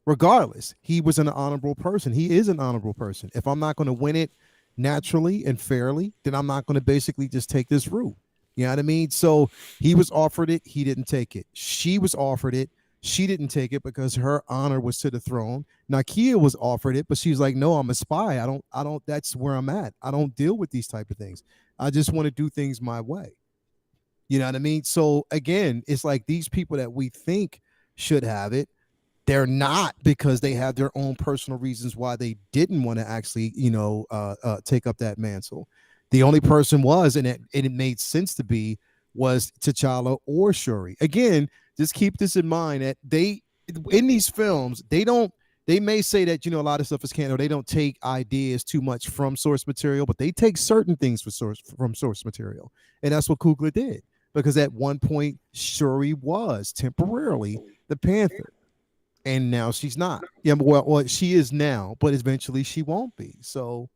[SPEAKER 5] Regardless, he was an honorable person. He is an honorable person. If I'm not going to win it, naturally and fairly, then I'm not going to basically just take this route. You know what I mean? So he was offered it, he didn't take it. She was offered it, she didn't take it because her honor was to the throne. Nakia was offered it, but she was like, "No, I'm a spy. I don't. That's where I'm at. I don't deal with these type of things. I just want to do things my way." You know what I mean? So again, it's like these people that we think should have it, they're not, because they have their own personal reasons why they didn't want to actually, take up that mantle. The only person was, and it made sense to be, was T'Challa or Shuri. Again, just keep this in mind that in these films, they may say that, a lot of stuff is canon, or they don't take ideas too much from source material, but they take certain things from source material. And that's what Coogler did. Because at one point, Shuri was temporarily the Panther. And now she's not. Yeah, well, she is now, but eventually she won't be. So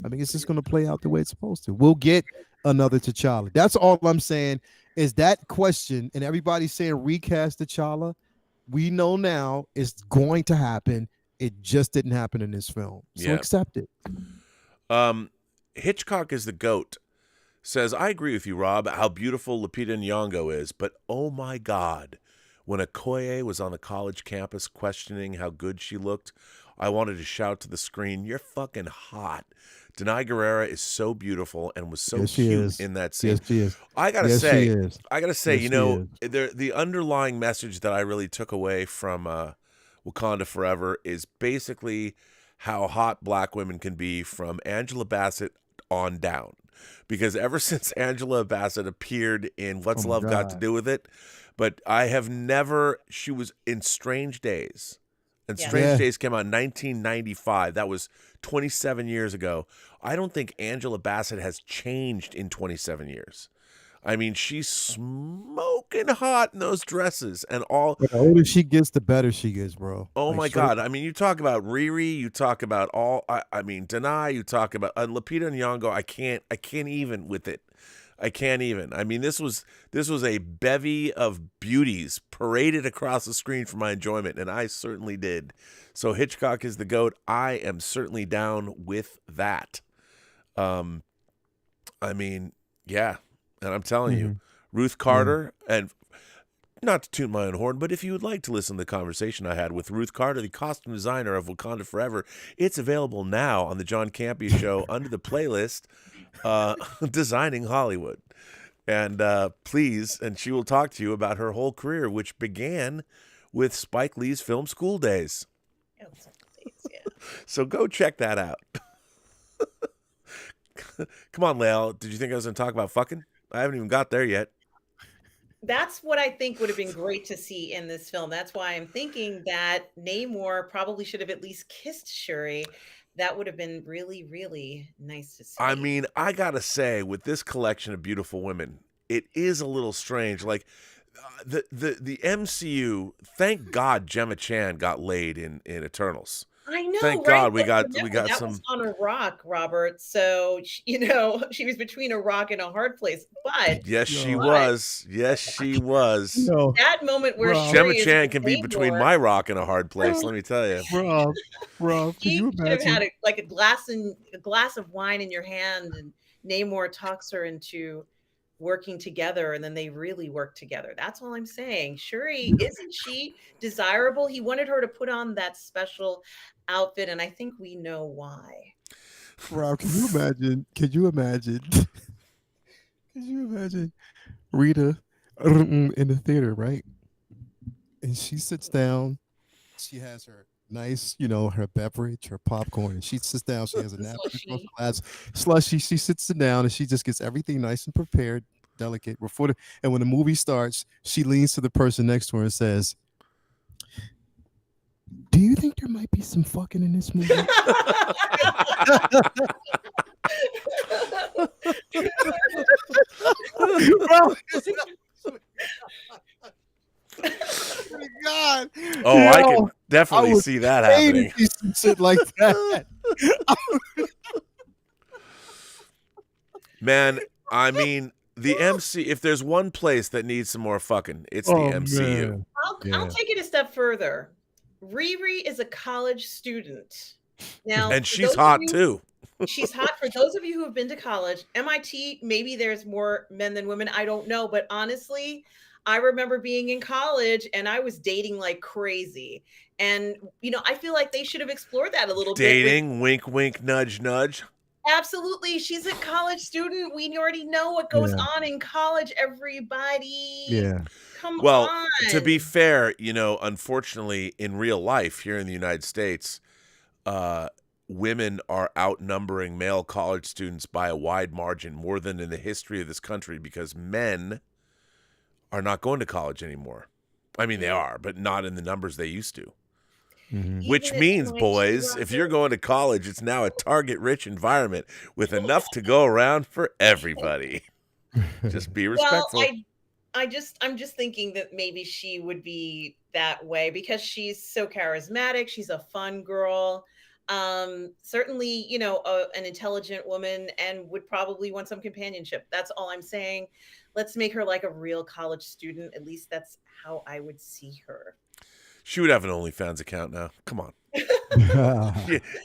[SPEAKER 5] I think it's just going to play out the way it's supposed to. We'll get another T'Challa. That's all I'm saying, is that question, and everybody's saying recast T'Challa. We know now it's going to happen. It just didn't happen in this film. So accept it.
[SPEAKER 1] Hitchcock is the GOAT. Says, I agree with you, Rob, how beautiful Lupita Nyong'o is, but oh my God, when Okoye was on the college campus questioning how good she looked, I wanted to shout to the screen, "You're fucking hot." Denai Guerrera is so beautiful and was so cute in that scene.
[SPEAKER 5] Yes, she is.
[SPEAKER 1] I gotta
[SPEAKER 5] Yes,
[SPEAKER 1] say,
[SPEAKER 5] she is.
[SPEAKER 1] the underlying message that I really took away from Wakanda Forever is basically how hot black women can be from Angela Bassett on down. Because ever since Angela Bassett appeared in What's Love Got to Do with It, but she was in Strange Days. And Strange Days came out in 1995. That was 27 years ago. I don't think Angela Bassett has changed in 27 years. I mean, she's smoking hot in those dresses and all.
[SPEAKER 5] The older she gets, the better she gets, bro.
[SPEAKER 1] Oh my God. I mean, you talk about Riri, you talk about Denai, you talk about Lupita Nyong'o. I can't even with it. I can't even. I mean, this was a bevy of beauties paraded across the screen for my enjoyment, and I certainly did. So Hitchcock is the GOAT. I am certainly down with that. I mean, yeah. And I'm telling you, Ruth Carter, and not to toot my own horn, but if you would like to listen to the conversation I had with Ruth Carter, the costume designer of Wakanda Forever, it's available now on the John Campea Show under the playlist, Designing Hollywood. And please, and she will talk to you about her whole career, which began with Spike Lee's film School Days. So go check that out. Come on, Lael. Did you think I was going to talk about fucking? I haven't even got there yet.
[SPEAKER 3] That's what I think would have been great to see in this film. That's why I'm thinking that Namor probably should have at least kissed Shuri. That would have been really, really nice to see.
[SPEAKER 1] I mean, I got to say, with this collection of beautiful women, it is a little strange. Like, the MCU, thank God Gemma Chan got laid in Eternals.
[SPEAKER 3] I know.
[SPEAKER 1] Thank
[SPEAKER 3] right?
[SPEAKER 1] God we got
[SPEAKER 3] that
[SPEAKER 1] some.
[SPEAKER 3] Was on a rock, Robert. So she was between a rock and a hard place. But
[SPEAKER 1] yes, she was. Yes, she was.
[SPEAKER 5] No.
[SPEAKER 3] That moment where
[SPEAKER 1] Gemma Chan can be between my rock and a hard place. Let me tell you,
[SPEAKER 5] Rob, can you
[SPEAKER 3] should have
[SPEAKER 5] imagine?
[SPEAKER 3] had a glass of wine in your hand, and Namor talks her into working together, and then they really work together. That's all I'm saying. Shuri, isn't she desirable? He wanted her to put on that special outfit, and I think we know why.
[SPEAKER 5] Rob, can you imagine? Could you imagine Rita in the theater, right? And she sits down. She has her nice, her beverage, her popcorn, and she sits down. She has a napkin, slushy. She sits down and she just gets everything nice and prepared, delicate. And when the movie starts, she leans to the person next to her and says, "Do you think there might be some fucking in this movie?" God.
[SPEAKER 1] Oh, I can definitely see that happening.
[SPEAKER 5] Some shit like that.
[SPEAKER 1] Man, I mean, the MC. If there's one place that needs some more fucking, it's the MCU.
[SPEAKER 5] Man.
[SPEAKER 3] I'll take it a step further. Riri is a college student now,
[SPEAKER 1] and she's hot too.
[SPEAKER 3] She's hot. For those of you who have been to college, MIT, maybe there's more men than women. I don't know. But honestly, I remember being in college and I was dating like crazy. And, I feel like they should have explored that a little bit.
[SPEAKER 1] Dating, wink, wink, nudge, nudge.
[SPEAKER 3] Absolutely. She's a college student. We already know what goes on in college, everybody.
[SPEAKER 5] Yeah.
[SPEAKER 3] Come on.
[SPEAKER 1] Well, to be fair, unfortunately, in real life here in the United States, women are outnumbering male college students by a wide margin, more than in the history of this country, because men are not going to college anymore. I mean, they are, but not in the numbers they used to.
[SPEAKER 5] Mm-hmm.
[SPEAKER 1] Which means, boys, if you're going to college, it's now a target-rich environment with enough to go around for everybody. Just be respectful.
[SPEAKER 3] Well, I'm just thinking that maybe she would be that way because she's so charismatic. She's a fun girl. Certainly, an intelligent woman, and would probably want some companionship. That's all I'm saying. Let's make her like a real college student. At least that's how I would see her.
[SPEAKER 1] She would have an OnlyFans account now. Come on.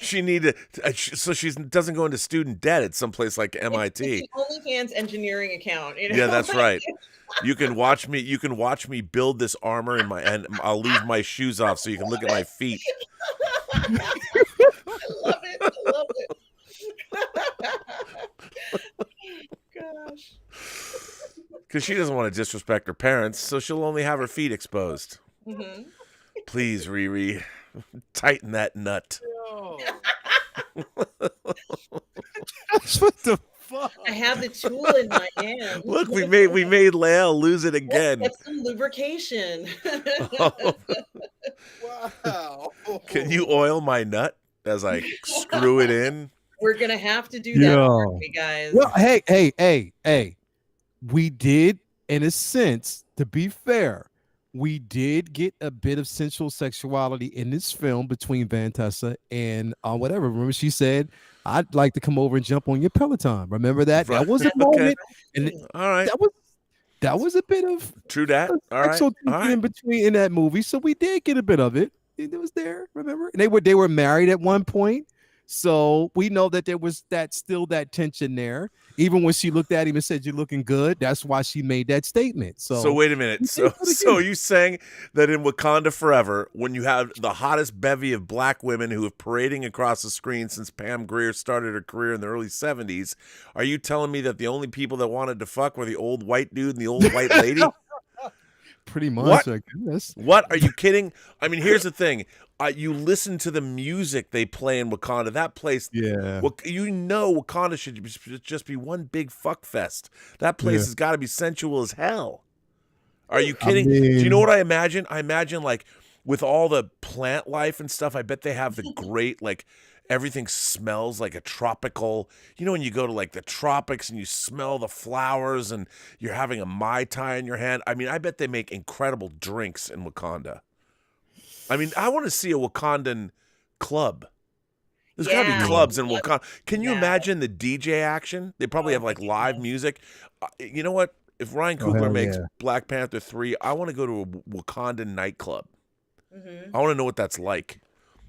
[SPEAKER 1] she needed so she doesn't go into student debt at some place like MIT.
[SPEAKER 3] It's the OnlyFans engineering account.
[SPEAKER 1] Yeah, that's right. You can watch me build this armor and I'll leave my shoes off so you can look at my feet.
[SPEAKER 3] I love it. I love it. Gosh.
[SPEAKER 1] Because she doesn't want to disrespect her parents, so she'll only have her feet exposed.
[SPEAKER 3] Mm-hmm.
[SPEAKER 1] Please, Riri, tighten that nut.
[SPEAKER 5] What the fuck?
[SPEAKER 3] I have the tool in my hand.
[SPEAKER 1] Look, we made Lael lose it again.
[SPEAKER 3] That's some lubrication.
[SPEAKER 5] Wow.
[SPEAKER 1] Can you oil my nut as I screw it in?
[SPEAKER 3] We're gonna have to do that, aren't we, guys?
[SPEAKER 5] Well, hey. We did, in a sense, to be fair, we did get a bit of sensual sexuality in this film between Vantessa and whatever. Remember, she said, "I'd like to come over and jump on your Peloton." Remember that?
[SPEAKER 1] Right.
[SPEAKER 5] That was a moment.
[SPEAKER 1] Okay.
[SPEAKER 5] And
[SPEAKER 1] all right.
[SPEAKER 5] That was a bit of
[SPEAKER 1] True that. All right.
[SPEAKER 5] sexual tension in between in that movie. So we did get a bit of it. It was there. Remember? And they were married at one point. So we know that there was that tension there. Even when she looked at him and said, "You're looking good," that's why she made that statement. So
[SPEAKER 1] wait a minute. So are you saying that in Wakanda Forever, when you have the hottest bevy of black women who have parading across the screen since Pam Grier started her career in the early 70s, are you telling me that the only people that wanted to fuck were the old white dude and the old white lady?
[SPEAKER 5] Pretty much,
[SPEAKER 1] What?
[SPEAKER 5] I guess.
[SPEAKER 1] What? Are you kidding? I mean, here's the thing. You listen to the music they play in Wakanda. That place,
[SPEAKER 5] Yeah.
[SPEAKER 1] Wakanda should just be one big fuck fest. That place has got to be sensual as hell. Are you kidding? Do you know what I imagine? I imagine, like, with all the plant life and stuff, I bet they have the great, like, everything smells like a tropical, when you go to like the tropics and you smell the flowers and you're having a Mai Tai in your hand. I mean, I bet they make incredible drinks in Wakanda. I mean, I want to see a Wakandan club. There's got to be clubs in Wakanda. Can you imagine the DJ action? They probably have like live music. You know what? If Ryan Coogler makes Black Panther 3, I want to go to a Wakandan nightclub. I want to know what that's like.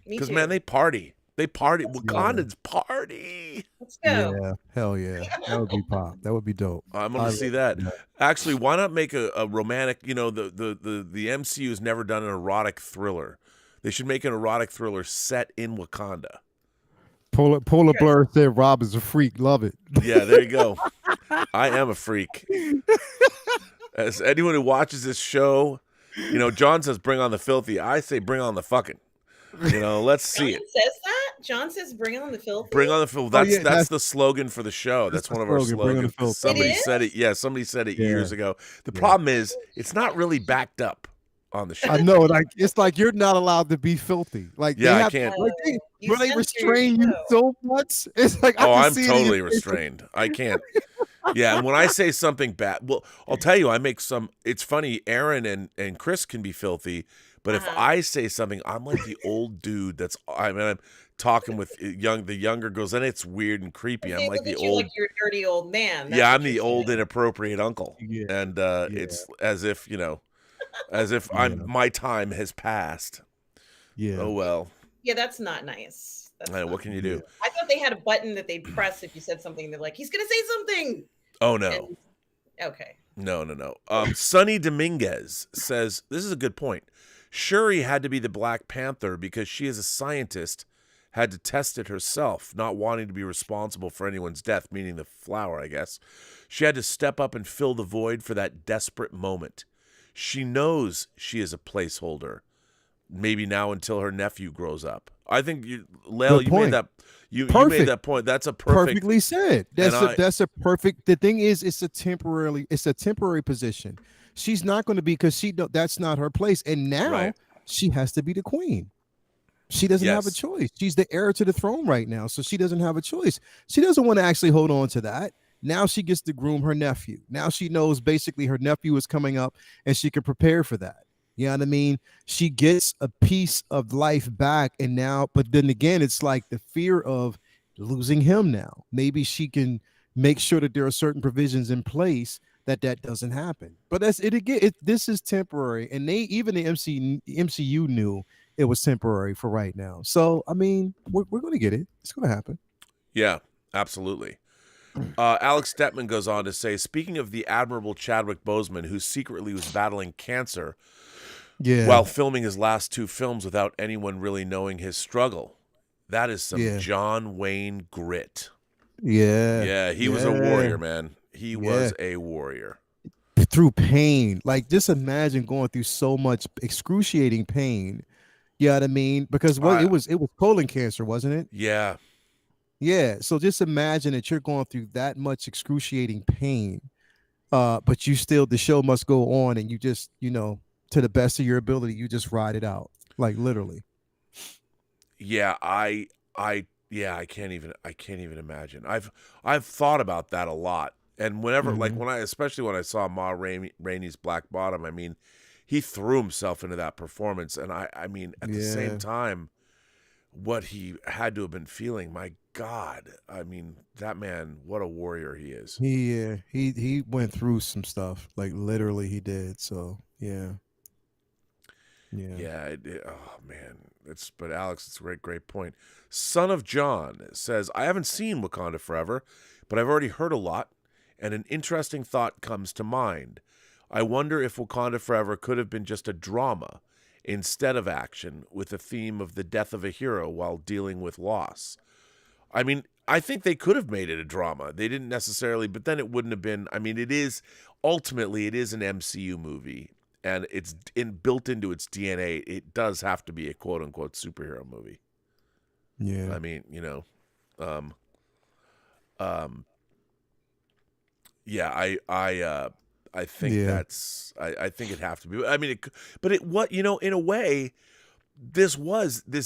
[SPEAKER 1] Because, man, they party. Wakandans party.
[SPEAKER 3] Let's go.
[SPEAKER 5] Yeah, hell yeah. That would be pop. That would be dope.
[SPEAKER 1] I'm going to see that. Actually, why not make a romantic, the MCU has never done an erotic thriller. They should make an erotic thriller set in Wakanda.
[SPEAKER 5] Polar Blur said Rob is a freak. Love it.
[SPEAKER 1] Yeah, there you go. I am a freak. As anyone who watches this show, John says bring on the filthy. I say bring on the fucking. Let's see it.
[SPEAKER 3] John says that? John says bring on the filthy?
[SPEAKER 1] Bring on the filthy. That's the slogan for the show. That's one of our slogans. Somebody said it. Yeah, somebody said it years ago. The problem is it's not really backed up on the show.
[SPEAKER 5] I know, it's like you're not allowed to be filthy. Like
[SPEAKER 1] I can't.
[SPEAKER 5] They restrain you so much. It's like
[SPEAKER 1] I'm totally restrained. I can't. Yeah, and when I say something bad, well, I'll tell you, I make some. It's funny. Aaron and Chris can be filthy, but if I say something, I'm like the old dude. I'm talking with the younger girls, and it's weird and creepy. I'm like the old,
[SPEAKER 3] like you're a dirty old man.
[SPEAKER 1] Yeah, I'm the old inappropriate uncle, and it's as if my time has passed.
[SPEAKER 5] Yeah.
[SPEAKER 1] Oh well.
[SPEAKER 3] Yeah, that's not nice.
[SPEAKER 1] What can you do?
[SPEAKER 3] I thought they had a button that they'd press if you said something. They're like, he's going to say something.
[SPEAKER 1] Oh, no.
[SPEAKER 3] And, okay.
[SPEAKER 1] No. Sonny Dominguez says, this is a good point. Shuri had to be the Black Panther because she, as a scientist, had to test it herself, not wanting to be responsible for anyone's death, meaning the flower, I guess. She had to step up and fill the void for that desperate moment. She knows she is a placeholder, maybe now until her nephew grows up. I think, Lael, you made that. You made that point. That's a
[SPEAKER 5] perfectly said. That's a perfect. The thing is, it's a temporary position. She's not going to be, because that's not her place, and now she has to be the queen. She doesn't have a choice. She's the heir to the throne right now, so she doesn't have a choice. She doesn't want to actually hold on to that. Now she gets to groom her nephew. Now she knows basically her nephew is coming up, and she can prepare for that. You know what I mean? She gets a piece of life back, and now, but then again, it's like the fear of losing him now. Maybe she can make sure that there are certain provisions in place that doesn't happen. But that's it again. This is temporary, and even the MCU knew it was temporary for right now. So I mean, we're going to get it. It's going to happen.
[SPEAKER 1] Yeah, absolutely. Alex Detman goes on to say, speaking of the admirable Chadwick Boseman, who secretly was battling cancer while filming his last 2 films without anyone really knowing his struggle, that is some John Wayne grit. Yeah, he was a warrior, man. He was a warrior.
[SPEAKER 5] Through pain. Like, just imagine going through so much excruciating pain. You know what I mean? Because it was colon cancer, wasn't it?
[SPEAKER 1] Yeah.
[SPEAKER 5] Yeah. So just imagine that you're going through that much excruciating pain, but the show must go on, and you just, to the best of your ability, you just ride it out, like literally.
[SPEAKER 1] Yeah, I can't even imagine. I've thought about that a lot, and whenever, especially when I saw Ma Rainey's Black Bottom, I mean, he threw himself into that performance, and I mean, at the same time, what he had to have been feeling, my God, I mean, that man, what a warrior he is.
[SPEAKER 5] He went through some stuff, like literally he did. So yeah.
[SPEAKER 1] Oh man, but Alex, it's a great point. Son of John says, I haven't seen Wakanda Forever, but I've already heard a lot, and an interesting thought comes to mind. I wonder if Wakanda Forever could have been just a drama instead of action, with a theme of the death of a hero while dealing with loss. I mean, I think they could have made it a drama. They didn't necessarily, but then it wouldn't have been. I mean, ultimately it is an MCU movie, and it's built into its DNA. It does have to be a quote unquote superhero movie.
[SPEAKER 5] Yeah.
[SPEAKER 1] I mean, I think that's, I think it'd have to be. I mean, in a way, this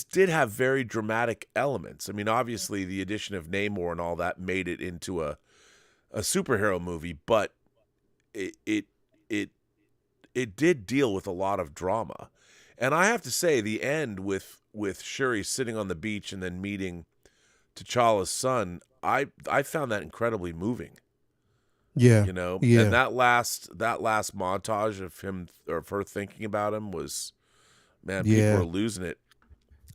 [SPEAKER 1] did have very dramatic elements. I mean, obviously the addition of Namor and all that made it into a superhero movie, but it did deal with a lot of drama. And I have to say, the end with Shuri sitting on the beach and then meeting T'Challa's son, I found that incredibly moving.
[SPEAKER 5] Yeah.
[SPEAKER 1] And that last montage of him or of her thinking about him was, man, people were losing it.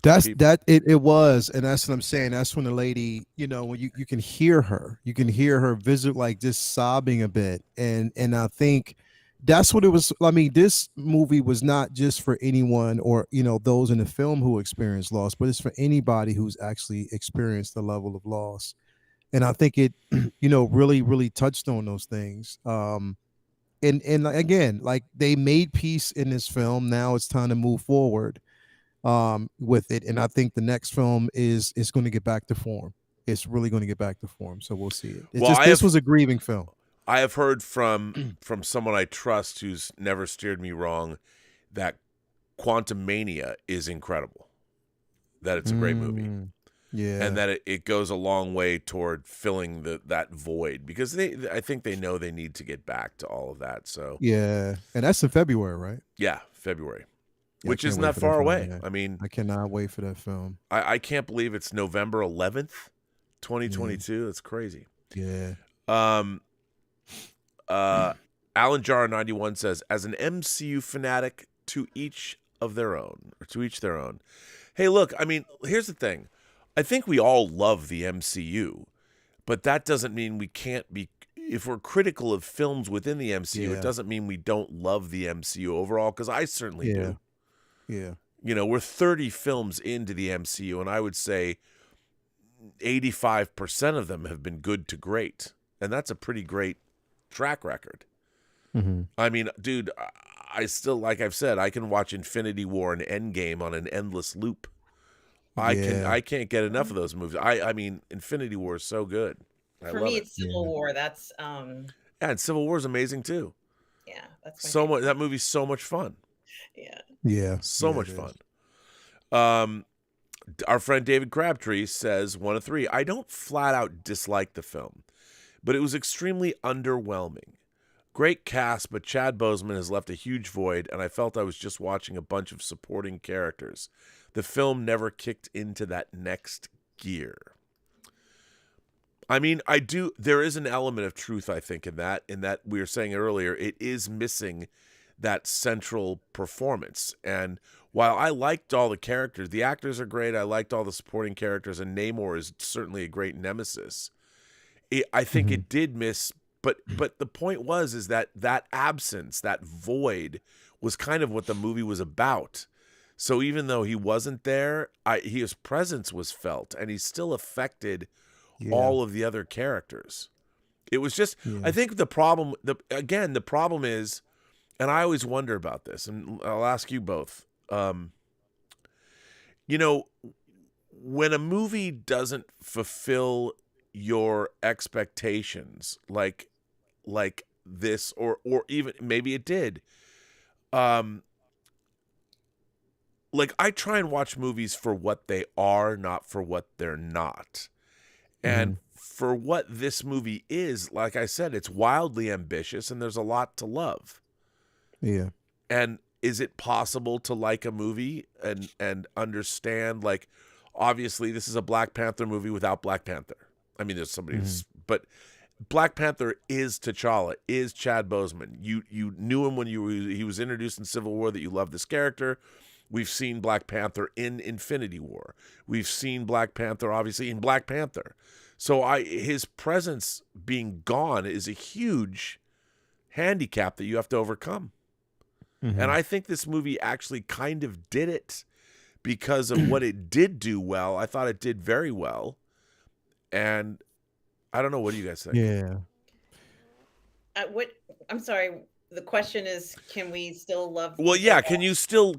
[SPEAKER 5] It was, and that's what I'm saying. That's when the lady, when you can hear her visit, like just sobbing a bit, and I think that's what it was. I mean, this movie was not just for anyone or those in the film who experienced loss, but it's for anybody who's actually experienced the level of loss. And I think it, really, really touched on those things. And again, like, they made peace in this film. Now it's time to move forward with it. And I think the next film is going to get back to form. It's really going to get back to form. So we'll see it. This was a grieving film.
[SPEAKER 1] I have heard from someone I trust who's never steered me wrong that Quantum Mania is incredible. That it's a great movie.
[SPEAKER 5] Yeah,
[SPEAKER 1] and that it goes a long way toward filling that void, because I think they know they need to get back to all of that. So
[SPEAKER 5] yeah, and that's in February, right?
[SPEAKER 1] Yeah, February, which isn't that far away. I mean,
[SPEAKER 5] I cannot wait for that film.
[SPEAKER 1] I can't believe it's November 11th, 2022. That's crazy.
[SPEAKER 5] Yeah.
[SPEAKER 1] Alan Jar 91 says, as an MCU fanatic, to each their own. Hey, look, I mean, here's the thing. I think we all love the MCU, but that doesn't mean we can't be. If we're critical of films within the MCU, it doesn't mean we don't love the MCU overall, because I certainly do.
[SPEAKER 5] Yeah.
[SPEAKER 1] You know, we're 30 films into the MCU, and I would say 85% of them have been good to great. And that's a pretty great track record.
[SPEAKER 5] Mm-hmm.
[SPEAKER 1] I mean, dude, I still, like I've said, I can watch Infinity War and Endgame on an endless loop. I can't get enough of those movies. I mean, Infinity War is so good.
[SPEAKER 3] For me, it's Civil War. That's
[SPEAKER 1] yeah, and Civil War is amazing too.
[SPEAKER 3] Yeah, that's my
[SPEAKER 1] so much. That movie's so much fun.
[SPEAKER 3] Yeah,
[SPEAKER 1] so much fun. Our friend David Crabtree says 1 of 3. I don't flat out dislike the film, but it was extremely underwhelming. Great cast, but Chad Boseman has left a huge void, and I felt I was just watching a bunch of supporting characters. The film never kicked into that next gear. I mean, there is an element of truth, I think, in that we were saying earlier, it is missing that central performance. And while I liked all the characters, the actors are great, I liked all the supporting characters, and Namor is certainly a great nemesis. I think it did miss, but the point is that absence, that void, was kind of what the movie was about. So even though he wasn't there, his presence was felt, and he still affected all of the other characters. It was just, I think the problem is, and I always wonder about this, and I'll ask you both, you know, when a movie doesn't fulfill your expectations, like this, or even maybe it did, like, I try and watch movies for what they are, not for what they're not. And for what this movie is, like I said, it's wildly ambitious, and there's a lot to love.
[SPEAKER 5] Yeah.
[SPEAKER 1] And is it possible to like a movie and understand, like, obviously this is a Black Panther movie without Black Panther. I mean, there's somebody but Black Panther is T'Challa, is Chad Boseman. You knew him when he was introduced in Civil War, that you love this character. We've seen Black Panther in Infinity War. We've seen Black Panther, obviously, in Black Panther. So his presence being gone is a huge handicap that you have to overcome. And I think this movie actually kind of did it because of what it did do well. I thought it did very well. And I don't know. What do you guys think?
[SPEAKER 5] Yeah.
[SPEAKER 3] I'm sorry. The question is, can we still love?
[SPEAKER 1] Well, yeah. Can you still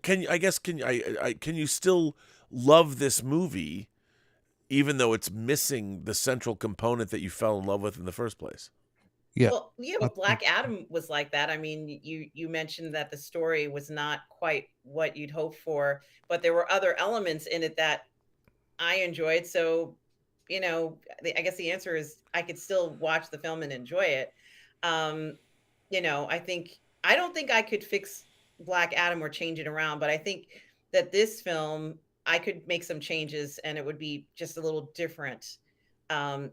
[SPEAKER 1] love this movie, even though it's missing the central component that you fell in love with in the first place?
[SPEAKER 5] Yeah.
[SPEAKER 3] Well, yeah, but Black Adam was like that. I mean, you mentioned that the story was not quite what you'd hoped for, but there were other elements in it that I enjoyed. So, you know, I guess the answer is I could still watch the film and enjoy it. You know, I don't think I could fix Black Adam or change it around, but I think that this film, I could make some changes and it would be just a little different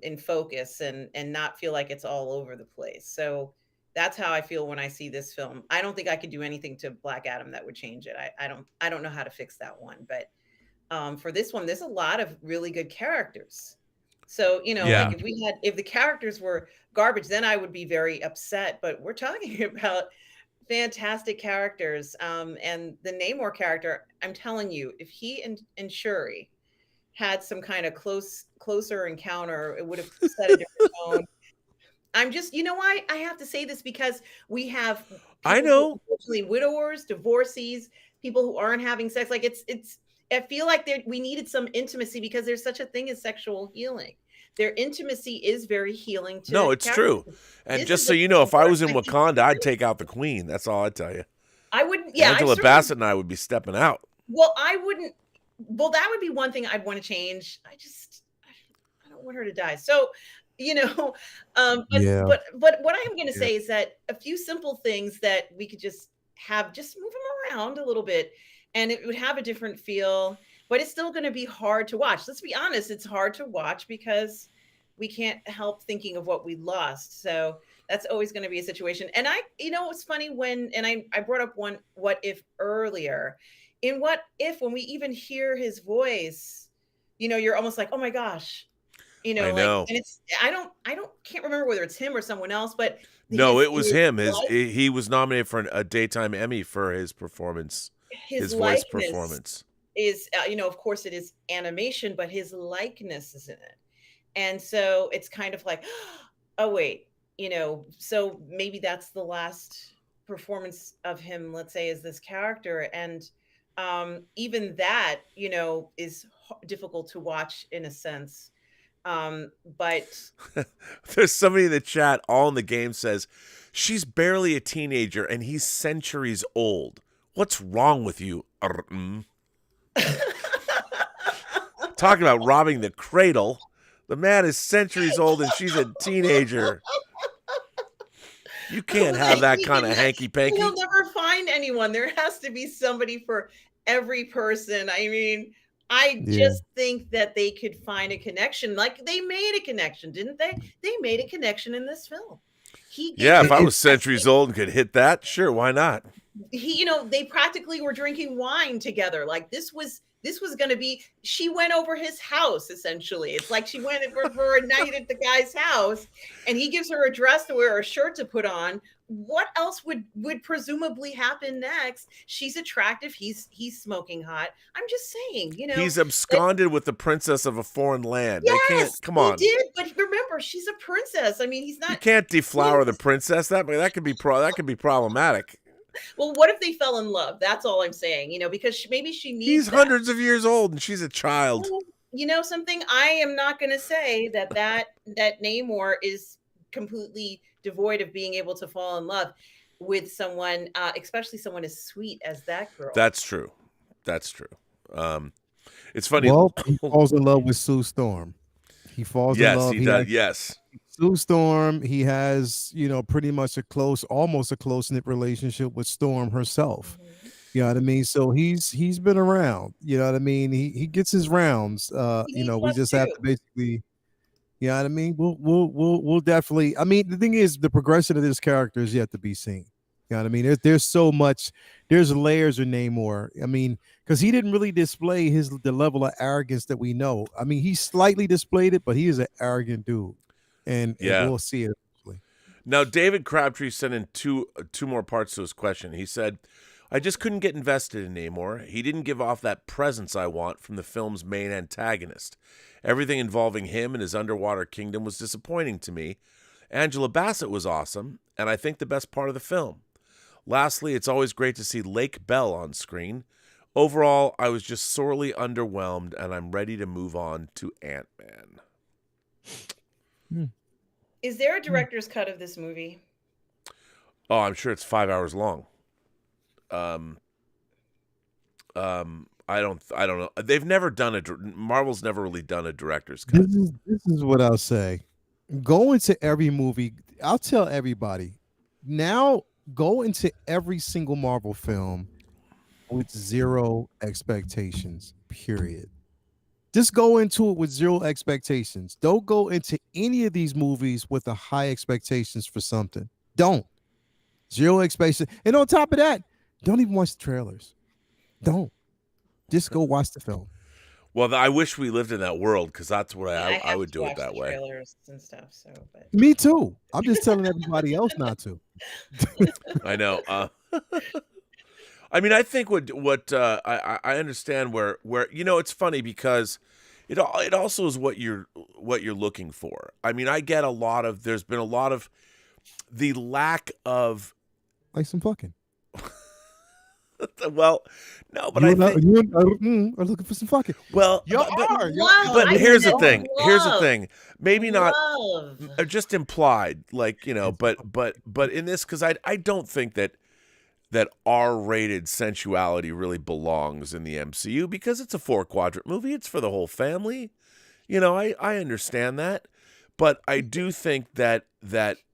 [SPEAKER 3] in focus and not feel like it's all over the place. So that's how I feel when I see this film. I don't think I could do anything to Black Adam that would change it. I don't know how to fix that one, but for this one, there's a lot of really good characters. So, you know, like if the characters were garbage, then I would be very upset, but we're talking about fantastic characters. And the Namor character, I'm telling you, if he and Shuri had some kind of closer encounter, it would have set a different tone. I'm just, you know why I have to say this, because we have
[SPEAKER 1] I know
[SPEAKER 3] widowers, divorcees, people who aren't having sex. Like it's I feel like we needed some intimacy because there's such a thing as sexual healing. Their intimacy is very healing to
[SPEAKER 1] No, it's true. And just so you know, if I was in Wakanda, I'd take out the queen. That's all I tell you.
[SPEAKER 3] I wouldn't. Yeah,
[SPEAKER 1] Angela Bassett and I would be stepping out.
[SPEAKER 3] Well, I wouldn't. Well, that would be one thing I'd want to change. I don't want her to die. So, you know, but what I am going to say is that a few simple things that we could just move them around a little bit, and it would have a different feel. But it's still going to be hard to watch. Let's be honest, it's hard to watch because we can't help thinking of what we lost. So that's always going to be a situation. And it's funny I brought up What If earlier. In What If, when we even hear his voice, you're almost like, oh my gosh,
[SPEAKER 1] I
[SPEAKER 3] like,
[SPEAKER 1] know.
[SPEAKER 3] and it's, can't remember whether it's him or someone else, but
[SPEAKER 1] No, it was
[SPEAKER 3] his
[SPEAKER 1] him. He was nominated for a daytime Emmy for his performance, his voice
[SPEAKER 3] likeness
[SPEAKER 1] performance.
[SPEAKER 3] is, of course it is animation, but his likeness is in it. And so it's kind of like, oh wait, so maybe that's the last performance of him, let's say, as this character. And even that, is difficult to watch in a sense. But
[SPEAKER 1] There's somebody in the chat, all in the game, says she's barely a teenager and he's centuries old. What's wrong with you? Talking about robbing the cradle. The man is centuries old and she's a teenager. You can't have that kind of hanky-panky.
[SPEAKER 3] You'll never find anyone. There has to be somebody for every person. I mean, I just think that they could find a connection. Like, they made a connection, didn't they? They made a connection in this film.
[SPEAKER 1] If I was centuries old and could hit that, sure, why not?
[SPEAKER 3] They practically were drinking wine together. Like, this was going to be, she went over his house, essentially. It's like she went for a night at the guy's house, and he gives her a dress to wear, a shirt to put on. What else would presumably happen next? She's attractive. He's smoking hot. I'm just saying,
[SPEAKER 1] He's absconded with the princess of a foreign land.
[SPEAKER 3] Yes,
[SPEAKER 1] they can't, come on.
[SPEAKER 3] He did, but remember, she's a princess. I mean, he's not.
[SPEAKER 1] You can't deflower the princess. That could be problematic.
[SPEAKER 3] Well, what if they fell in love? That's all I'm saying, because maybe she needs.
[SPEAKER 1] He's hundreds of years old and she's a child.
[SPEAKER 3] Well, something, I am not going to say that Namor is completely devoid of being able to fall in love with someone, especially someone as sweet as that girl.
[SPEAKER 1] That's true. It's funny.
[SPEAKER 5] Well, he falls in love with Sue Storm. He falls in love.
[SPEAKER 1] Yes, he does. Yes.
[SPEAKER 5] Sue Storm, he has, pretty much almost a close-knit relationship with Storm herself.
[SPEAKER 3] Mm-hmm.
[SPEAKER 5] You know what I mean? So he's been around. You know what I mean? He gets his rounds. We just have to basically, you know what I mean? We'll definitely. I mean, the thing is, the progression of this character is yet to be seen. You know what I mean? There's so much. There's layers of Namor. I mean, because he didn't really display the level of arrogance that we know. I mean, he slightly displayed it, but he is an arrogant dude. And we'll see it eventually.
[SPEAKER 1] Now, David Crabtree sent in two more parts to his question. He said, I just couldn't get invested in Namor. He didn't give off that presence I want from the film's main antagonist. Everything involving him and his underwater kingdom was disappointing to me. Angela Bassett was awesome, and I think the best part of the film. Lastly, it's always great to see Lake Bell on screen. Overall, I was just sorely underwhelmed, and I'm ready to move on to Ant-Man.
[SPEAKER 3] Is there a director's cut of this movie?
[SPEAKER 1] Oh, I'm sure it's 5 hours long. I don't know. They've never done Marvel's never really done a director's cut.
[SPEAKER 5] This is what I'll say. Go into every movie. I'll tell everybody now. Go into every single Marvel film with zero expectations. Period. Just go into it with zero expectations. Don't go into any of these movies with a high expectations for something. Don't. Zero expectations. And on top of that, don't even watch the trailers. Don't. Just go watch the film.
[SPEAKER 1] Well, I wish we lived in that world, because that's what I would do it that way.
[SPEAKER 3] Trailers and stuff. So, but.
[SPEAKER 5] Me too. I'm just telling everybody else not to.
[SPEAKER 1] I know. I mean, I think what I understand where it's funny because it also is what you're looking for. I mean, I get there's been a lot of the lack of
[SPEAKER 5] like some fucking.
[SPEAKER 1] Well, no, but
[SPEAKER 5] you are looking for some fucking.
[SPEAKER 1] Well, but here's the thing. Here's the thing. Maybe not just implied, like, but in this, because I don't think that R-rated sensuality really belongs in the MCU, because it's a 4-quadrant movie. It's for the whole family. I understand that, but I do think that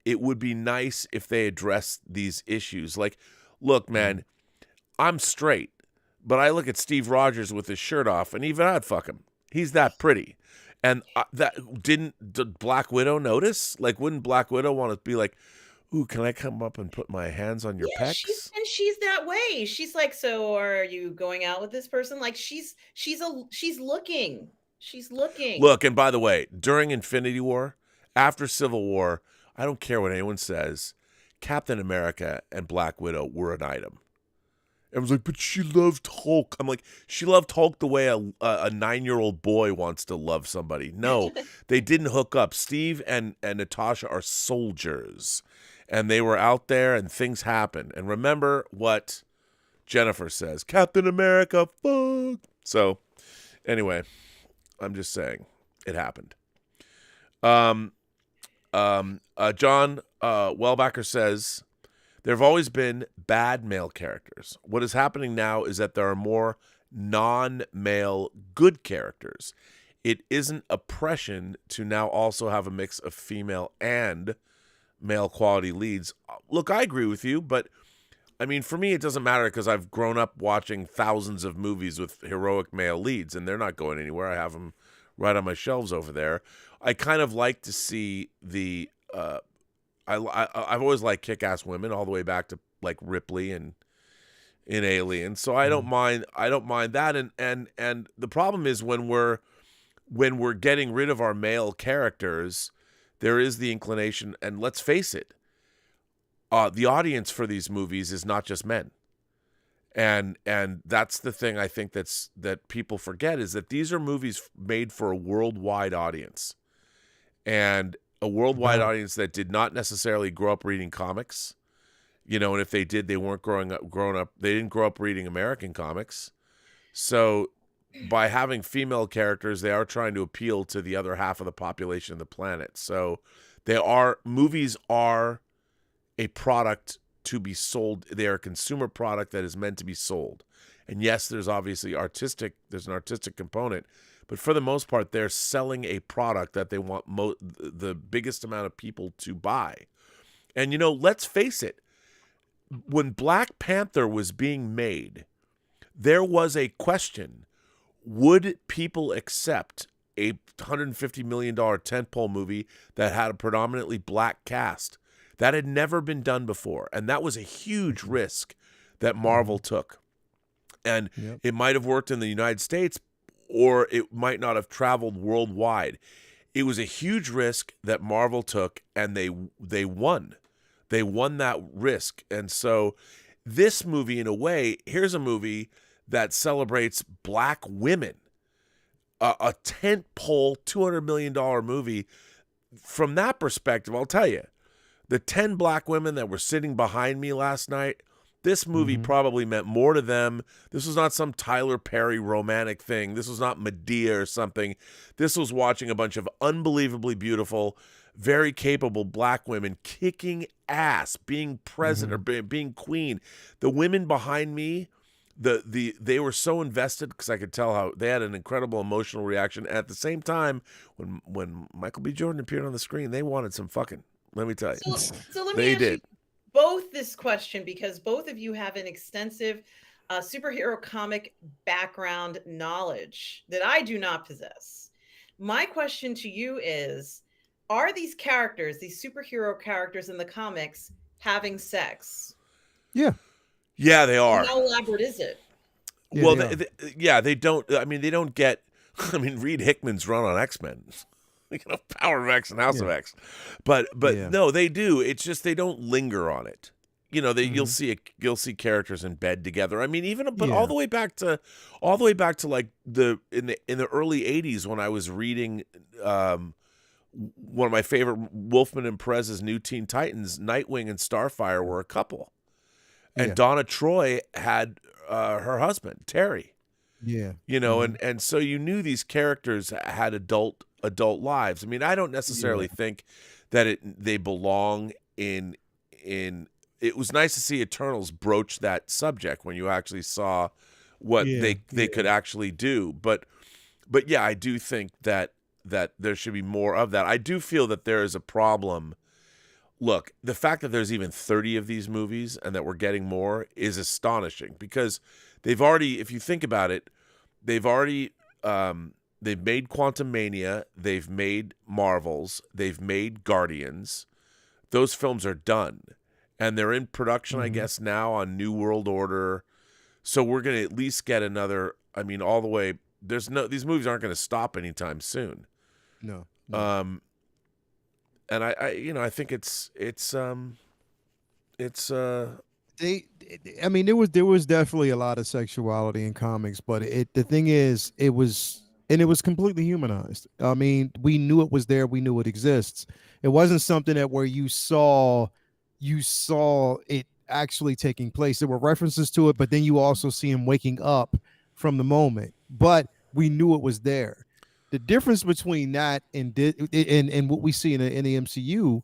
[SPEAKER 1] it would be nice if they addressed these issues. Like, look, man, I'm straight, but I look at Steve Rogers with his shirt off, and even I'd fuck him. He's that pretty. And did Black Widow notice? Like, wouldn't Black Widow want to be like, ooh, can I come up and put my hands on your pecs?
[SPEAKER 3] She's that way. She's like, so are you going out with this person? Like, she's looking. She's looking.
[SPEAKER 1] Look, and by the way, during Infinity War, after Civil War, I don't care what anyone says, Captain America and Black Widow were an item. Everyone's like, but she loved Hulk. I'm like, she loved Hulk the way a 9-year-old boy wants to love somebody. No, they didn't hook up. Steve and Natasha are soldiers, and they were out there, and things happen. And remember what Jennifer says, Captain America, fuck. So, anyway, I'm just saying, it happened. John Wellbacker says, there have always been bad male characters. What is happening now is that there are more non-male good characters. It isn't oppression to now also have a mix of female and male quality leads. Look, I agree with you, but I mean, for me, it doesn't matter because I've grown up watching thousands of movies with heroic male leads, and they're not going anywhere. I have them right on my shelves over there. I kind of like to see the I've always liked kick-ass women all the way back to like Ripley and in Alien. So I don't mind that. And the problem is when we're getting rid of our male characters, there is the inclination, and let's face it, the audience for these movies is not just men. And that's the thing I think that people forget, is that these are movies made for a worldwide audience. And a worldwide audience that did not necessarily grow up reading comics, and if they did, they weren't grown up. They didn't grow up reading American comics. So by having female characters, they are trying to appeal to the other half of the population of the planet. So movies are a product to be sold. They are a consumer product that is meant to be sold. And yes, there's obviously there's an artistic component, but for the most part, they're selling a product that they want the biggest amount of people to buy. And, let's face it, when Black Panther was being made, there was a question: would people accept a $150 million tentpole movie that had a predominantly black cast? That had never been done before, and that was a huge risk that Marvel took. And it might have worked in the United States, or it might not have traveled worldwide. It was a huge risk that Marvel took, and they won. They won that risk. And so this movie, in a way, here's a movie that celebrates black women. A tentpole $200 million movie. From that perspective, I'll tell you, the 10 black women that were sitting behind me last night, this movie probably meant more to them. This was not some Tyler Perry romantic thing. This was not Medea or something. This was watching a bunch of unbelievably beautiful, very capable black women kicking ass, being president or being queen. The women behind me, they were so invested because I could tell how they had an incredible emotional reaction. At the same time, when Michael B. Jordan appeared on the screen, they wanted some fucking. Let me tell you.
[SPEAKER 3] So let me ask you both this question, because both of you have an extensive superhero comic background knowledge that I do not possess. My question to you is, are these characters, these superhero characters in the comics, having sex?
[SPEAKER 5] Yeah.
[SPEAKER 1] Yeah, they are.
[SPEAKER 3] How elaborate is it?
[SPEAKER 1] Yeah, they don't. I mean, they don't get. I mean, Reed Hickman's run on X-Men. Power of X and House of X, but no, they do. It's just they don't linger on it. You'll see characters in bed together. I mean, all the way back to like in the early '80s when I was reading one of my favorite Wolfman and Perez's New Teen Titans, Nightwing and Starfire were a couple, and Donna Troy had her husband Terry. Yeah, and so you knew these characters had adult lives. I mean, I don't necessarily think that they belong in. It was nice to see Eternals broach that subject when you actually saw what they could actually do. But yeah, I do think that there should be more of that. I do feel that there is a problem. Look, the fact that there's even 30 of these movies and that we're getting more is astonishing, because they've already, if you think about it, they've made Quantum Mania, they've made Marvels, they've made Guardians. Those films are done, and they're in production, I guess, now on New World Order. So we're going to at least get another, I mean, all the way these movies aren't going to stop anytime soon.
[SPEAKER 5] No.
[SPEAKER 1] And I think it's
[SPEAKER 5] I mean, there was definitely a lot of sexuality in comics, but the thing is, it was completely humanized. I mean, we knew it was there, we knew it exists. It wasn't something that where you saw it actually taking place. There were references to it, but then you also see him waking up from the moment. But we knew it was there. The difference between that and what we see in the MCU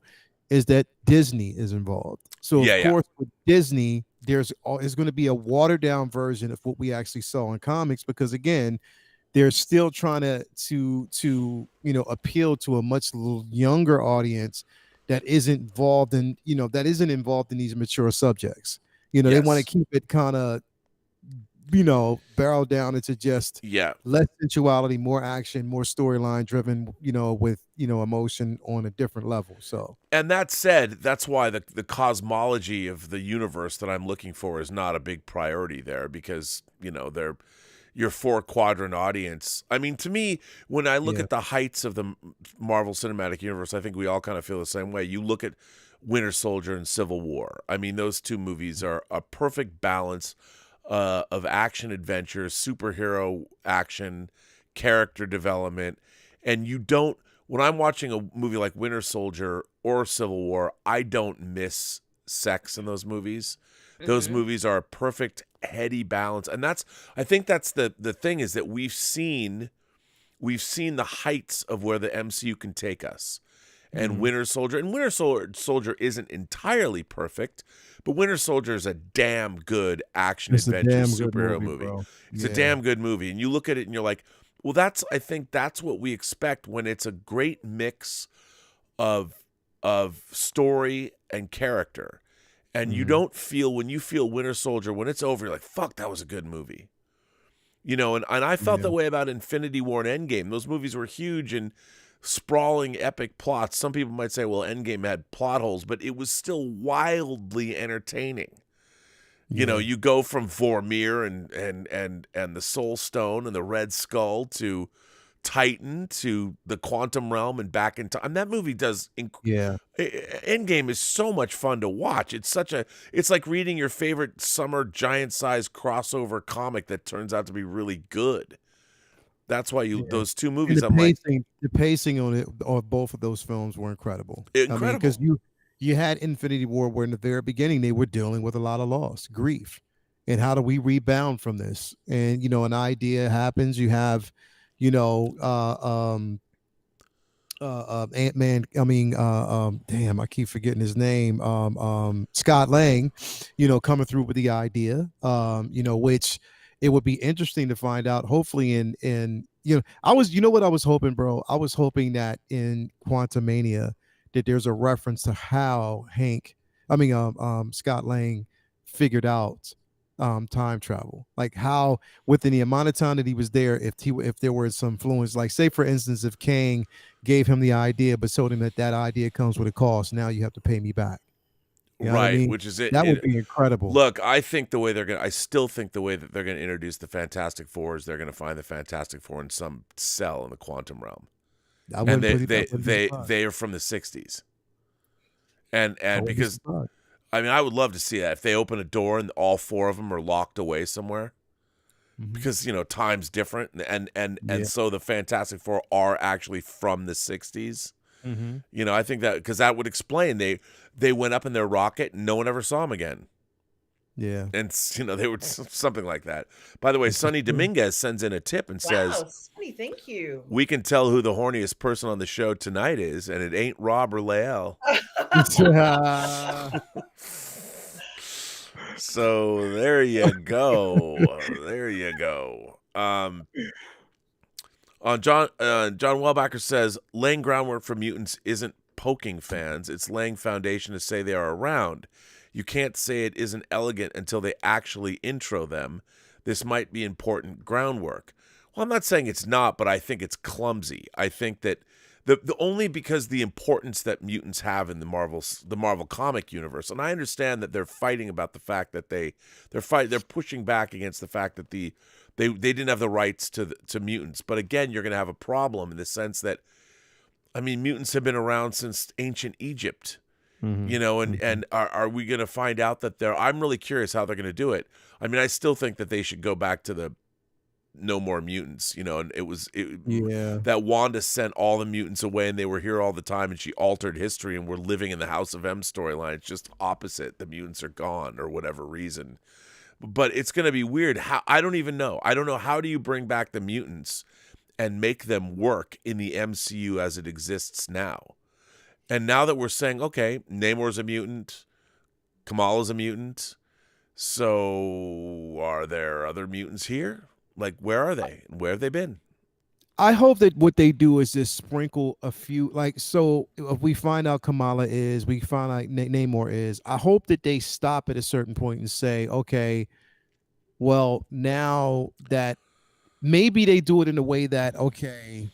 [SPEAKER 5] is that Disney is involved. So of course, with Disney, there's going to be a watered down version of what we actually saw in comics, because again, they're still trying to appeal to a much younger audience that isn't involved in these mature subjects. They want to keep it kind of barrel down into just less sensuality, more action, more storyline driven, with emotion on a different level. So,
[SPEAKER 1] and that said, that's why the cosmology of the universe that I'm looking for is not a big priority there, because they're your 4-quadrant audience. I mean, to me, when I look at the heights of the Marvel Cinematic Universe, I think we all kind of feel the same way. You look at Winter Soldier and Civil War. I mean, those two movies are a perfect balance of action adventure, superhero action, character development. And when I'm watching a movie like Winter Soldier or Civil War, I don't miss sex in those movies. Those movies are a perfect heady balance. And I think that's the thing, is that we've seen the heights of where the MCU can take us. And Winter Soldier isn't entirely perfect, but Winter Soldier is a damn good action-adventure superhero movie. It's a damn good movie. And you look at it and you're like, well, I think that's what we expect when it's a great mix of story and character. And you don't feel, when you feel Winter Soldier, when it's over, you're like, fuck, that was a good movie. And I felt that way about Infinity War and Endgame. Those movies were huge and sprawling epic plots. Some people might say, well, Endgame had plot holes, but it was still wildly entertaining. You go from Vormir and the Soul Stone and the Red Skull to Titan to the Quantum Realm and back in time. That movie does Endgame is so much fun to watch. It's like reading your favorite summer giant-sized crossover comic that turns out to be really good. That's why those two movies.
[SPEAKER 5] The pacing on both of those films were incredible.
[SPEAKER 1] Incredible,
[SPEAKER 5] I mean, because you had Infinity War, where in the very beginning they were dealing with a lot of loss, grief, and how do we rebound from this? And an idea happens. You have, Ant-Man. Damn, I keep forgetting his name. Scott Lang, coming through with the idea. Which it would be interesting to find out. Hopefully, I was hoping, bro. I was hoping that in Quantumania that there's a reference to how Scott Lang figured out time travel, like how within the amount of time that he was there, if there was some influence, like say for instance, if Kang gave him the idea but told him that idea comes with a cost, now you have to pay me back.
[SPEAKER 1] Right, I mean? Which is it.
[SPEAKER 5] That would be incredible.
[SPEAKER 1] Look, I still think the way that they're gonna introduce the Fantastic Four is they're gonna find the Fantastic Four in some cell in the quantum realm. And they are from the 60s. And because I mean, I would love to see that if they open a door and all 4 of them are locked away somewhere, because time's different, and so the Fantastic Four are actually from the 60s. I think that because that would explain they went up in their rocket and no one ever saw them again.
[SPEAKER 5] Yeah,
[SPEAKER 1] and they were something like that. By the way, Sonny Dominguez sends in a tip and says,
[SPEAKER 3] Sonny, thank you.
[SPEAKER 1] We can tell who the horniest person on the show tonight is, and it ain't Rob or Lael. So there you go. There you go. John Welbacker says, laying groundwork for mutants isn't poking fans. It's laying foundation to say they are around. You can't say it isn't elegant until they actually intro them. This might be important groundwork. Well, I'm not saying it's not, but I think it's clumsy. I think that the only because the importance that mutants have in the Marvel comic universe. And I understand that they're fighting about the fact that they're pushing back against the fact that they didn't have the rights to mutants. But again, you're going to have a problem in the sense that, I mean, mutants have been around since ancient Egypt. You know, and are we going to find out that I'm really curious how they're going to do it. I mean, I still think that they should go back to the no more mutants, you know, and that Wanda sent all the mutants away and they were here all the time and she altered history and we're living in the House of M storyline. It's just opposite. The mutants are gone or whatever reason. But it's going to be weird. I don't even know. I don't know. How do you bring back the mutants and make them work in the MCU as it exists now? And now that we're saying, okay, Namor's a mutant, Kamala's a mutant, so are there other mutants here? Like, where are they? Where have they been?
[SPEAKER 5] I hope that what they do is just sprinkle a few, like, so if we find out Kamala is, we find out Namor is, I hope that they stop at a certain point and say, okay, well, now that maybe they do it in a way that, okay,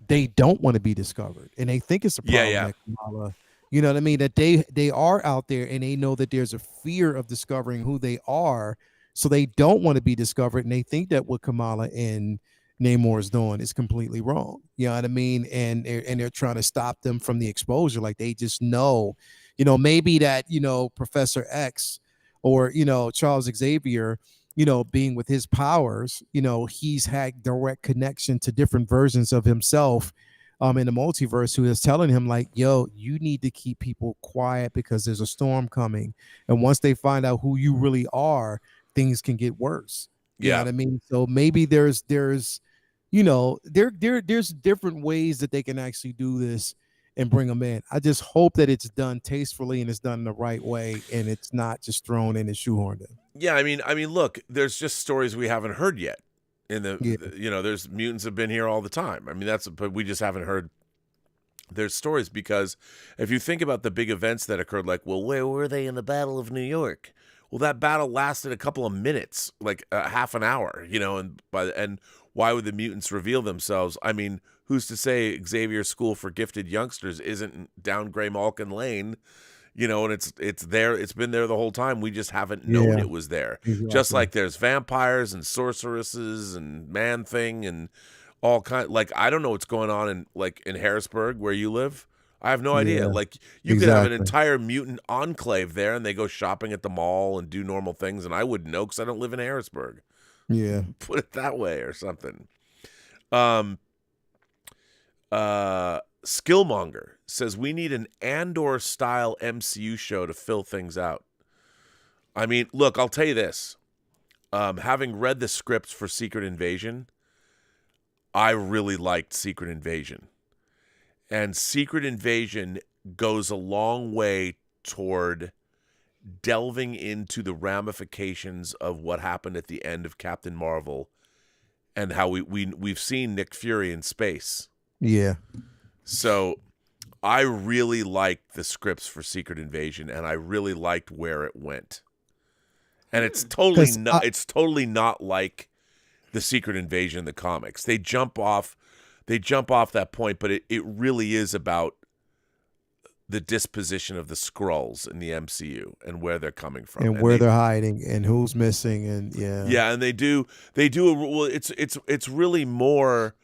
[SPEAKER 5] they don't want to be discovered and they think it's a problem that Kamala, you know what I mean, that they are out there and they know that there's a fear of discovering who they are, so they don't want to be discovered and they think that what Kamala and Namor is doing is completely wrong, you know what I mean, and they're trying to stop them from the exposure. Like, they just know, you know, maybe that, you know, Professor X or, you know, Charles Xavier, you know, being with his powers, you know, he's had direct connection to different versions of himself in the multiverse, who is telling him like, yo, you need to keep people quiet because there's a storm coming. And once they find out who you really are, things can get worse. You know what I mean? So maybe there's, you know, there's different ways that they can actually do this and bring them in. I just hope that it's done tastefully and it's done in the right way and it's not just thrown in and shoehorned in.
[SPEAKER 1] Yeah, I mean, look, there's just stories we haven't heard yet. You know, there's mutants have been here all the time. I mean, but we just haven't heard their stories, because if you think about the big events that occurred, like, well, where were they in the Battle of New York? Well, that battle lasted a couple of minutes, like half an hour, you know, and why would the mutants reveal themselves? I mean, who's to say Xavier's School for Gifted Youngsters isn't down Grey Malkin Lane? You know, and it's there. It's been there the whole time. We just haven't known it was there. Exactly. Just like there's vampires and sorceresses and Man-Thing and all kind. Like, I don't know what's going on in Harrisburg where you live. I have no idea. Like, you could have an entire mutant enclave there, and they go shopping at the mall and do normal things, and I wouldn't know because I don't live in Harrisburg.
[SPEAKER 5] Yeah,
[SPEAKER 1] put it that way or something. Skillmonger says we need an Andor style MCU show to fill things out. I mean, look, I'll tell you this. Having read the scripts for Secret Invasion, I really liked Secret Invasion. And Secret Invasion goes a long way toward delving into the ramifications of what happened at the end of Captain Marvel and how we've seen Nick Fury in space.
[SPEAKER 5] Yeah.
[SPEAKER 1] So I really liked the scripts for Secret Invasion, and I really liked where it went. And it's totally not like the Secret Invasion in the comics. They jump off that point, but it really is about the disposition of the Skrulls in the MCU and where they're coming from
[SPEAKER 5] and where they're hiding and who's missing, and
[SPEAKER 1] and they do well. It's really more.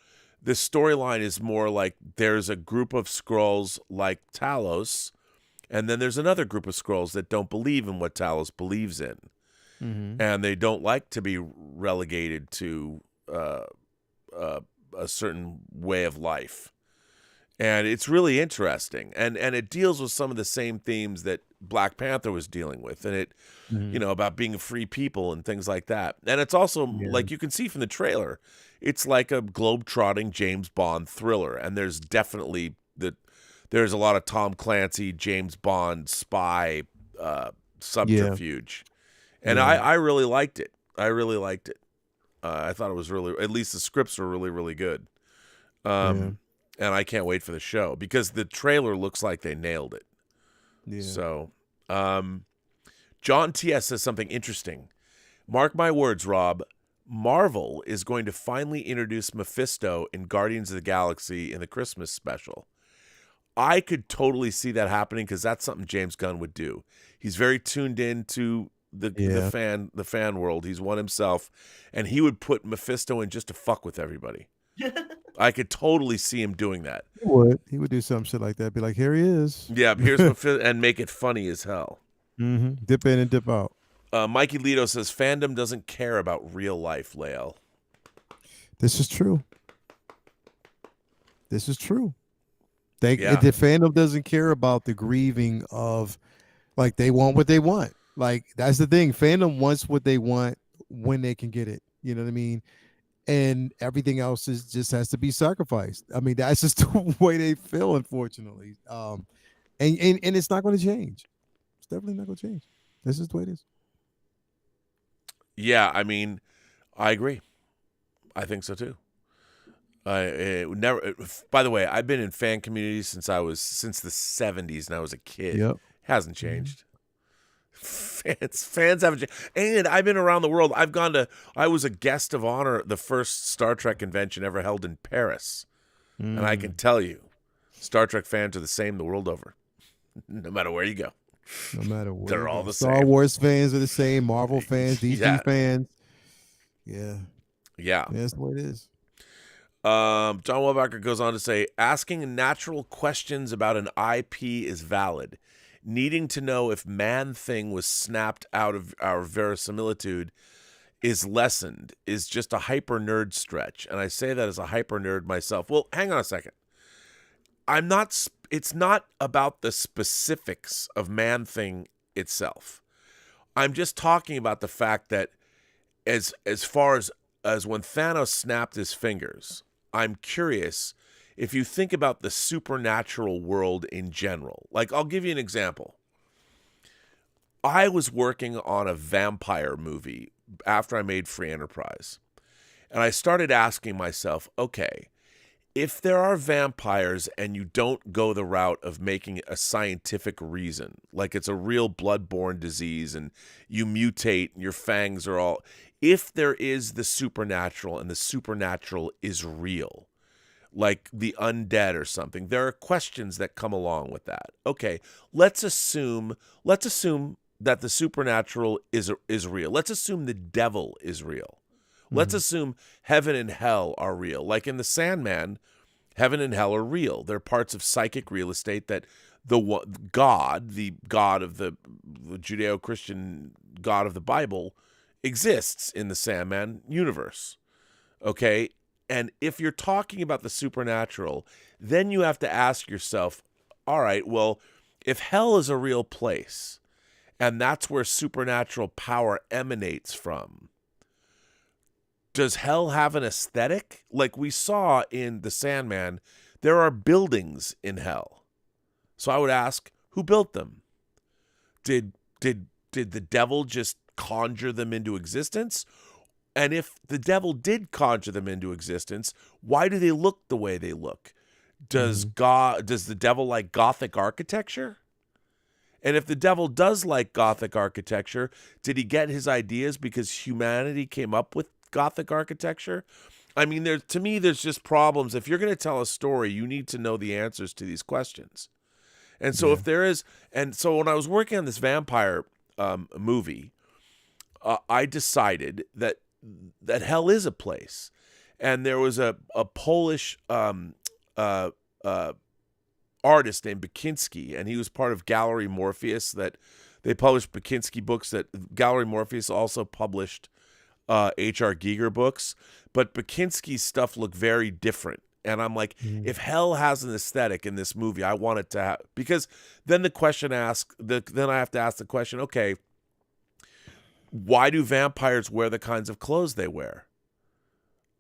[SPEAKER 1] The storyline is more like there's a group of Skrulls like Talos, and then there's another group of Skrulls that don't believe in what Talos believes in, and they don't like to be relegated to a certain way of life. And it's really interesting, and it deals with some of the same themes that Black Panther was dealing with, and it, you know, about being free people and things like that. And it's also like you can see from the trailer, it's like a globe-trotting James Bond thriller, and there's definitely there's a lot of Tom Clancy, James Bond spy subterfuge, and I really liked it. I thought it was really, at least the scripts were really, really good. And I can't wait for the show because the trailer looks like they nailed it. Yeah. So, John T.S. says something interesting. Mark my words, Rob. Marvel is going to finally introduce Mephisto in Guardians of the Galaxy in the Christmas special. I could totally see that happening because that's something James Gunn would do. He's very tuned in to the fan world. He's one himself, and he would put Mephisto in just to fuck with everybody. I could totally see him doing that.
[SPEAKER 5] He would do some shit like that. Be like, here he is.
[SPEAKER 1] Yeah, here's Mephisto, and make it funny as hell.
[SPEAKER 5] Mm-hmm. Dip in and dip out.
[SPEAKER 1] Mikey Lito says fandom doesn't care about real life, Lael.
[SPEAKER 5] This is true. The fandom doesn't care about the grieving of, like, they want what they want. Like, that's the thing. Fandom wants what they want when they can get it. You know what I mean? And everything else just has to be sacrificed. I mean, that's just the way they feel, unfortunately. And it's not going to change. It's definitely not going to change. This is the way it is.
[SPEAKER 1] Yeah, I mean, I agree. I think so too. By the way, I've been in fan communities since the 70s, and I was a kid.
[SPEAKER 5] Yep.
[SPEAKER 1] Hasn't changed. Fans haven't changed. And I've been around the world. I was a guest of honor at the first Star Trek convention ever held in Paris. And I can tell you, Star Trek fans are the same the world over. No matter where you go.
[SPEAKER 5] No matter where.
[SPEAKER 1] They're all the
[SPEAKER 5] Star
[SPEAKER 1] same.
[SPEAKER 5] Wars fans are the same. Marvel fans, DC fans. Yeah. That's the way it is.
[SPEAKER 1] John Welbacher goes on to say, asking natural questions about an IP is valid. Needing to know if Man-Thing was snapped out of our verisimilitude is lessened is just a hyper nerd stretch. And I say that as a hyper nerd myself. Well, hang on a second. It's not about the specifics of Man-Thing itself. I'm just talking about the fact that as far as when Thanos snapped his fingers, I'm curious if you think about the supernatural world in general. Like, I'll give you an example. I was working on a vampire movie after I made Free Enterprise. And I started asking myself, okay, if there are vampires and you don't go the route of making a scientific reason, like it's a real blood-borne disease and you mutate and your fangs are all... If there is the supernatural and the supernatural is real, like the undead or something, there are questions that come along with that. Okay, let's assume that the supernatural is real. Let's assume the devil is real. Let's assume heaven and hell are real. Like in The Sandman, heaven and hell are real. They're parts of psychic real estate that the God of the Judeo-Christian God of the Bible, exists in the Sandman universe. Okay? And if you're talking about the supernatural, then you have to ask yourself, all right, well, if hell is a real place, and that's where supernatural power emanates from, does hell have an aesthetic? Like we saw in The Sandman, there are buildings in hell. So I would ask, who built them? Did the devil just conjure them into existence? And if the devil did conjure them into existence, why do they look the way they look? Does the devil like Gothic architecture? And if the devil does like Gothic architecture, did he get his ideas because humanity came up with Gothic architecture? I mean, to me, there's just problems. If you're going to tell a story, you need to know the answers to these questions. And so so when I was working on this vampire movie, I decided that hell is a place. And there was a Polish artist named Bakinski, and he was part of Gallery Morpheus. That they published Bakinski books. That Gallery Morpheus also published H.R. Giger books. But Bakinski's stuff looked very different. And I'm like, if hell has an aesthetic in this movie, I want it to have, because then then I have to ask the question, okay, why do vampires wear the kinds of clothes they wear?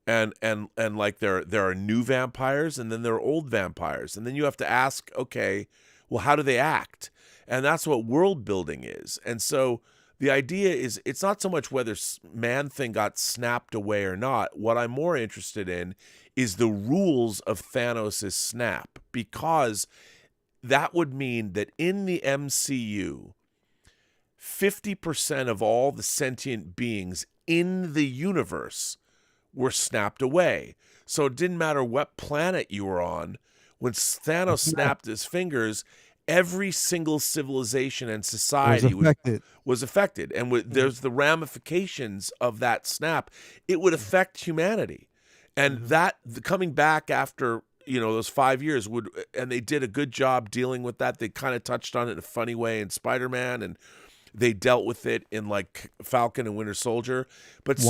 [SPEAKER 1] And like there are new vampires, and then there are old vampires. And then you have to ask, okay, well, how do they act? And that's what world building is. And so the idea is, it's not so much whether Man-Thing got snapped away or not. What I'm more interested in is the rules of Thanos' snap, because that would mean that in the MCU, 50% of all the sentient beings in the universe were snapped away. So it didn't matter what planet you were on. When Thanos snapped his fingers, every single civilization and society was affected. And there's the ramifications of that snap. It would affect humanity. And that coming back after, those 5 years and they did a good job dealing with that. They kind of touched on it in a funny way in Spider-Man, and they dealt with it in like Falcon and Winter Soldier. But we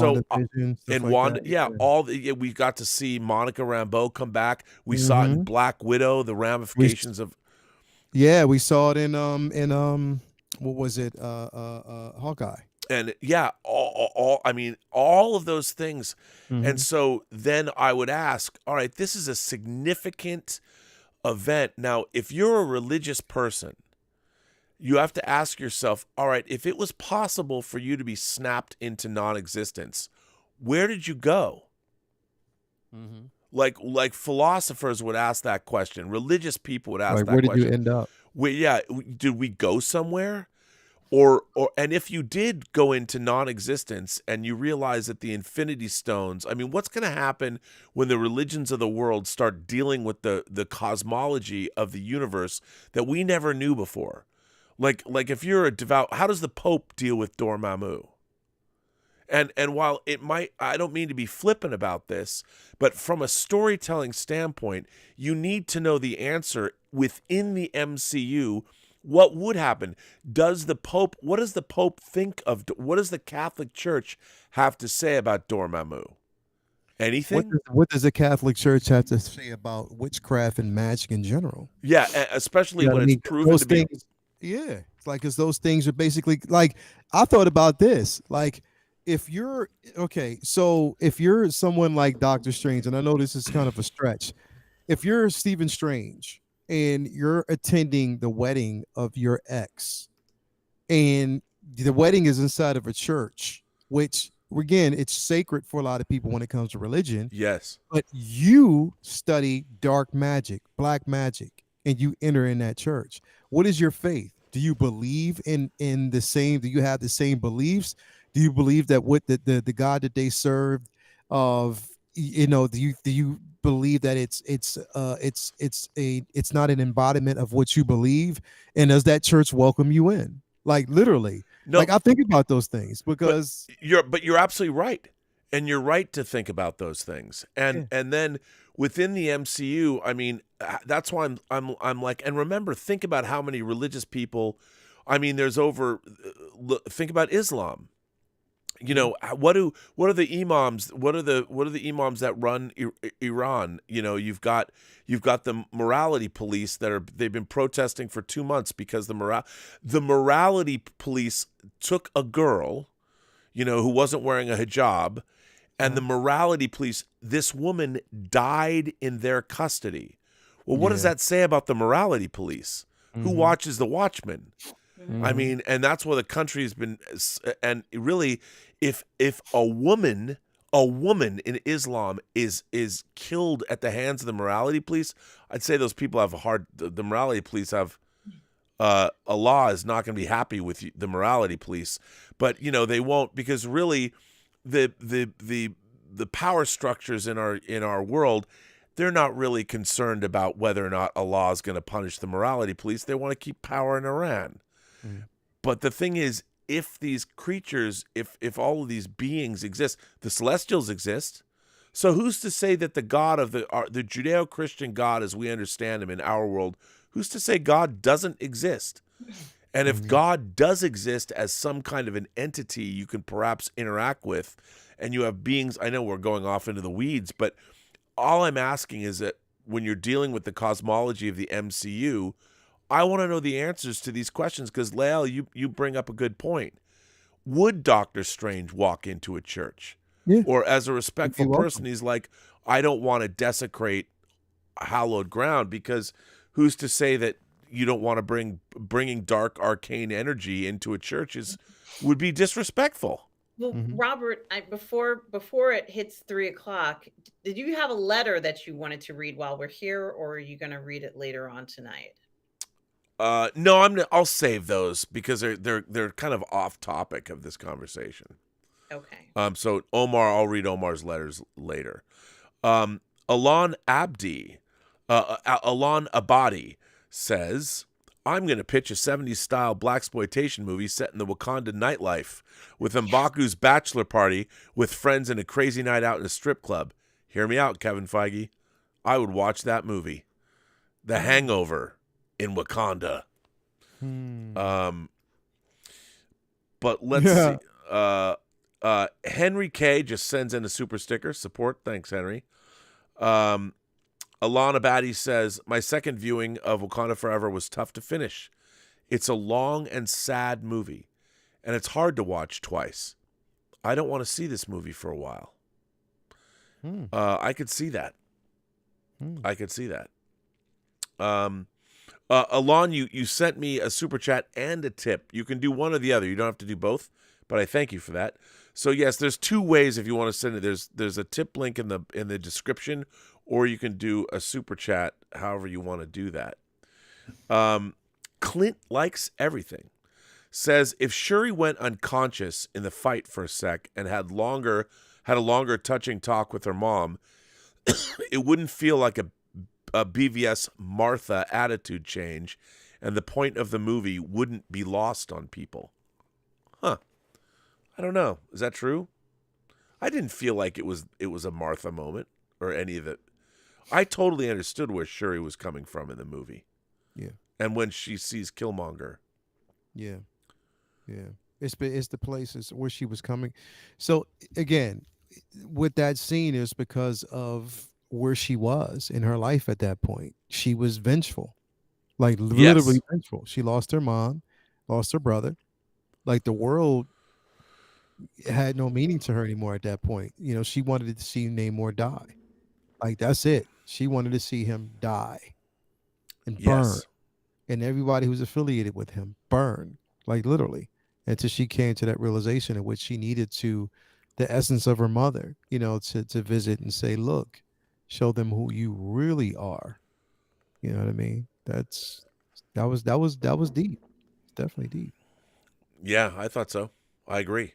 [SPEAKER 1] got to see Monica Rambeau come back. We saw it in Black Widow, the ramifications of.
[SPEAKER 5] Yeah, we saw it in what was it? Hawkeye.
[SPEAKER 1] And all of those things. And so then I would ask, all right, this is a significant event. Now, if you're a religious person, you have to ask yourself, all right, if it was possible for you to be snapped into non-existence, where did you go? Like philosophers would ask that question. Religious people would ask that question. Where did you
[SPEAKER 5] end up?
[SPEAKER 1] Did we go somewhere? And if you did go into non-existence and you realize that the Infinity Stones, what's going to happen when the religions of the world start dealing with the cosmology of the universe that we never knew before? Like if you're a devout, how does the Pope deal with Dormammu? And while it might, I don't mean to be flippant about this, but from a storytelling standpoint, you need to know the answer within the MCU. What would happen? What does the Pope think of? What does the Catholic Church have to say about Dormammu? Anything?
[SPEAKER 5] What does the Catholic Church have to say about witchcraft and magic in general?
[SPEAKER 1] Yeah, especially when it's proven to be.
[SPEAKER 5] Yeah, it's like, because those things are basically like, I thought about this. Like, if you're someone like Doctor Strange, and I know this is kind of a stretch, if you're Stephen Strange and you're attending the wedding of your ex, and the wedding is inside of a church, which again, it's sacred for a lot of people when it comes to religion.
[SPEAKER 1] Yes.
[SPEAKER 5] But you study dark magic, black magic, and you enter in that church. What is your faith? Do you believe in the same? Do you have the same beliefs? Do you believe that what the God that they served do you believe that it's not an embodiment of what you believe? And does that church welcome you in? Like, literally. No, like, I think about those things because
[SPEAKER 1] you're absolutely right. And you're right to think about those things. And then within the MCU, that's why I'm like, and remember, think about how many religious people, there's think about Islam. What are the imams? What are the imams that run Iran? You've got the morality police they've been protesting for 2 months because the morality police took a girl, who wasn't wearing a hijab, and the morality police, this woman died in their custody. Well, what does that say about the morality police? Who watches the watchmen? And that's where the country has been. And really, if a woman in Islam is killed at the hands of the morality police, I'd say those people have the morality police have, Allah is not going to be happy with the morality police, but they won't, because really the power structures in our world, they're not really concerned about whether or not Allah is going to punish the morality police. They want to keep power in Iran. But the thing is, if these creatures, if all of these beings exist, the Celestials exist. So who's to say that the God of the Judeo-Christian God, as we understand him in our world, who's to say God doesn't exist? And if God does exist as some kind of an entity you can perhaps interact with, and you have beings, I know we're going off into the weeds, but all I'm asking is that when you're dealing with the cosmology of the MCU, I want to know the answers to these questions, because, Lael, you bring up a good point. Would Doctor Strange walk into a church?
[SPEAKER 5] Yeah.
[SPEAKER 1] Or as a respectful person, he's like, I don't want to desecrate hallowed ground, because who's to say that you don't want to bringing dark arcane energy into a church would be disrespectful.
[SPEAKER 3] Well, Robert, before it hits 3:00, did you have a letter that you wanted to read while we're here, or are you going to read it later on tonight?
[SPEAKER 1] No, I'll save those because they're kind of off topic of this conversation.
[SPEAKER 3] Okay.
[SPEAKER 1] So Omar, I'll read Omar's letters later. Alon Abdi, Alon Abadi says, I'm going to pitch a 70s style blaxploitation movie set in the Wakanda nightlife with M'Baku's bachelor party with friends and a crazy night out in a strip club. Hear me out, Kevin Feige. I would watch that movie. The Hangover in Wakanda. But let's see. Henry K just sends in a super sticker. Support. Thanks, Henry. Alana Batty says, my second viewing of Wakanda Forever was tough to finish. It's a long and sad movie, and it's hard to watch twice. I don't want to see this movie for a while. I could see that. I could see that. Alon, you sent me a super chat and a tip. You can do one or the other. You don't have to do both, but I thank you for that. So yes, there's two ways if you want to send it. There's a tip link in the description, or you can do a super chat. However you want to do that. Clint likes everything. Says if Shuri went unconscious in the fight for a sec and had a longer touching talk with her mom, it wouldn't feel like a BVS Martha attitude change, and the point of the movie wouldn't be lost on people. Huh. I don't know. Is that true? I didn't feel like it was a Martha moment or any of it. I totally understood where Shuri was coming from in the movie.
[SPEAKER 5] Yeah.
[SPEAKER 1] And when she sees Killmonger.
[SPEAKER 5] Yeah. Yeah. It's the places where she was coming. So again, with that scene is because of where she was in her life at that point. She was vengeful. Like literally vengeful. She lost her mom, lost her brother. Like the world had no meaning to her anymore at that point. You know, she wanted to see Namor die. Like that's it. She wanted to see him die and burn. And everybody who's affiliated with him burn. Like literally. Until she came to that realization in which she needed to the essence of her mother, you know, to visit and say, look, show them who you really are. You know what I mean? That was deep. It's definitely deep.
[SPEAKER 1] Yeah, I thought so. I agree.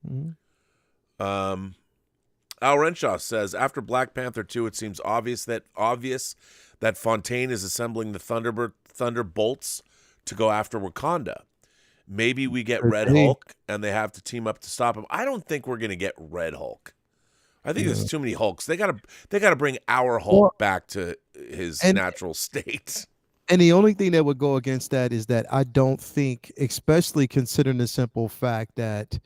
[SPEAKER 5] Mm-hmm.
[SPEAKER 1] Al Renshaw says, after Black Panther 2, it seems obvious that Fontaine is assembling the Thunderbolts to go after Wakanda. Maybe we get Red Hulk and they have to team up to stop him. I don't think we're going to get Red Hulk. I think there's too many Hulks. They gotta bring our Hulk back to his natural state.
[SPEAKER 5] And the only thing that would go against that is that I don't think, especially considering the simple fact that,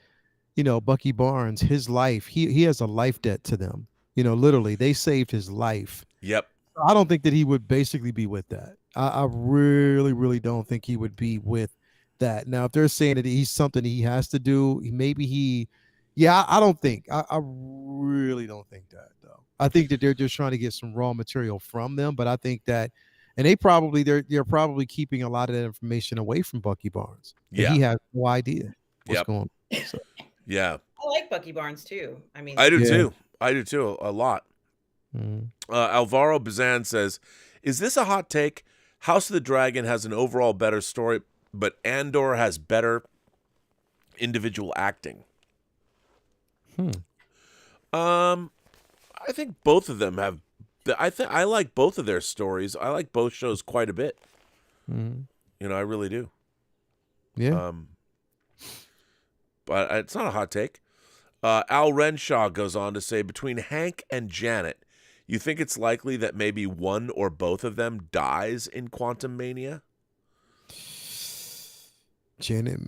[SPEAKER 5] you know, Bucky Barnes, his life, he has a life debt to them. You know, literally, they saved his life.
[SPEAKER 1] Yep.
[SPEAKER 5] I don't think that he would basically be with that. I really, really don't think he would be with that. Now, if they're saying that he's something he has to do, I don't think. I really don't think that, though. I think that they're just trying to get some raw material from them, but I think that, and they're probably keeping a lot of that information away from Bucky Barnes.
[SPEAKER 1] Yeah,
[SPEAKER 5] he has no idea what's going on. So.
[SPEAKER 1] Yeah,
[SPEAKER 3] I like Bucky Barnes too. I mean,
[SPEAKER 1] I do too. I do too, a lot.
[SPEAKER 5] Mm-hmm.
[SPEAKER 1] Alvaro Bazan says, "Is this a hot take? House of the Dragon has an overall better story, but Andor has better individual acting." I think both of them have. I like both of their stories. I like both shows quite a bit.
[SPEAKER 5] Mm-hmm.
[SPEAKER 1] You know, I really do.
[SPEAKER 5] Yeah.
[SPEAKER 1] But it's not a hot take. Al Renshaw goes on to say, between Hank and Janet, you think it's likely that maybe one or both of them dies in Quantum Mania?
[SPEAKER 5] Janet.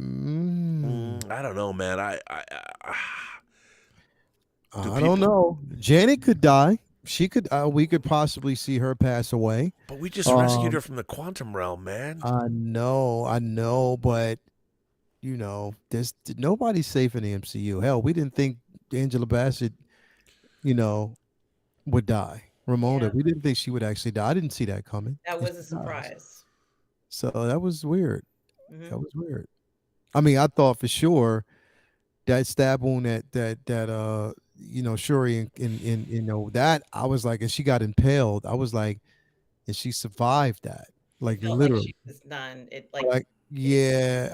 [SPEAKER 1] I don't know, man. I
[SPEAKER 5] don't know. Janet could die. She could. We could possibly see her pass away.
[SPEAKER 1] But we just rescued her from the quantum realm, man.
[SPEAKER 5] I know, but you know, there's nobody's safe in the MCU. Hell, we didn't think Angela Bassett, you know, would die. Ramona, we didn't think she would actually die. I didn't see that coming.
[SPEAKER 3] That was a surprise.
[SPEAKER 5] So that was weird.
[SPEAKER 3] Mm-hmm.
[SPEAKER 5] That was weird. I mean, I thought for sure that stab wound that you know, Shuri in you know, that I was like, and she got impaled. I was like, and she survived that. Like literally.
[SPEAKER 3] Like she was done.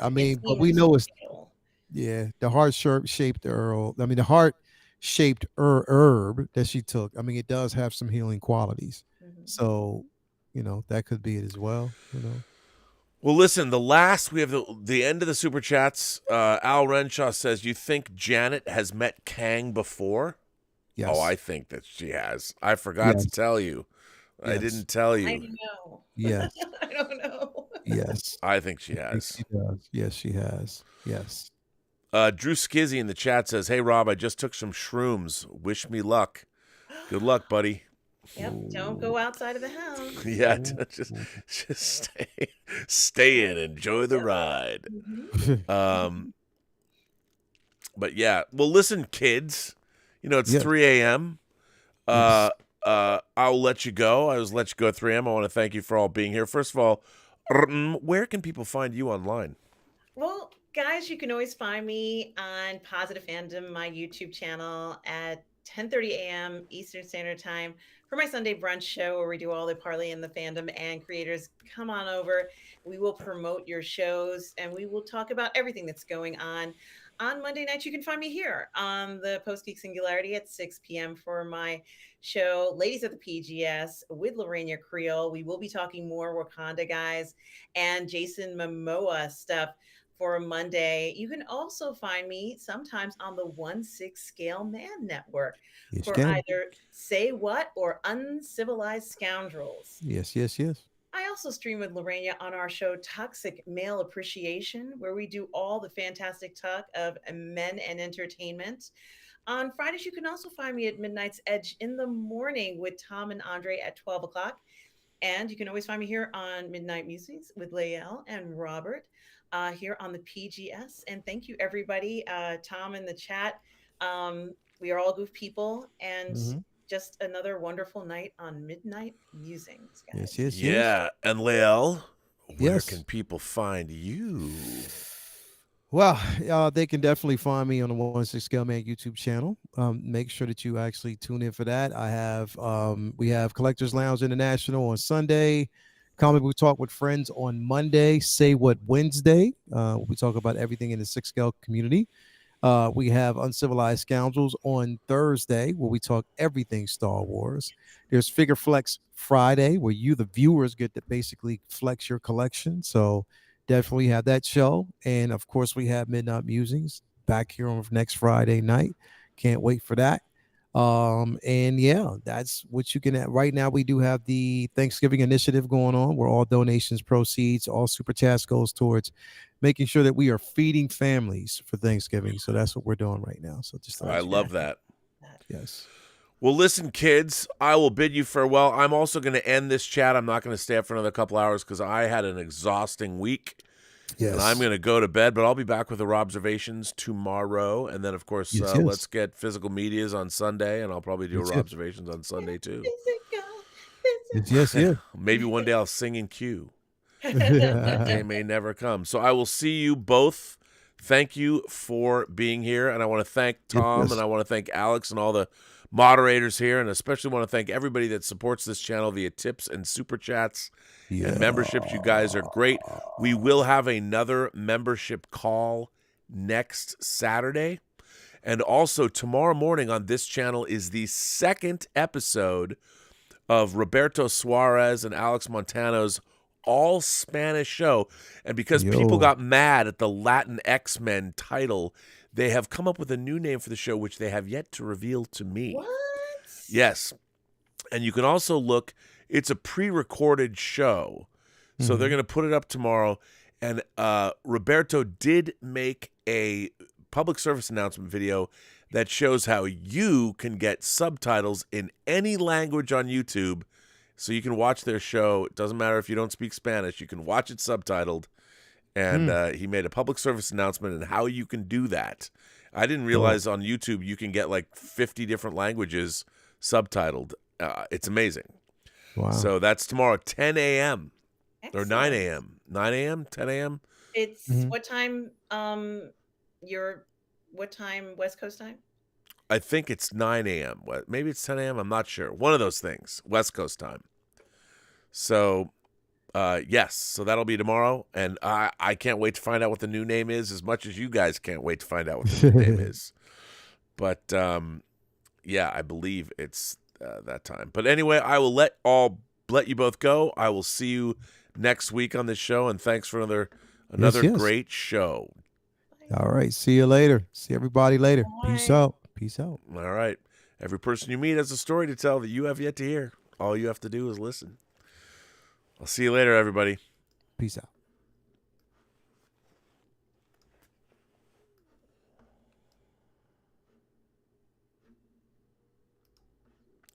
[SPEAKER 5] I mean, but we know it's Yeah, the heart-shaped herb. I mean, the heart-shaped herb that she took. I mean, it does have some healing qualities.
[SPEAKER 3] Mhm.
[SPEAKER 5] So, that could be it as well.
[SPEAKER 1] Well, listen, we have the end of the super chats. Al Renshaw says, "You think Janet has met Kang before?" Oh, I
[SPEAKER 5] Yes.
[SPEAKER 1] think that she has. I forgot to
[SPEAKER 5] Yes.
[SPEAKER 1] tell you. I
[SPEAKER 5] Yes.
[SPEAKER 1] didn't tell
[SPEAKER 3] I
[SPEAKER 1] you.
[SPEAKER 3] don't know.
[SPEAKER 5] Yes.
[SPEAKER 3] I don't know.
[SPEAKER 5] Yes.
[SPEAKER 1] I think she
[SPEAKER 5] I think
[SPEAKER 1] has.
[SPEAKER 5] she does. Yes, she has. Yes.
[SPEAKER 1] Drew Skizzy in the chat says, "Hey, Rob, I just took some shrooms. Wish me luck. Good luck, buddy."
[SPEAKER 3] Yep. Don't go outside of the house.
[SPEAKER 1] Yeah,
[SPEAKER 5] Ooh.
[SPEAKER 1] just stay in, enjoy the ride.
[SPEAKER 3] Mhm.
[SPEAKER 1] Um, but yeah, well, listen, kids. It's
[SPEAKER 5] Yes.
[SPEAKER 1] 3 a.m.
[SPEAKER 5] Yes.
[SPEAKER 1] I'll let you go. I was let you go at 3 a.m. I want to thank you for all being here. First of all, where can people find you online?
[SPEAKER 3] Well, guys, you can always find me on Positive Fandom, my YouTube channel at 10:30 a.m. Eastern Standard Time for my Sunday brunch show where we do all the parlay in the fandom and creators. Come on over. We will promote your shows and we will talk about everything that's going on. On Monday nights, you can find me here on the Post-Geek Singularity at 6 p.m. for my show, Ladies of the PGS with Lorena Creole. We will be talking more Wakanda guys and Jason Momoa stuff for Monday. You can also find me sometimes on the 1/6 Scale Man Network
[SPEAKER 5] Yes, you
[SPEAKER 3] for
[SPEAKER 5] can.
[SPEAKER 3] either Say What or Uncivilized Scoundrels.
[SPEAKER 5] Yes, yes, yes.
[SPEAKER 3] I also stream with Lorena on our show Toxic Male Appreciation, where we do all the fantastic talk of men and entertainment. On Fridays, you can also find me at Midnight's Edge in the morning with Tom and Andre at 12 o'clock. And you can always find me here on Midnight Musings with Lael and Robert here on the PGS. And thank you, everybody. Tom in the chat. We are all goof people. And
[SPEAKER 5] Hmm.
[SPEAKER 3] just another wonderful night on Midnight Musings,
[SPEAKER 5] Yes,
[SPEAKER 3] guys.
[SPEAKER 5] yes, yes.
[SPEAKER 1] Yeah, and Lael, where
[SPEAKER 5] Yes.
[SPEAKER 1] can people find you?
[SPEAKER 5] Well, they can definitely find me on the 1/6 Scale Man YouTube channel. Make sure that you actually tune in for that. We have Collectors Lounge International on Sunday, Comic Book Talk with Friends on Monday, Say What Wednesday. We talk about everything in the 6 Scale community. We have Uncivilized Scoundrels on Thursday, where we talk everything Star Wars. There's Figure Flex Friday, where you, the viewers, get to basically flex your collection. So definitely have that show. And of course, we have Midnight Musings back here on next Friday night. Can't wait for that. And yeah, that's what you can have. Right now, we do have the Thanksgiving initiative going on, where all donations proceeds, all super chats goes towards making sure that we are feeding families for Thanksgiving. So that's what we're doing right now. So just to let
[SPEAKER 1] I
[SPEAKER 5] you know.
[SPEAKER 1] love that.
[SPEAKER 5] Yes.
[SPEAKER 1] Well, listen, kids, I will bid you farewell. I'm also going to end this chat. I'm not going to stay up for another couple hours because I had an exhausting week.
[SPEAKER 5] Yes.
[SPEAKER 1] And I'm going to go to bed, but I'll be back with the Robservations tomorrow. And then, of course,
[SPEAKER 5] Yes, yes.
[SPEAKER 1] let's get Physical Medias on Sunday, and I'll probably do
[SPEAKER 5] Yes, yes.
[SPEAKER 1] Robservations on Sunday, too.
[SPEAKER 3] Physical,
[SPEAKER 5] Yes, yes.
[SPEAKER 1] Maybe one day I'll sing in Q. That day may never come. So I will see you both. Thank you for being here. And I want to thank Tom,
[SPEAKER 5] Yes.
[SPEAKER 1] and I want to thank Alex and all the moderators here, and especially want to thank everybody that supports this channel via tips and super chats and memberships. You guys are great. We will have another membership call next Saturday. And also tomorrow morning on this channel is the second episode of Roberto Suarez and Alex Montano's all Spanish show. And because people got mad at the Latin X-Men title, they have come up with a new name for the show, which they have yet to reveal to me.
[SPEAKER 3] What?
[SPEAKER 1] Yes. And you can also look, it's a pre-recorded show. So they're going to put it up tomorrow. And Roberto did make a public service announcement video that shows how you can get subtitles in any language on YouTube. So you can watch their show. It doesn't matter if you don't speak Spanish. You can watch it subtitled. And he made a public service announcement on how you can do that. I didn't realize on YouTube you can get like 50 different languages subtitled. It's amazing.
[SPEAKER 5] Wow.
[SPEAKER 1] So that's tomorrow, 10 a.m. or 9
[SPEAKER 3] Excellent.
[SPEAKER 1] a.m. 9 a.m., 10 a.m.
[SPEAKER 3] It's what time? What time? West Coast time?
[SPEAKER 1] I think it's 9 a.m. Maybe it's 10 a.m. I'm not sure. One of those things, West Coast time. So Yes, so that'll be tomorrow, and I can't wait to find out what the new name is as much as you guys can't wait to find out what the new name is. But yeah, I believe it's that time. But anyway, I will let you both go. I will see you next week on this show, and thanks for another
[SPEAKER 5] Yes.
[SPEAKER 1] great show.
[SPEAKER 5] All right, see you later. See everybody later.
[SPEAKER 3] Bye.
[SPEAKER 5] Peace out. Peace out.
[SPEAKER 1] All right. Every person you meet has a story to tell that you have yet to hear. All you have to do is listen. I'll see you later, everybody.
[SPEAKER 5] Peace out.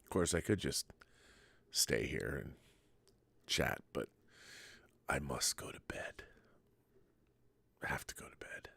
[SPEAKER 1] Of course, I could just stay here and chat, but I must go to bed. I have to go to bed.